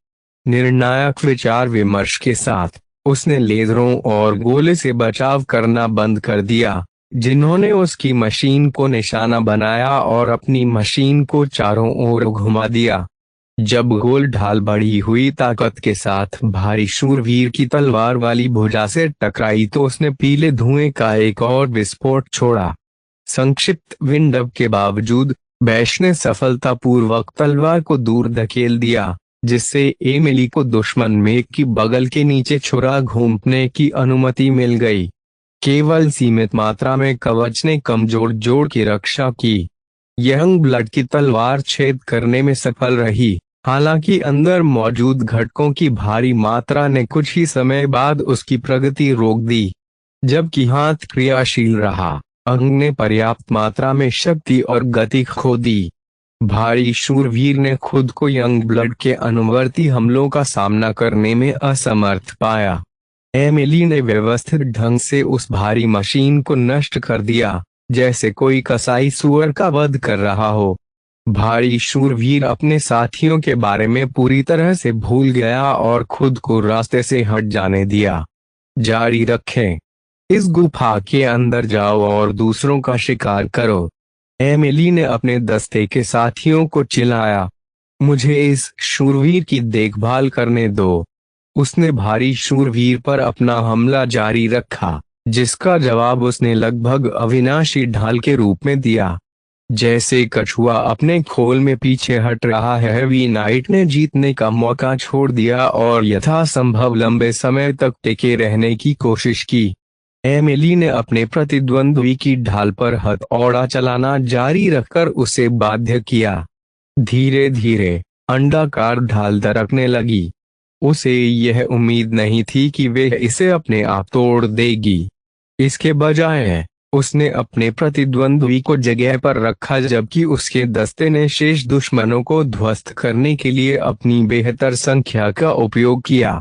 निर्णायक विचार विमर्श के साथ उसने लेजरों और गोले से बचाव करना बंद कर दिया, जिन्होंने उसकी मशीन को निशाना बनाया और अपनी मशीन को चारों ओर घुमा दिया। जब गोल ढाल बढ़ी हुई ताकत के साथ भारी शूरवीर की तलवार वाली भुजा से टकराई तो उसने पीले धुएं का एक और विस्फोट छोड़ा। संक्षिप्त विंडअप के बावजूद बैश ने सफलतापूर्वक तलवार को दूर धकेल दिया, जिससे एमिली को दुश्मन मेघ की बगल के नीचे छुरा घूमने की अनुमति मिल गई। केवल सीमित मात्रा में कवच ने कमजोर जोड़ की रक्षा की। यंग ब्लड की तलवार छेद करने में सफल रही, हालांकि अंदर मौजूद घटकों की भारी मात्रा ने कुछ ही समय बाद उसकी प्रगति रोक दी। जबकि हाथ क्रियाशील रहा, अंग ने पर्याप्त मात्रा में शक्ति और गति खो दी। भारी शूरवीर ने खुद को यंग ब्लड के अनुवर्ती हमलों का सामना करने में असमर्थ पाया। एमिली ने व्यवस्थित ढंग से उस भारी मशीन को नष्ट कर दिया, जैसे कोई कसाई सूअर का वध कर रहा हो। भारी शूरवीर अपने साथियों के बारे में पूरी तरह से भूल गया और खुद को रास्ते से हट जाने दिया। जारी रखें, इस गुफा के अंदर जाओ और दूसरों का शिकार करो। एमिली ने अपने दस्ते के साथियों को चिल्लाया, मुझे इस शूरवीर की देखभाल करने दो। उसने भारी शूरवीर पर अपना हमला जारी रखा, जिसका जवाब उसने लगभग अविनाशी ढाल के रूप में दिया। जैसे कछुआ अपने खोल में पीछे हट रहा है, हेवी नाइट ने जीतने का मौका छोड़ दिया और यथासंभव लंबे समय तक टिके रहने की कोशिश की। एमिली ने अपने प्रतिद्वंद्वी की ढाल पर हथौड़ा चलाना जारी रखकर उसे बाध्य किया। धीरे धीरे अंडाकार ढाल दरकने लगी। उसे यह उम्मीद नहीं थी कि वे इसे अपने आप तोड़ देगी। इसके बजाय उसने अपने प्रतिद्वंद्वी को जगह पर रखा, जबकि उसके दस्ते ने शेष दुश्मनों को ध्वस्त करने के लिए अपनी बेहतर संख्या का उपयोग किया।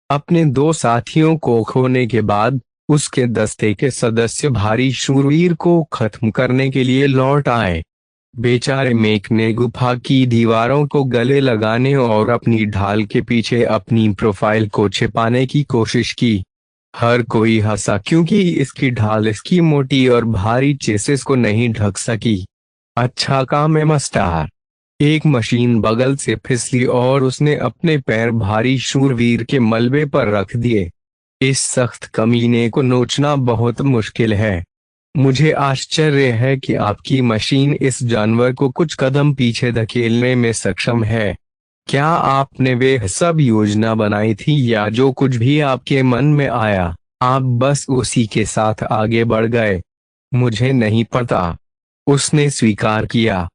अपने दो साथियों को खोने के बाद उसके दस्ते के सदस्य भारी शूरवीर को खत्म करने के लिए लौट आए। बेचारे मेक ने गुफा की दीवारों को गले लगाने और अपनी ढाल के पीछे अपनी प्रोफाइल को छिपाने की कोशिश की। हर कोई हंसा क्योंकि इसकी ढाल इसकी मोटी और भारी चेसिस को नहीं ढक सकी। अच्छा काम है मास्टर। एक मशीन बगल से फिसली और उसने अपने पैर भारी शूरवीर के मलबे पर रख दिए। इस सख्त कमीने को नोचना बहुत मुश्किल है। मुझे आश्चर्य है कि आपकी मशीन इस जानवर को कुछ कदम पीछे धकेलने में सक्षम है। क्या आपने वे सब योजना बनाई थी या जो कुछ भी आपके मन में आया, आप बस उसी के साथ आगे बढ़ गए? मुझे नहीं पता, उसने स्वीकार किया।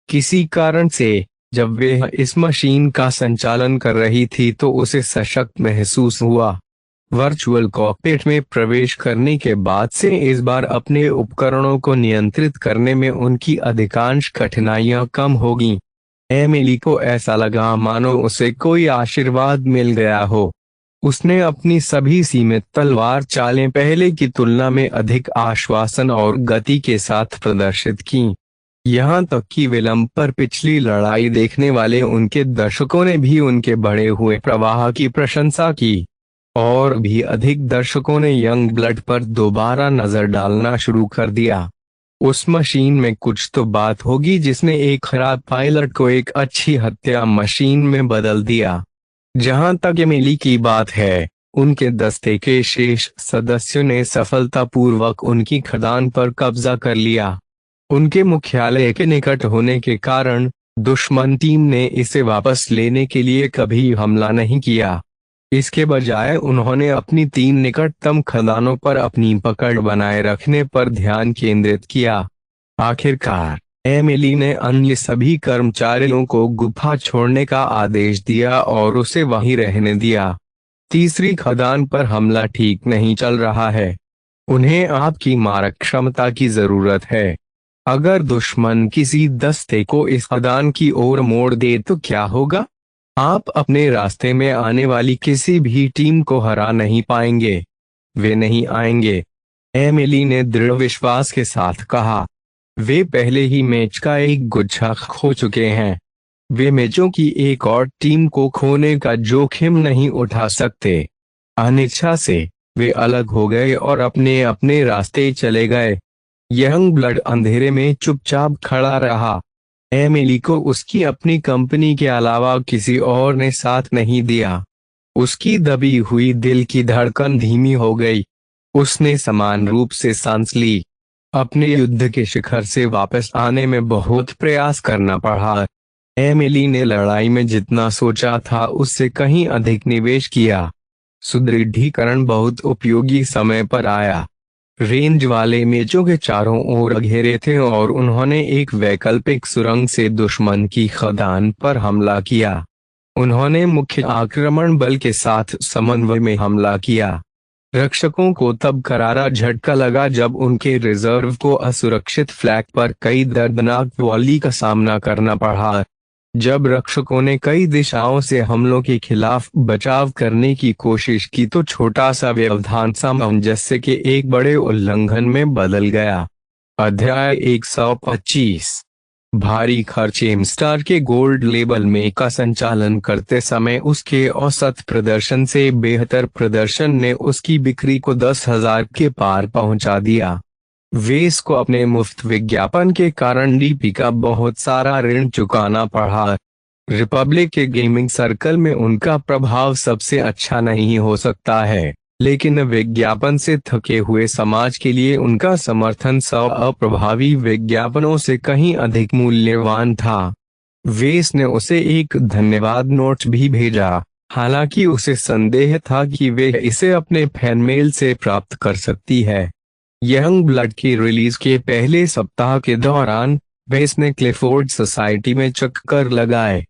किसी कारण से जब वे इस मशीन का संचालन कर रही थी तो उसे सशक्त महसूस हुआ। वर्चुअल कॉकपिट में प्रवेश करने के बाद से इस बार अपने उपकरणों को नियंत्रित करने में उनकी अधिकांश कठिनाइयां कम होगी। एमिली को ऐसा लगा मानो उसे कोई आशीर्वाद मिल गया हो। उसने अपनी सभी सीमित तलवार चालें पहले की तुलना में अधिक आश्वासन और गति के साथ प्रदर्शित की। यहाँ तक कि विलंब पर पिछली लड़ाई देखने वाले उनके दर्शकों ने भी उनके बढ़े हुए प्रवाह की प्रशंसा की। और भी अधिक दर्शकों ने यंग ब्लड पर दोबारा नजर डालना शुरू कर दिया। उस मशीन में कुछ तो बात होगी जिसने एक खराब पायलट को एक अच्छी हत्या मशीन में बदल दिया। जहां तक एमिली की बात है, उनके दस्ते के शेष सदस्यों ने सफलतापूर्वक उनकी खदान पर कब्जा कर लिया। उनके मुख्यालय के निकट होने के कारण दुश्मन टीम ने इसे वापस लेने के लिए कभी हमला नहीं किया। इसके बजाय उन्होंने अपनी 3 निकटतम खदानों पर अपनी पकड़ बनाए रखने पर ध्यान केंद्रित किया। आखिरकार एमिली ने अन्य सभी कर्मचारियों को गुफा छोड़ने का आदेश दिया और उसे वहीं रहने दिया। तीसरी खदान पर हमला ठीक नहीं चल रहा है। उन्हें आपकी मारक क्षमता की जरूरत है। अगर दुश्मन किसी दस्ते को इस खदान की ओर मोड़ दे तो क्या होगा? आप अपने रास्ते में आने वाली किसी भी टीम को हरा नहीं पाएंगे। वे नहीं आएंगे, एमिली ने दृढ़ विश्वास के साथ कहा। वे पहले ही मैच का एक गुच्छा खो चुके हैं। वे मैचों की एक और टीम को खोने का जोखिम नहीं उठा सकते। अनिच्छा से वे अलग हो गए और अपने अपने रास्ते चले गए। यंग ब्लड अंधेरे में चुपचाप खड़ा रहा। एमिली को उसकी अपनी कंपनी के अलावा किसी और ने साथ नहीं दिया। उसकी दबी हुई दिल की धड़कन धीमी हो गई। उसने समान रूप से सांस ली। अपने युद्ध के शिखर से वापस आने में बहुत प्रयास करना पड़ा। एमिली ने लड़ाई में जितना सोचा था उससे कहीं अधिक निवेश किया। सुदृढ़ीकरण बहुत उपयोगी समय पर आया। रेंज वाले मेचों के चारों ओर घेरे थे और उन्होंने एक वैकल्पिक सुरंग से दुश्मन की खदान पर हमला किया। उन्होंने मुख्य आक्रमण बल के साथ समन्वय में हमला किया। रक्षकों को तब करारा झटका लगा जब उनके रिजर्व को असुरक्षित फ्लैग पर कई दर्दनाक वॉली का सामना करना पड़ा। जब रक्षकों ने कई दिशाओं से हमलों के खिलाफ बचाव करने की कोशिश की तो छोटा सा व्यवधान सामंजस्य के एक बड़े उल्लंघन में बदल गया। अध्याय 125। भारी खर्च एमस्टार के गोल्ड लेबल में का संचालन करते समय उसके औसत प्रदर्शन से बेहतर प्रदर्शन ने उसकी बिक्री को 10,000 के पार पहुंचा दिया। वेस को अपने मुफ्त विज्ञापन के कारण डीपी का बहुत सारा ऋण चुकाना पड़ा। रिपब्लिक के गेमिंग सर्कल में उनका प्रभाव सबसे अच्छा नहीं हो सकता है, लेकिन विज्ञापन से थके हुए समाज के लिए उनका समर्थन 100 अप्रभावी विज्ञापनों से कहीं अधिक मूल्यवान था। वेस ने उसे एक धन्यवाद नोट भी भेजा, हालांकि उसे संदेह था कि वे इसे अपने फैन मेल से प्राप्त कर सकती है। यंग ब्लड की रिलीज के पहले सप्ताह के दौरान वेस ने क्लिफोर्ड सोसाइटी में चक्कर लगाए।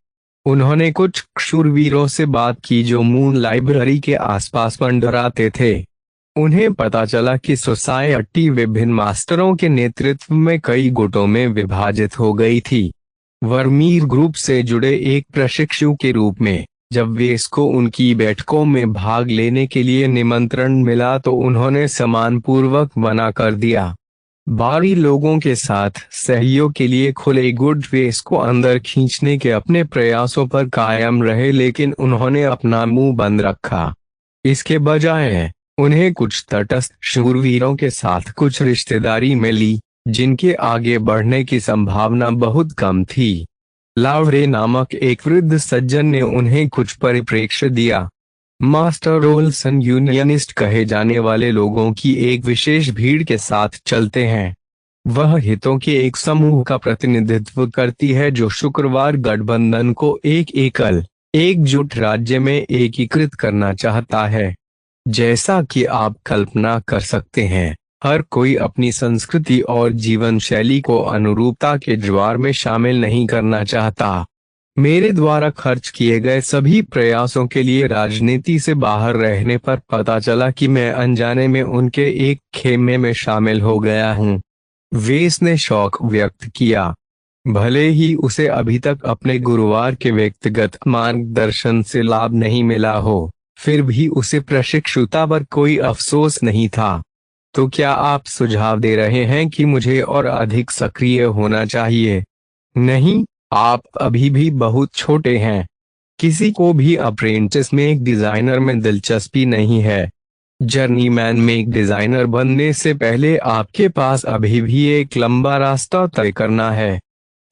उन्होंने कुछ शूरवीरों से बात की जो मून लाइब्रेरी के आसपास मंडराते थे। उन्हें पता चला कि सोसाइटी विभिन्न मास्टरों के नेतृत्व में कई गुटों में विभाजित हो गई थी। वर्मीर ग्रुप से जुड़े एक प्रशिक्षु के रूप में जब वेस को उनकी बैठकों में भाग लेने के लिए निमंत्रण मिला तो उन्होंने सम्मानपूर्वक मना कर दिया। बाहरी लोगों के साथ सहयोग के लिए खुले गुड वेस को अंदर खींचने के अपने प्रयासों पर कायम रहे, लेकिन उन्होंने अपना मुंह बंद रखा। इसके बजाय उन्हें कुछ तटस्थ शूरवीरों के साथ कुछ रिश्तेदारी मिली जिनके आगे बढ़ने की संभावना बहुत कम थी। लावरे नामक एक वृद्ध सज्जन ने उन्हें कुछ परिप्रेक्ष्य दिया। मास्टर ओल्सन यूनियनिस्ट कहे जाने वाले लोगों की एक विशेष भीड़ के साथ चलते हैं। वह हितों के एक समूह का प्रतिनिधित्व करती है जो शुक्रवार गठबंधन को एक एकल एकजुट राज्य में एकीकृत करना चाहता है। जैसा कि आप कल्पना कर सकते हैं, हर कोई अपनी संस्कृति और जीवन शैली को अनुरूपता के ज्वार में शामिल नहीं करना चाहता। मेरे द्वारा खर्च किए गए सभी प्रयासों के लिए राजनीति से बाहर रहने पर पता चला कि मैं अनजाने में उनके एक खेमे में शामिल हो गया हूँ। वेस ने शौक व्यक्त किया। भले ही उसे अभी तक अपने गुरुवार के व्यक्तिगत मार्गदर्शन से लाभ नहीं मिला हो, फिर भी उसे प्रशिक्षुता पर कोई अफसोस नहीं था। तो क्या आप सुझाव दे रहे हैं कि मुझे और अधिक सक्रिय होना चाहिए? नहीं, आप अभी भी बहुत छोटे हैं। किसी को भी अप्रेंटिस में एक डिजाइनर में दिलचस्पी नहीं है। जर्नीमैन में एक डिजाइनर बनने से पहले आपके पास अभी भी एक लंबा रास्ता तय करना है।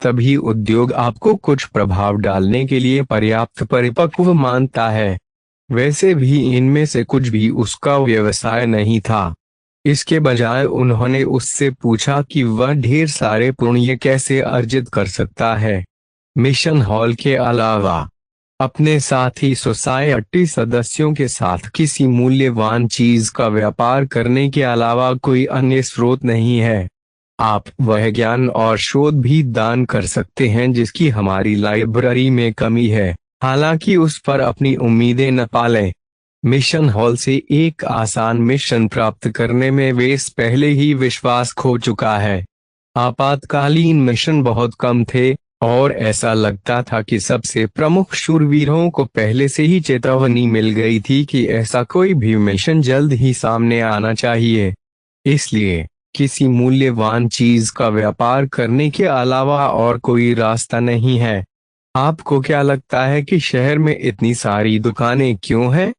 तभी उद्योग आपको कुछ प्रभाव डालने के लिए पर्याप्त परिपक्व मानता है। वैसे भी इनमें से कुछ भी उसका व्यवसाय नहीं था। इसके बजाय उन्होंने उससे पूछा कि वह ढेर सारे पुण्य कैसे अर्जित कर सकता है। मिशन हॉल के अलावा अपने साथी सोसाइटी सदस्यों के साथ किसी मूल्यवान चीज का व्यापार करने के अलावा कोई अन्य स्रोत नहीं है। आप वह ज्ञान और शोध भी दान कर सकते हैं जिसकी हमारी लाइब्रेरी में कमी है, हालांकि उस पर अपनी उम्मीदें न पालें। मिशन हॉल से एक आसान मिशन प्राप्त करने में वेस पहले ही विश्वास खो चुका है। आपातकालीन मिशन बहुत कम थे और ऐसा लगता था कि सबसे प्रमुख शूरवीरों को पहले से ही चेतावनी मिल गई थी कि ऐसा कोई भी मिशन जल्द ही सामने आना चाहिए। इसलिए किसी मूल्यवान चीज का व्यापार करने के अलावा और कोई रास्ता नहीं है। आपको क्या लगता है कि शहर में इतनी सारी दुकानें क्यों हैं?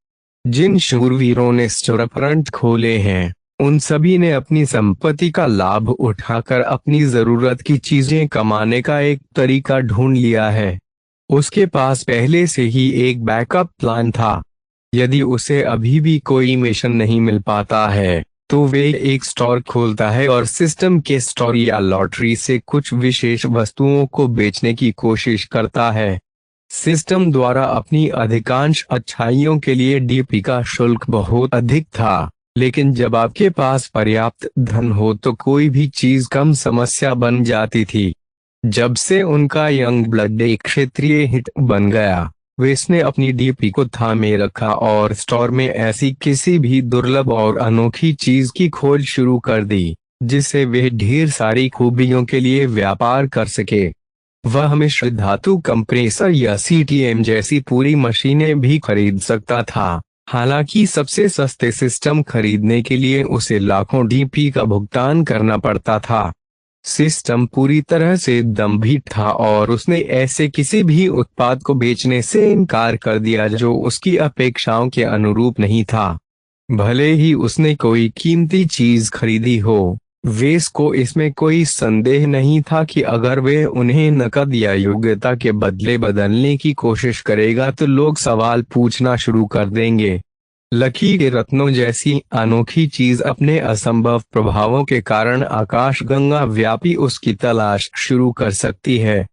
जिन शूरवीरों ने स्टोरफ्रंट खोले हैं उन सभी ने अपनी संपत्ति का लाभ उठाकर अपनी जरूरत की चीजें कमाने का एक तरीका ढूंढ लिया है। उसके पास पहले से ही एक बैकअप प्लान था। यदि उसे अभी भी कोई मिशन नहीं मिल पाता है तो वे एक स्टोर खोलता है और सिस्टम के स्टोर या लॉटरी से कुछ विशेष वस्तुओं को बेचने की कोशिश करता है। सिस्टम द्वारा अपनी अधिकांश अच्छाइयों के लिए डीपी का शुल्क बहुत अधिक था, लेकिन जब आपके पास पर्याप्त धन हो तो कोई भी चीज कम समस्या बन जाती थी। जब से उनका यंग ब्लड एक क्षेत्रीय हिट बन गया, वेस ने अपनी डीपी को थामे रखा और स्टोर में ऐसी किसी भी दुर्लभ और अनोखी चीज की खोज शुरू कर दी, जिससे वे ढेर सारी खूबियों के लिए व्यापार कर सके। वह मिश्र धातु कंप्रेसर या सीटीएम जैसी पूरी मशीनें भी खरीद सकता था। हालांकि सबसे सस्ते सिस्टम खरीदने के लिए उसे लाखों डीपी का भुगतान करना पड़ता था। सिस्टम पूरी तरह से दंभित था और उसने ऐसे किसी भी उत्पाद को बेचने से इनकार कर दिया जो उसकी अपेक्षाओं के अनुरूप नहीं था, भले ही उसने कोई कीमती चीज खरीदी हो। वेस को इसमें कोई संदेह नहीं था कि अगर वे उन्हें नकद या योग्यता के बदले बदलने की कोशिश करेगा तो लोग सवाल पूछना शुरू कर देंगे। लकी के रत्नों जैसी अनोखी चीज अपने असंभव प्रभावों के कारण आकाशगंगा व्यापी उसकी तलाश शुरू कर सकती है।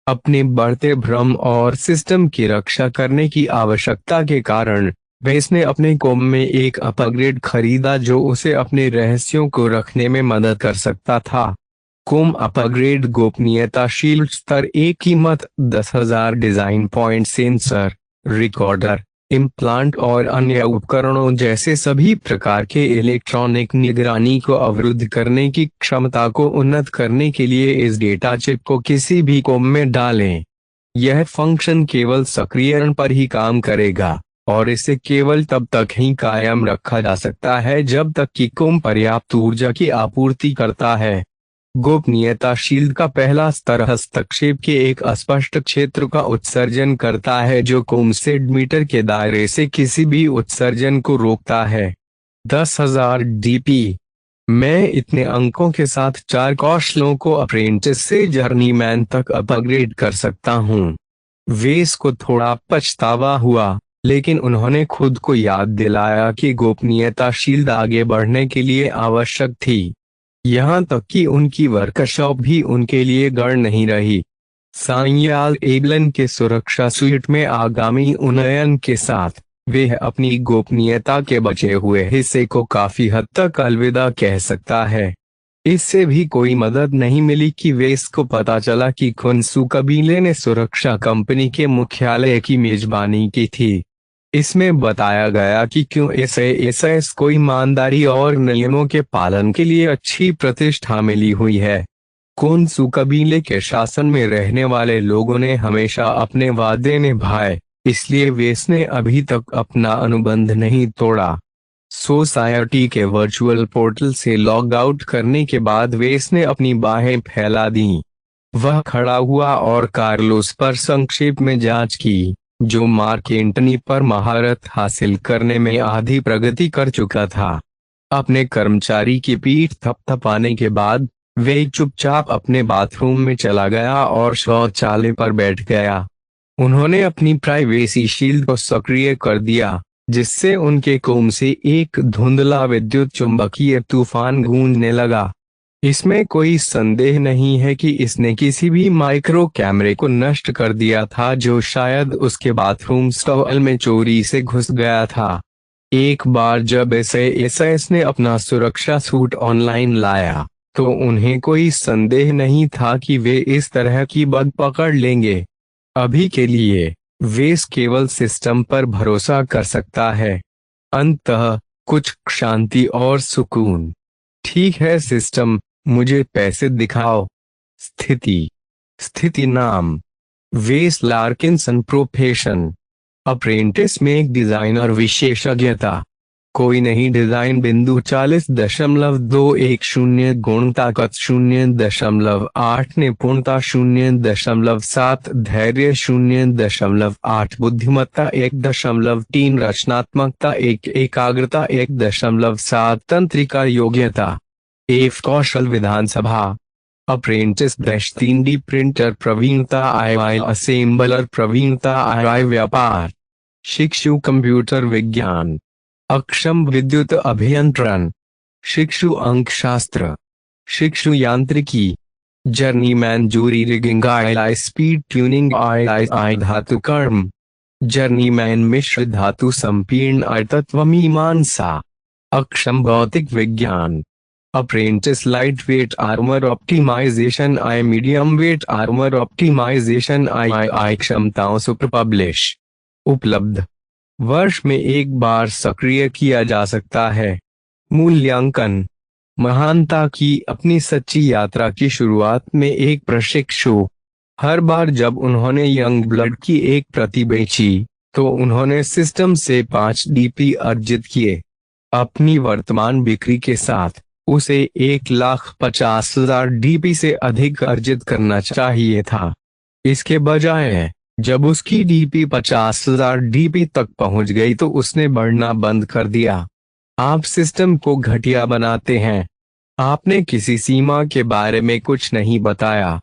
अपने बढ़ते भ्रम और सिस्टम की रक्षा करने की आवश्यकता के कारण वेस ने अपने कोम में एक अपग्रेड खरीदा जो उसे अपने रहस्यों को रखने में मदद कर सकता था। कोम अपग्रेड गोपनीयता शील्ड स्तर एक कीमत 10,000 design point sensor, recorder, implant और अन्य उपकरणों जैसे सभी प्रकार के इलेक्ट्रॉनिक निगरानी को अवरुद्ध करने की क्षमता को उन्नत करने के लिए इस डेटा चिप को किसी भी कोम में डालें। यह फंक्शन केवल सक्रियण पर ही काम करेगा और इसे केवल तब तक ही कायम रखा जा सकता है जब तक कि कोम पर्याप्त ऊर्जा की आपूर्ति करता है। गोपनीयता शील्ड का पहला स्तर हस्तक्षेप के एक अस्पष्ट क्षेत्र का उत्सर्जन करता है जो कोम सेंटीमीटर के दायरे से किसी भी उत्सर्जन को रोकता है। 10,000 डीपी। मैं इतने अंकों के साथ 4 कौशलों को अप्रेंटिस से जर्नीमैन तक अपग्रेड कर सकता हूँ। वेस को थोड़ा पछतावा हुआ, लेकिन उन्होंने खुद को याद दिलाया कि गोपनीयता शील्ड आगे बढ़ने के लिए आवश्यक थी। यहाँ तक कि उनकी वर्कशॉप भी उनके लिए गढ़ नहीं रही। साइयाल एबलन के सुरक्षा सूट में आगामी उन्नयन के साथ वे अपनी गोपनीयता के बचे हुए हिस्से को काफी हद तक अलविदा कह सकता है। इससे भी कोई मदद नहीं मिली कि वेस को पता चला कि खुनसू कबीले ने सुरक्षा कंपनी के मुख्यालय की मेजबानी की थी। इसमें बताया गया कि क्यों एसएएस को ईमानदारी और नियमों के पालन के लिए अच्छी प्रतिष्ठा मिली हुई है। खुनसू कबीले के शासन में रहने वाले लोगों ने हमेशा अपने वादे निभाए, इसलिए वेस ने अभी तक अपना अनुबंध नहीं तोड़ा। सोसाइटी के वर्चुअल पोर्टल से लॉग आउट करने के बाद वेस ने अपनी बाहें फैला दी। वह खड़ा हुआ और कार्लोस पर संक्षेप में जांच की, जो मार्क एंटनी पर महारत हासिल करने में आधी प्रगति कर चुका था। अपने कर्मचारी की पीठ थपथपाने के बाद वे चुपचाप अपने बाथरूम में चला गया और शौचालय पर बैठ गया। उन्होंने अपनी प्राइवेसी शील्ड को सक्रिय कर दिया, जिससे उनके कोम से एक धुंधला विद्युत चुंबकीय तूफान गूंजने लगा। इसमें कोई संदेह नहीं है कि इसने किसी भी माइक्रो कैमरे को नष्ट कर दिया था जो शायद उसके बाथरूम स्टॉल में चोरी से घुस गया था। एक बार जब एसएएस ने अपना सुरक्षा सूट ऑनलाइन लाया, तो उन्हें कोई संदेह नहीं था कि वे इस तरह की बग पकड़ लेंगे। अभी के लिए वेस केवल सिस्टम पर भरोसा कर सकता है। अंततः कुछ शांति और सुकून। ठीक है सिस्टम, मुझे पैसे दिखाओ। स्थिति नाम वेस लार्किंसन। प्रोफेशन अप्रेंटिस में एक डिजाइनर। विशेषज्ञता कोई नहीं डिजाइन बिंदु 40.210 गुण ताकत 0.8 निपुणता 0.7 धैर्य 0.8 बुद्धिमत्ता 1.3 रचनात्मकता 1 एकाग्रता 1.7 तंत्रिका योग्यता 1 कौशल विधानसभा अप्रेंटिस 3D प्रिंटर प्रवीणता आई असेंबलर प्रवीणता आई व्यापार शिक्षु कंप्यूटर विज्ञान अक्षम विद्युत अभियंत्रण शिक्षु अंकशास्त्र, शिक्षु यांत्रिकी, जर्नीमैन जूरी रिगिंग आई स्पीड ट्यूनिंग आई धातु कर्म, जर्नीमैन मिश्र धातु संपीर्ण तत्व मीमांसा, अक्षम भौतिक विज्ञान, apprentice light weight armour optimisation I medium weight armour optimisation I क्षमताओं सुपर पब्लिश। उपलब्ध, वर्ष में एक बार सक्रिय किया जा सकता है। मूल्यांकन, महानता की अपनी सच्ची यात्रा की शुरुआत में एक प्रशिक्षु, हर बार जब उन्होंने यंग ब्लड की एक प्रति बेची तो उन्होंने सिस्टम से 5 डीपी अर्जित किए। अपनी वर्तमान बिक्री के साथ उसे 1,50,000 डीपी से अधिक अर्जित करना चाहिए था। इसके बजाय जब उसकी डीपी 50,000 डीपी तक पहुंच गई तो उसने बढ़ना बंद कर दिया। आप सिस्टम को घटिया बनाते हैं। आपने किसी सीमा के बारे में कुछ नहीं बताया।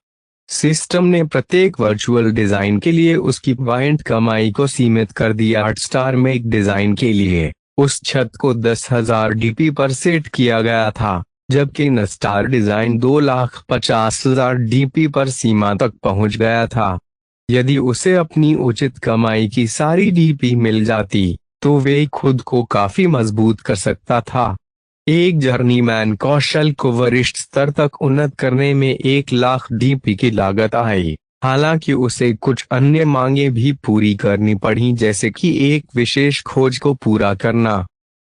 सिस्टम ने प्रत्येक वर्चुअल डिजाइन के लिए उसकी पॉइंट कमाई को सीमित कर दिया। 8 स्टार में एक डिजाइन के लिए उस छत को 10,000 डीपी पर सेट किया गया था, जबकि न स्टार डिजाइन 2,50,000 डीपी पर सीमा तक पहुंच गया था। यदि उसे अपनी उचित कमाई की सारी डीपी मिल जाती तो वे खुद को काफी मजबूत कर सकता था। एक जर्नीमैन कौशल को वरिष्ठ स्तर तक उन्नत करने में 1,00,000 डीपी की लागत आई। हालांकि उसे कुछ अन्य मांगें भी पूरी करनी पड़ी, जैसे कि एक विशेष खोज को पूरा करना।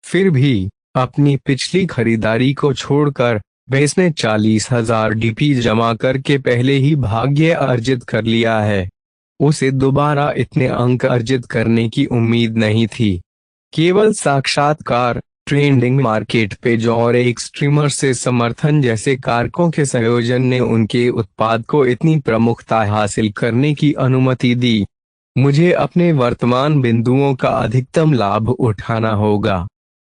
फिर भी अपनी पिछली खरीदारी को छोड़कर बेस ने 40,000 डीपी जमा करके पहले ही भाग्य अर्जित कर लिया है। उसे दोबारा इतने अंक अर्जित करने की उम्मीद नहीं थी। केवल साक्षात्कार, ट्रेंडिंग मार्केट पेज और एक स्ट्रीमर से समर्थन जैसे कारकों के संयोजन ने उनके उत्पाद को इतनी प्रमुखता हासिल करने की अनुमति दी। मुझे अपने वर्तमान बिंदुओं का अधिकतम लाभ उठाना होगा।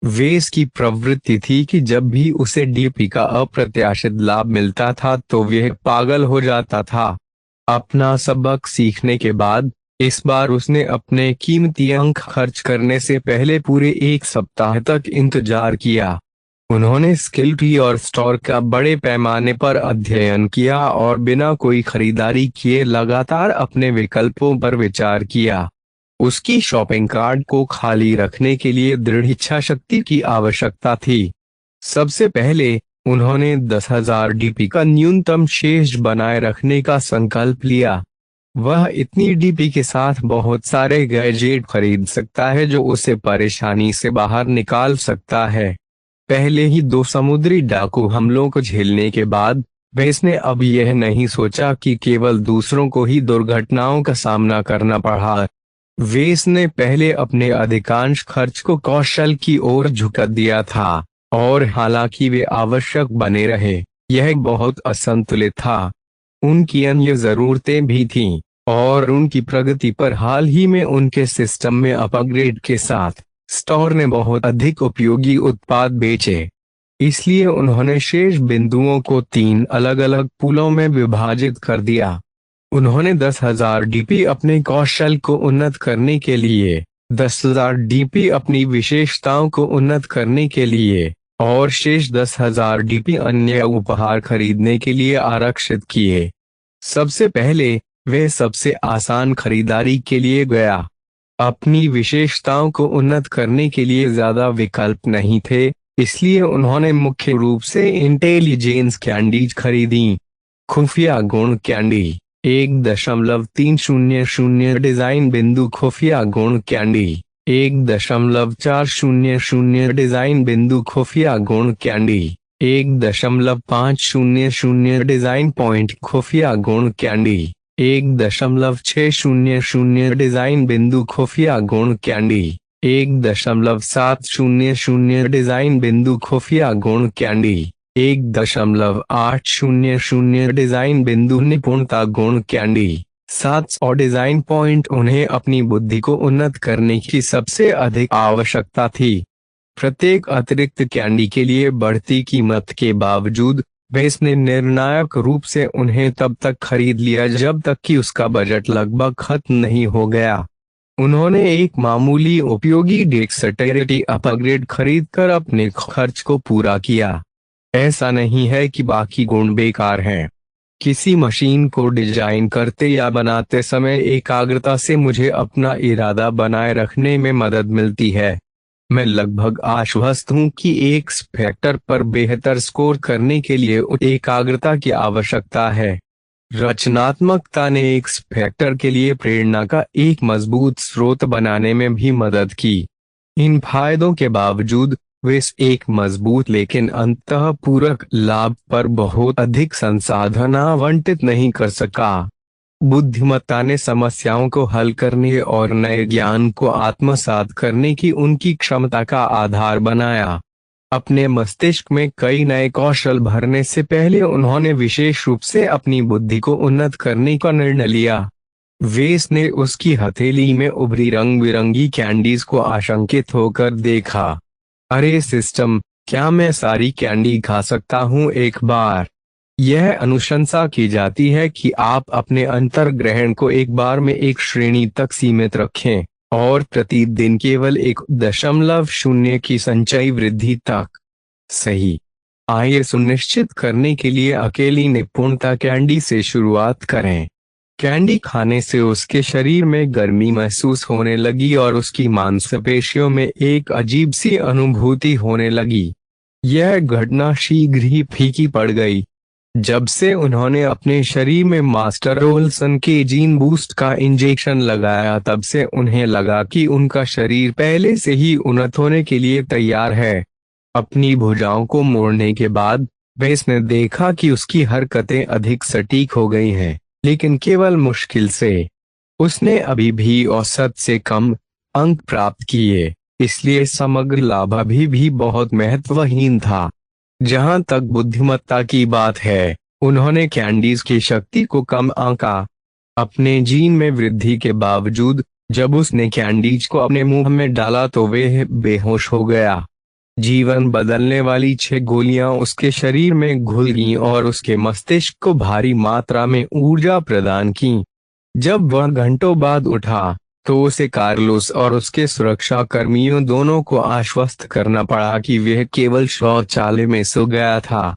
वेस की प्रवृत्ति थी कि जब भी उसे डीपी का अप्रत्याशित लाभ मिलता था तो वह पागल हो जाता था। अपना सबक सीखने के बाद इस बार उसने अपने कीमती अंक खर्च करने से पहले पूरे 1 सप्ताह तक इंतजार किया। उन्होंने स्किल ट्री और स्टोर का बड़े पैमाने पर अध्ययन किया और बिना कोई खरीदारी किए लगातार अपने विकल्पों पर विचार किया। उसकी शॉपिंग कार्ट को खाली रखने के लिए दृढ़ इच्छा शक्ति की आवश्यकता थी। सबसे पहले उन्होंने 10,000 डीपी का न्यूनतम शेष बनाए रखने का संकल्प लिया। वह इतनी डीपी के साथ बहुत सारे गैजेट खरीद सकता है जो उसे परेशानी से बाहर निकाल सकता है। पहले ही 2 समुद्री डाकू हमलों को झेलने के बाद वेस ने अब यह नहीं सोचा कि केवल दूसरों को ही दुर्घटनाओं का सामना करना पड़ा। वेस ने पहले अपने अधिकांश खर्च को कौशल की ओर झुका दिया था, और हालांकि वे आवश्यक बने रहे, यह बहुत असंतुलित था। उनकी अन्य जरूरतें भी थीं, और उनकी प्रगति पर हाल ही में उनके सिस्टम में अपग्रेड के साथ स्टोर ने बहुत अधिक उपयोगी उत्पाद बेचे। इसलिए उन्होंने शेष बिंदुओं को 3 अलग अलग पूलों में विभाजित कर दिया। उन्होंने 10,000 डीपी अपने कौशल को उन्नत करने के लिए, 10,000 डीपी अपनी विशेषताओं को उन्नत करने के लिए और शेष 10,000 डीपी अन्य उपहार खरीदने के लिए आरक्षित किए। सबसे पहले वह सबसे आसान खरीदारी के लिए गया। अपनी विशेषताओं को उन्नत करने के लिए ज्यादा विकल्प नहीं थे, इसलिए उन्होंने मुख्य रूप से इंटेलिजेंस कैंडीज खरीदी। खुफिया गुण कैंडी 1.300 डिजाइन बिंदु खुफिया गुण कैंडी 1.400 डिजाइन बिंदु खुफिया गुण कैंडी 1.500 डिजाइन पॉइंट खुफिया गुण कैंडी 1.600 डिजाइन बिंदु खुफिया गुण कैंडी 1.700 डिजाइन बिंदु खुफिया गुण कैंडी 1.800 डिजाइन बिंदु निपुणता गुण कैंडी 700 डिजाइन पॉइंट। उन्हें अपनी बुद्धि को उन्नत करने की सबसे अधिक आवश्यकता थी। प्रत्येक अतिरिक्त कैंडी के लिए बढ़ती कीमत के बावजूद वेस ने निर्णायक रूप से उन्हें तब तक खरीद लिया जब तक कि उसका बजट लगभग खत्म नहीं हो गया। उन्होंने एक मामूली उपयोगी डेक्सटेरिटी अपग्रेड खरीदकर अपने खर्च को पूरा किया। ऐसा नहीं है कि बाकी गुण बेकार हैं। किसी मशीन को डिजाइन करते या बनाते समय एकाग्रता से मुझे अपना इरादा बनाए रखने में मदद मिलती है। मैं लगभग आश्वस्त हूँ कि एक फैक्टर पर बेहतर स्कोर करने के लिए एकाग्रता की आवश्यकता है। रचनात्मकता ने एक फैक्टर के लिए प्रेरणा का एक मजबूत स्रोत बनाने में भी मदद की। इन फायदों के बावजूद वे एक मजबूत लेकिन अंतःपूरक लाभ पर बहुत अधिक संसाधन आवंटित नहीं कर सका। बुद्धिमत्ता ने समस्याओं को हल करने और नए ज्ञान को आत्मसात करने की उनकी क्षमता का आधार बनाया। अपने मस्तिष्क में कई नए कौशल भरने से पहले उन्होंने विशेष रूप से अपनी बुद्धि को उन्नत करने का निर्णय लिया। वेस ने उसकी हथेली में उभरी रंग बिरंगी कैंडीज को आशंकित होकर देखा। अरे सिस्टम, क्या मैं सारी कैंडी खा सकता हूँ एक बार? यह अनुशंसा की जाती है कि आप अपने अंतर्ग्रहण को एक बार में एक श्रेणी तक सीमित रखें और प्रतिदिन केवल 1.0 की संचयी वृद्धि तक। सही। आइए सुनिश्चित करने के लिए अकेली निपुणता कैंडी से शुरुआत करें। कैंडी खाने से उसके शरीर में गर्मी महसूस होने लगी और उसकी मांसपेशियों में एक अजीब सी अनुभूति होने लगी। यह घटना शीघ्र ही फीकी पड़ गई। जब से उन्होंने अपने शरीर में मास्टर ओल्सन के जीन बूस्ट का इंजेक्शन लगाया, तब से उन्हें लगा कि उनका शरीर पहले से ही उन्नत होने के लिए तैयार है। अपनी भुजाओं को मोड़ने के बाद वेस ने देखा कि उसकी हरकतें अधिक सटीक हो गई हैं, लेकिन केवल मुश्किल से। उसने अभी भी औसत से कम अंक प्राप्त किए, इसलिए समग्र लाभ अभी भी बहुत महत्वहीन था। जहां तक बुद्धिमत्ता की बात है, उन्होंने कैंडीज की शक्ति को कम आंका। अपने जीन में वृद्धि के बावजूद जब उसने कैंडीज को अपने मुंह में डाला तो वह बेहोश हो गया। जीवन बदलने वाली 6 गोलियां उसके शरीर में घुल गईं और उसके मस्तिष्क को भारी मात्रा में ऊर्जा प्रदान की। जब वह घंटों बाद उठा तो उसे कार्लोस और उसके सुरक्षा कर्मियों दोनों को आश्वस्त करना पड़ा कि वह केवल शौचालय में सो गया था।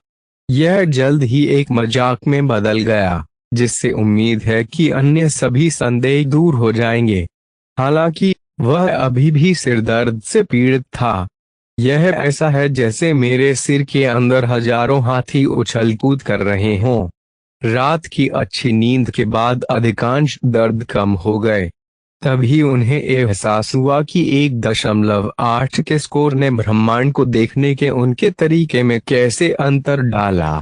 यह जल्द ही एक मजाक में बदल गया, जिससे उम्मीद है कि अन्य सभी संदेह दूर हो जाएंगे। हालांकि वह अभी भी सिरदर्द से पीड़ित था। यह ऐसा है जैसे मेरे सिर के अंदर हजारों हाथी उछल कूद कर रहे हों। रात की अच्छी नींद के बाद अधिकांश दर्द कम हो गए। तभी उन्हें एहसास हुआ कि 1.8 के स्कोर ने ब्रह्मांड को देखने के उनके तरीके में कैसे अंतर डाला।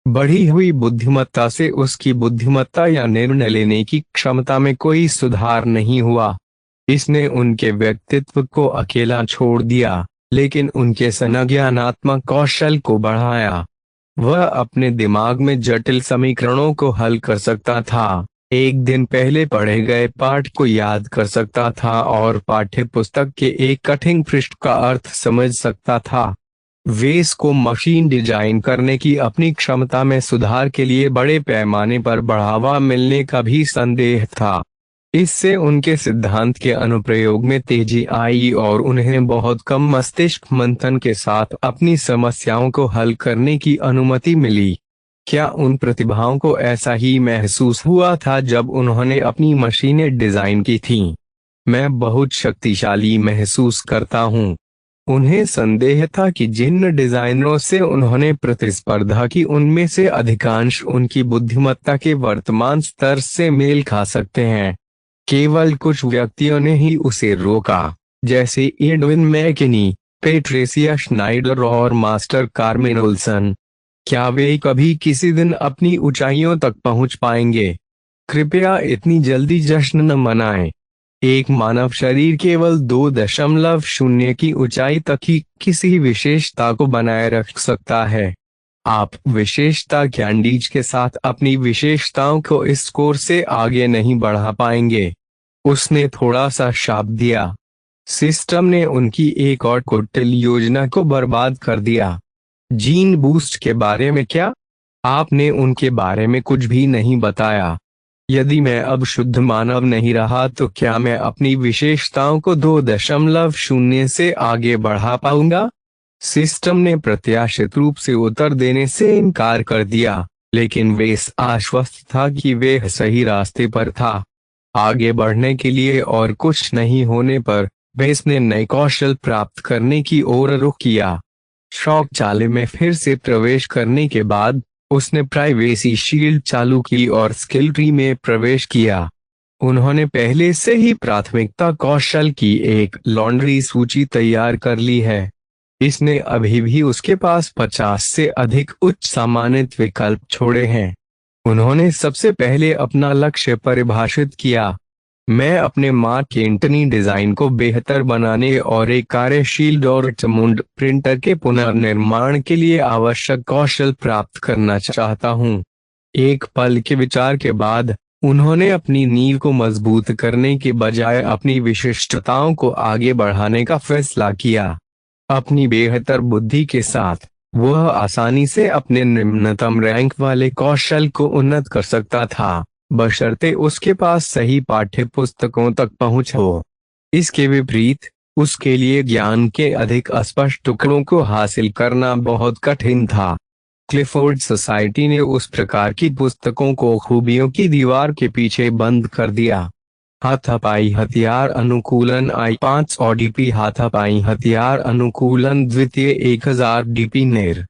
बढ़ी हुई बुद्धिमत्ता से उसकी बुद्धिमत्ता या निर्णय लेने की क्षमता में कोई सुधार नहीं हुआ। इसने उनके व्यक्तित्व को अकेला छोड़ दिया, लेकिन उनके संज्ञानात्मक कौशल को बढ़ाया। वह अपने दिमाग में जटिल समीकरणों को हल कर सकता था, एक दिन पहले पढ़े गए पाठ को याद कर सकता था और पाठ्य पुस्तक के एक कठिन पृष्ठ का अर्थ समझ सकता था। वेस को मशीन डिजाइन करने की अपनी क्षमता में सुधार के लिए बड़े पैमाने पर बढ़ावा मिलने का भी संदेह था। इससे उनके सिद्धांत के अनुप्रयोग में तेजी आई और उन्हें बहुत कम मस्तिष्क मंथन के साथ अपनी समस्याओं को हल करने की अनुमति मिली। क्या उन प्रतिभाओं को ऐसा ही महसूस हुआ था जब उन्होंने अपनी मशीनें डिजाइन की थीं? मैं बहुत शक्तिशाली महसूस करता हूँ। उन्हें संदेह था कि जिन डिजाइनरों से उन्होंने प्रतिस्पर्धा की उनमें से अधिकांश उनकी बुद्धिमत्ता के वर्तमान स्तर से मेल खा सकते हैं। केवल कुछ व्यक्तियों ने ही उसे रोका, जैसे एडविन मैकिनी, पेट्रिसिया श्नाइडर और मास्टर कार्मेन ओल्सन। क्या वे कभी किसी दिन अपनी ऊंचाइयों तक पहुंच पाएंगे? कृपया इतनी जल्दी जश्न न मनाएं। एक मानव शरीर केवल 2.0 की ऊंचाई तक ही किसी विशेषता को बनाए रख सकता है। आप विशेषता कैंडीज के साथ अपनी विशेषताओं को इस स्कोर से आगे नहीं बढ़ा पाएंगे। उसने थोड़ा सा शाप दिया। सिस्टम ने उनकी एक और कुटिल योजना को बर्बाद कर दिया। जीन बूस्ट के बारे में क्या? आपने उनके बारे में कुछ भी नहीं बताया। यदि मैं अब शुद्ध मानव नहीं रहा तो क्या मैं अपनी विशेषताओं को 2.0 से आगे बढ़ा पाऊंगा? सिस्टम ने प्रत्याशित रूप से उत्तर देने से इनकार कर दिया, लेकिन वेस आश्वस्त था कि वे सही रास्ते पर था। आगे बढ़ने के लिए और कुछ नहीं होने पर वेस ने नए कौशल प्राप्त करने की ओर रुख किया। शौचालय में फिर से प्रवेश करने के बाद उसने प्राइवेसी शील्ड चालू की और स्किल ट्री में प्रवेश किया। उन्होंने पहले से ही प्राथमिकता कौशल की एक लॉन्ड्री सूची तैयार कर ली है। इसने अभी भी उसके पास 50 से अधिक उच्च सामान्यत विकल्प छोड़े हैं। उन्होंने सबसे पहले अपना लक्ष्य परिभाषित किया। मैं अपने मार्क एंटनी डिजाइन को बेहतर बनाने और एक कार्यशील डॉर्टमुंड प्रिंटर के पुनर्निर्माण के लिए आवश्यक कौशल प्राप्त करना चाहता हूं। एक पल के विचार के बाद उन्होंने अपनी नींव को मजबूत करने के बजाय अपनी विशिष्टताओं को आगे बढ़ाने का फैसला किया। अपनी बेहतर बुद्धि के साथ वह आसानी से अपने निम्नतम रैंक वाले कौशल को उन्नत कर सकता था, बशर्ते उसके पास सही पाठ्य पुस्तकों तक पहुंच हो। इसके विपरीत उसके लिए ज्ञान के अधिक अस्पष्ट टुकड़ों को हासिल करना बहुत कठिन था। क्लिफोर्ड सोसाइटी ने उस प्रकार की पुस्तकों को खूबियों की दीवार के पीछे बंद कर दिया। हाथापाई हथियार अनुकूलन I5 ODP हाथापाई हथियार अनुकूलन द्वितीय 1000 DP नेर